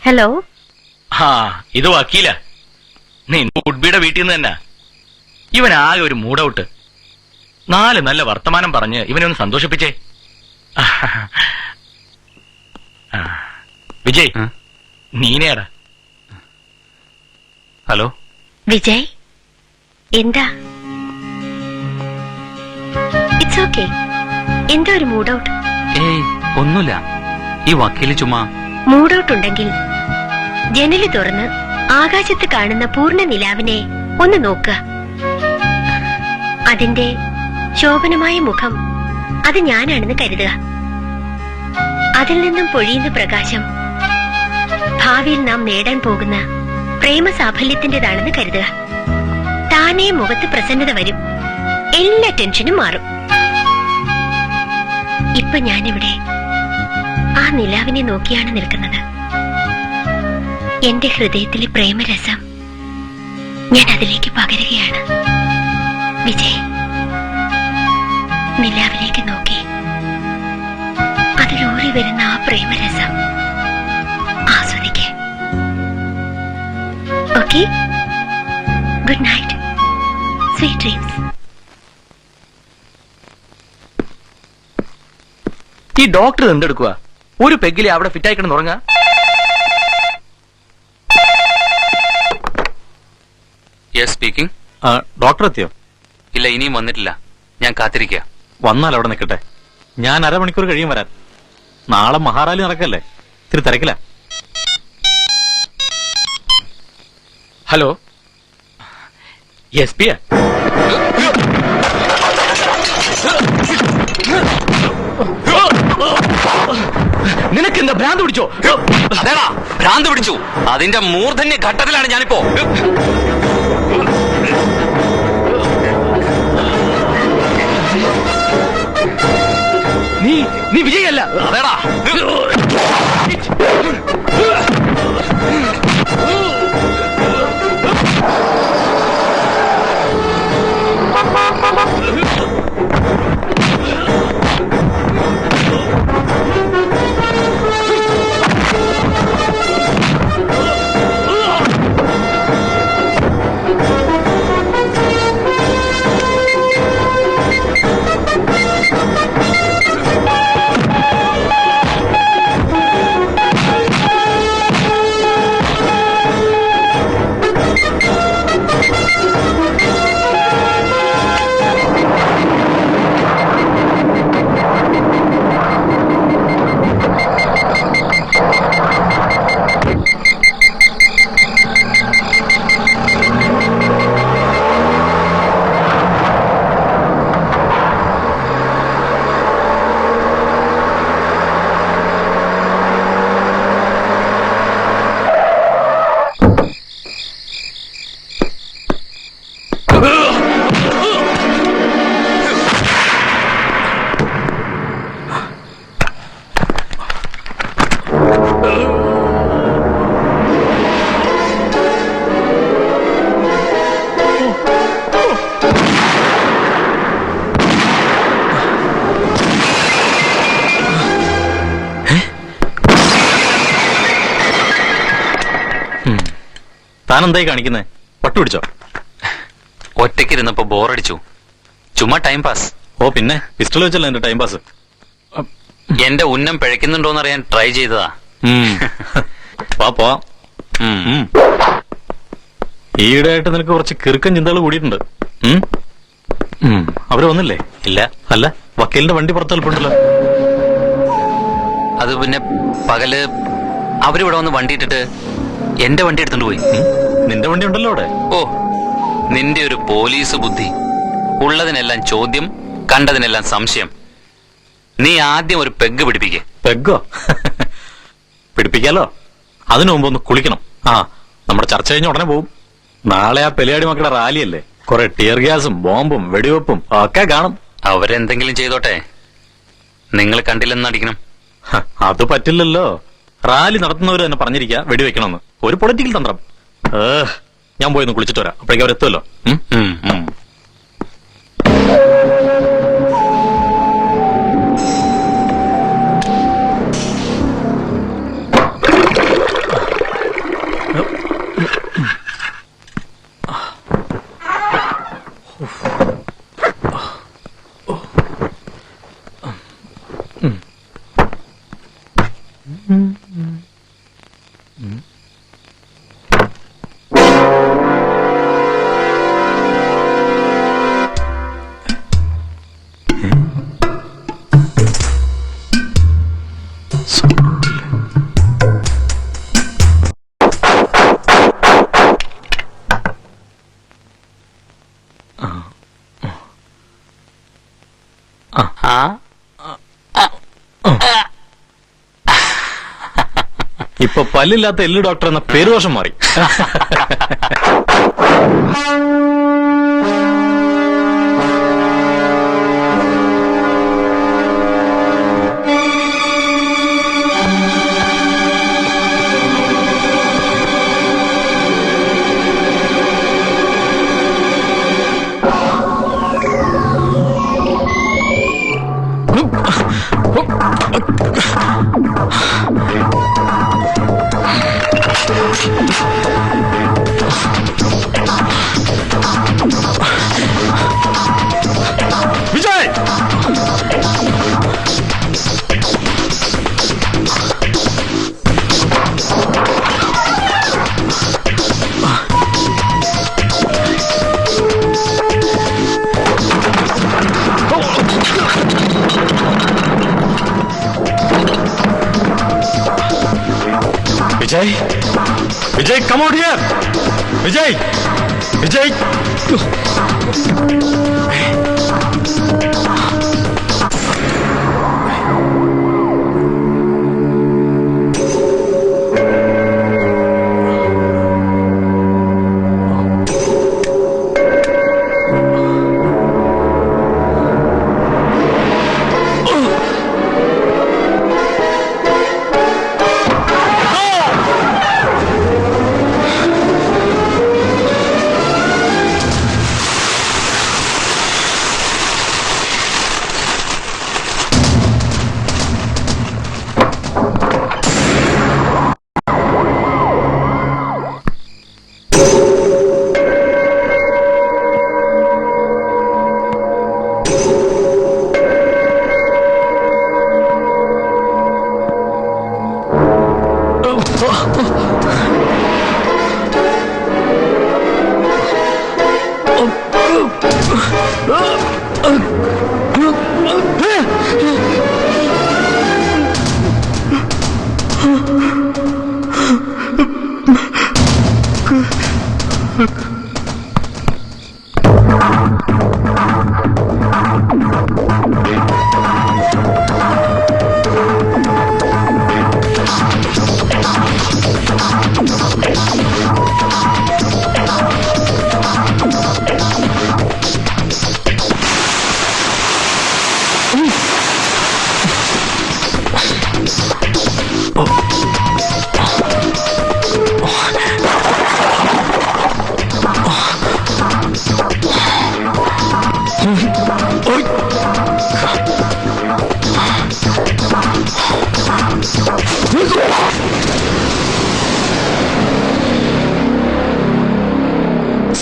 ഹലോ. ആ ഇത് വക്കീല. നീ ഉഡ്ബിയുടെ വീട്ടിൽ നിന്ന് തന്നെ. ഇവനാകെ ഒരു മൂഡൌട്ട്. 4 നല്ല വർത്തമാനം പറഞ്ഞ് ഇവനെ ഒന്ന് സന്തോഷിപ്പിച്ചേ. വിജയ്, നീനേടാ. ഹലോ വിജയ്, എന്താ? It's okay. എന്താ ഒരു മൂഡ് ഔട്ട്? ഏയ് ഒന്നുമില്ല, ഈ വക്കീല് ചുമ്മാ. മൂഡ് ഔട്ട് ഉണ്ടെങ്കിൽ ജനല് തുറന്ന് ആകാശത്ത് കാണുന്ന പൂർണ്ണ നിലാവിനെ ഒന്ന് നോക്കുക. അതിന്റെ ശോഭനമായ മുഖം അത് ഞാനാണെന്ന് കരുതുക. അതിൽ നിന്നും പൊഴിയുന്ന പ്രകാശം ഭാവിയിൽ നാം നേടാൻ പോകുന്ന പ്രേമ സാഫല്യത്തിന്റേതാണെന്ന് കരുതുക. താനേ മുഖത്ത് പ്രസന്നത വരും, എല്ലാ ടെൻഷനും മാറും. ഇപ്പൊ ഞാനിവിടെ ആ നിലാവിനെ നോക്കിയാണ് നിൽക്കുന്നത്. എന്റെ ഹൃദയത്തിലെ പ്രേമരസം ഞാൻ അതിലേക്ക് പകരുകയാണ്. വിജയ്, നിലാവിലേക്ക് നോക്കി അതിലൂറി വരുന്ന ആ പ്രേമരസം ആസ്വദിക്കേ. Okay, good night, sweet dreams. ഈ ഡോക്ടർ എന്തെടുക്കുക? ഒരു പെഗിലെ അവിടെ ഫിറ്റായി കിടന്ന് ഉറങ്ങാ. Yes speaking. ഡോക്ടർ എത്തിയോ? ഇല്ല, ഇനിയും വന്നിട്ടില്ല. ഞാൻ കാത്തിരിക്കുക. വന്നാൽ അവിടെ നിൽക്കട്ടെ. ഞാൻ അരമണിക്കൂർ കഴിയും വരാൻ. നാളെ മഹാറാലി നടക്കല്ലേ, ഇത്തിരി തിരക്കില്ല. Hello, S Piya? നിനക്കെന്താ ഭ്രാന്ത് പിടിച്ചോ? അതേടാ, ഭ്രാന്ത് പിടിച്ചു. അതിന്റെ മൂർധന്യ ഘട്ടത്തിലാണ് ഞാനിപ്പോ. നീ വിജയല്ല. അതേടാ. താൻ എന്തായി കാണിക്കുന്നേ? പട്ടു പിടിച്ചോ? ഒറ്റയ്ക്കിരുന്നപ്പോ ബോറടിച്ചു, ചുമ്മാ ടൈം പാസ്. ഓ പിന്നെ പിസ്റ്റൾ വെച്ചല്ലോ എന്റെ ടൈം പാസ്. എന്റെ ഉന്നം പിഴയ്ക്കുന്നുണ്ടോന്നറിയാൻ ട്രൈ ചെയ്തതാ. പോ. ഈയിടെയായിട്ട് നിനക്ക് കുറച്ച് കിറുക്കൻ ചിന്തകൾ കൂടിയിട്ടുണ്ട്. അവര് വന്നില്ലേ? ഇല്ല. അല്ല, വക്കീലിന്റെ വണ്ടി പുറത്ത് നിൽപ്പുണ്ടല്ലോ. അത് പിന്നെ പകല് അവരിവിടെ വന്ന് വണ്ടി ഇട്ടിട്ട് എന്റെ വണ്ടി എടുത്തോണ്ട് പോയി. നിന്റെ വണ്ടി ഉണ്ടല്ലോ അവിടെ. ഓ, നിന്റെ ഒരു പോലീസ് ബുദ്ധി. ഉള്ളതിനെല്ലാം ചോദ്യം, കണ്ടതിനെല്ലാം സംശയം. നീ ആദ്യം ഒരു പെഗ് പിടിപ്പിക്കേ. പെഗോ? പിടിപ്പിക്കാലോ. അതിനു മുമ്പ് ഒന്ന് കുളിക്കണം. നമ്മുടെ ചർച്ച കഴിഞ്ഞ ഉടനെ പോവും. നാളെ ആ പെലിയാടി മക്കളുടെ റാലിയല്ലേ, കുറെ ടിയർ ഗ്യാസും ബോംബും വെടിവെപ്പും ഒക്കെ കാണും. അവരെന്തെങ്കിലും ചെയ്തോട്ടെ, നിങ്ങൾ കണ്ടില്ലെന്ന് നടിക്കണം. അത് പറ്റില്ലല്ലോ. റാലി നടത്തുന്നവർ തന്നെ പറഞ്ഞിരിക്കുക വെടിവെക്കണമെന്ന്. ഒരു പൊളിറ്റിക്കൽ തന്ത്രം. ഞാൻ പോയി ഒന്ന് കുളിച്ചിട്ട് വരാം, അപ്പോഴേക്കും അവരെത്തുമല്ലോ. ഇപ്പൊ പല്ലില്ലാത്ത എല്ല് ഡോക്ടർ എന്ന പേരുദോഷം മാറി. Vijay! Vijay! Vijay, come out here! Vijay! Vijay!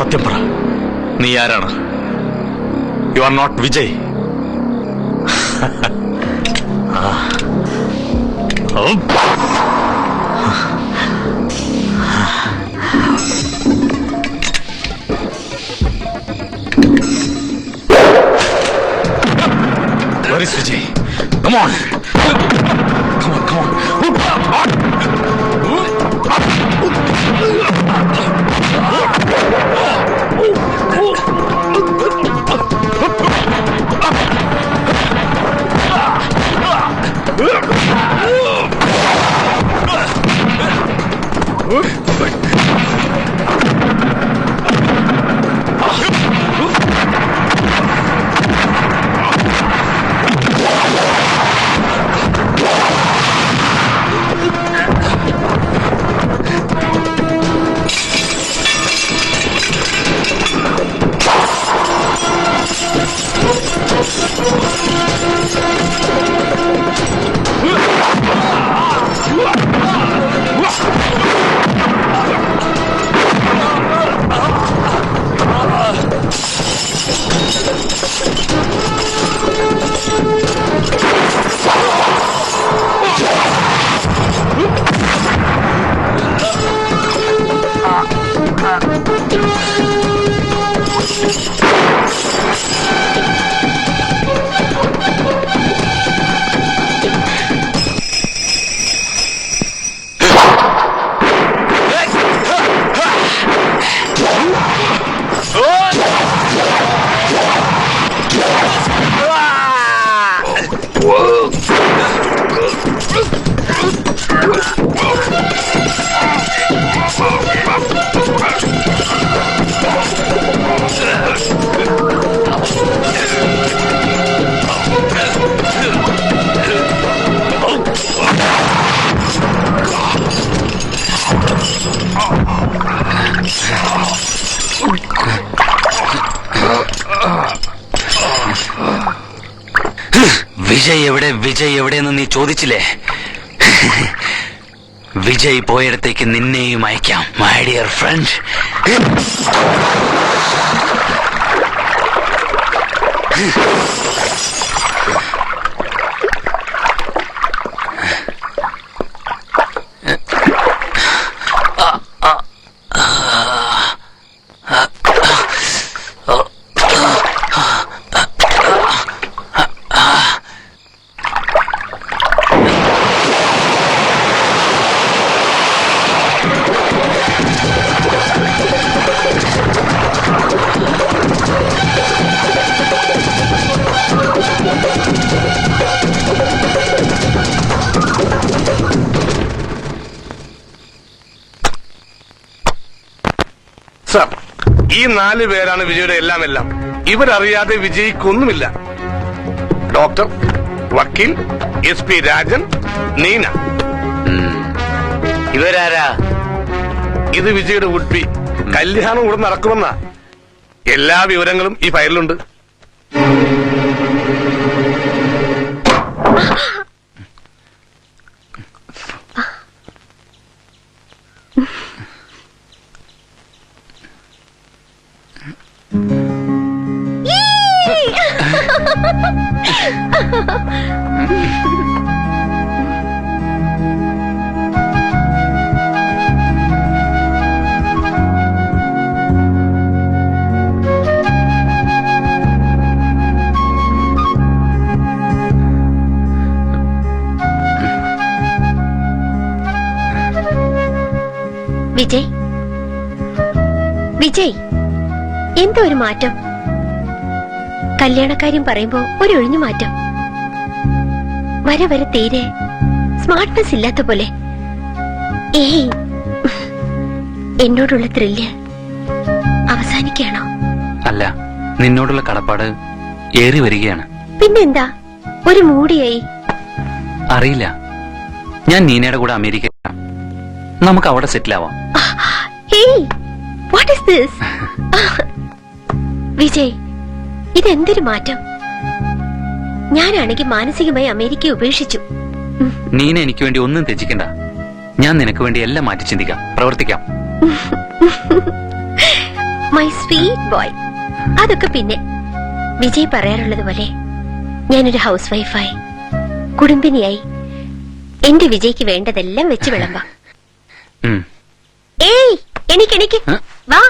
സത്യം പറ, നീ ആരാണ്? You are not Vijay. Where is Vijay? Come on! Come on, come on! Vijay എവിടെയെന്ന് നീ ചോദിച്ചില്ലേ? വിജയ് പോയിടത്തേക്ക് നിന്നെയും അയക്കാം, മൈ ഡിയർ ഫ്രണ്ട്. സർ, ഈ 4 പേരാണ് വിജയുടെ എല്ലാം. ഇവരറിയാതെ വിജയിക്കൊന്നുമില്ല. ഡോക്ടർ, വക്കീൽ, SP രാജൻ, നീന. ഇവരാരാ? ഇത് വിജയുടെ ഉഡ്ബി. കല്യാണം ഉടൻ നടക്കുമെന്ന എല്ലാ വിവരങ്ങളും ഈ ഫയലിലുണ്ട്. വിജയ്, എന്തോ ഒരു മാറ്റം. കല്യാണക്കാര്യം പറയുമ്പോ ഒരു ഒഴിഞ്ഞു മാറ്റം. വരെ തീരെ സ്മാർട്ട്നെസ് ഇല്ലാത്ത പോലെ. ഏയ്, എന്നോടുള്ള ത്രില്ല് അവസാനിക്കുകയാണോ? അല്ല, നിന്നോടുള്ള കടപ്പാട് ഏറി വരികയാണ്. പിന്നെന്താ ഒരു മൂടിയായി? അറിയില്ല, ഞാൻ നീനയുടെ കൂടെ അമേരിക്ക, നമുക്ക് അവിടെ സെറ്റിൽ ആവാം. What is this? വിജയ്, ഇതെന്തൊരു മാറ്റം. ഞാനാണെങ്കിൽ മാനസികമായി അമേരിക്കയെ ഉപേക്ഷിച്ചു. നീന എനിക്ക് വേണ്ടി ഒന്നും ത്യജിക്കണ്ട. ഞാൻ നിനക്ക് വേണ്ടി എല്ലാം മാറ്റി ചിന്തിക്കാം, പ്രവർത്തിക്കാം. My sweet boy. അതൊക്കെ പിന്നെ വിജയ് പറയാറുള്ളത് പോലെ ഞാനൊരു ഹൗസ് വൈഫായി കുടുംബിനിയായി എന്റെ വിജയ്ക്ക് വേണ്ടതെല്ലാം വെച്ച് വിളമ്പാം. ഏയ് എനിക്ക് വാ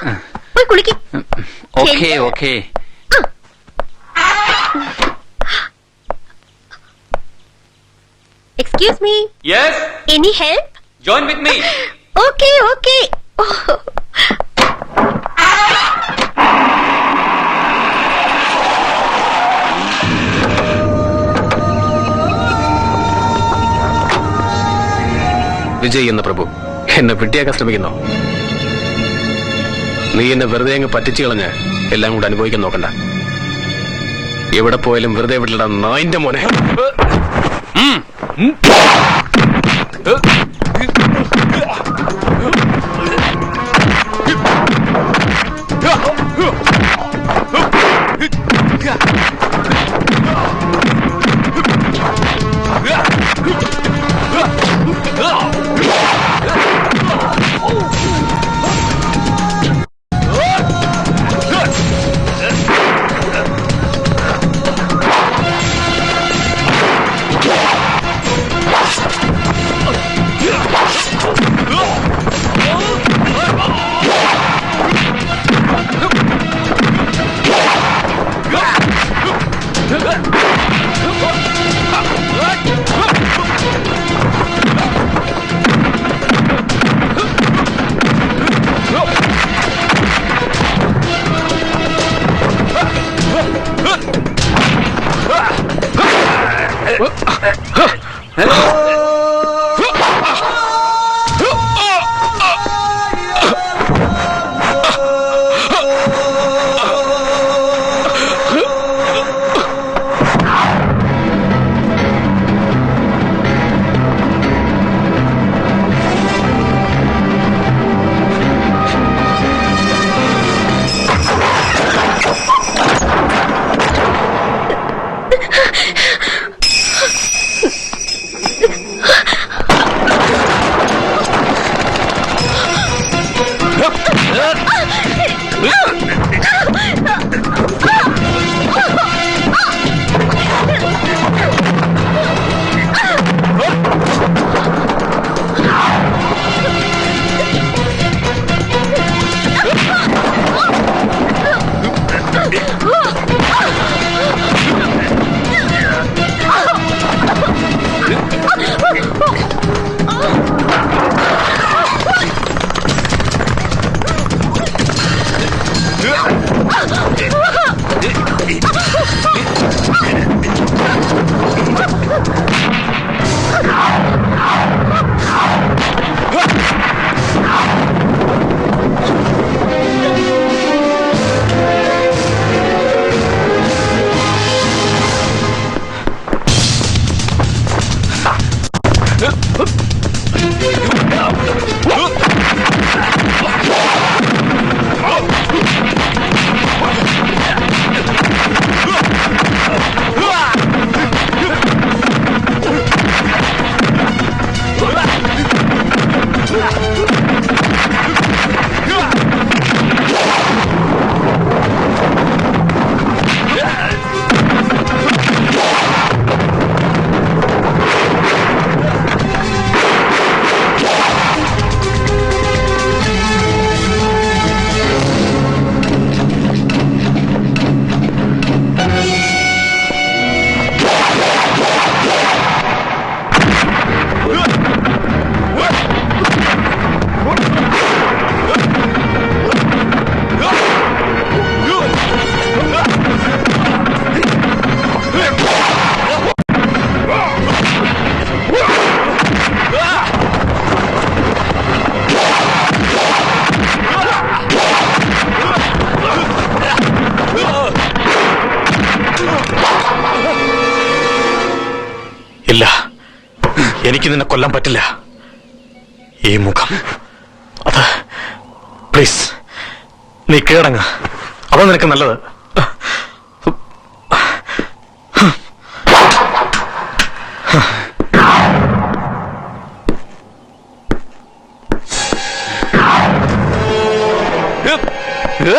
പോയി കുളിക്ക്. Okay okay. Excuse me. Yes, any help? Join with me. Okay okay. Vijay എന്ന പ്രഭു എന്നെ വിട്ടിയാക്കാൻ ശ്രമിക്കുന്നോ? നീ എന്നെ വെറുതെ അങ്ങ് പറ്റിച്ചു കളഞ്ഞ് എല്ലാം കൂടെ അനുഭവിക്കാൻ നോക്കണ്ട. എവിടെ പോയാലും വെറുതെ വിട്ടിടാ നായിന്റെ മോനെ. ഇല്ല, എനിക്ക് നിന്നെ കൊല്ലാൻ പറ്റില്ല. ഈ മുഖം, അത് പ്ലീസ് നീ കീഴടങ്ങ. അതാ നിനക്ക് നല്ലത്. ഏ?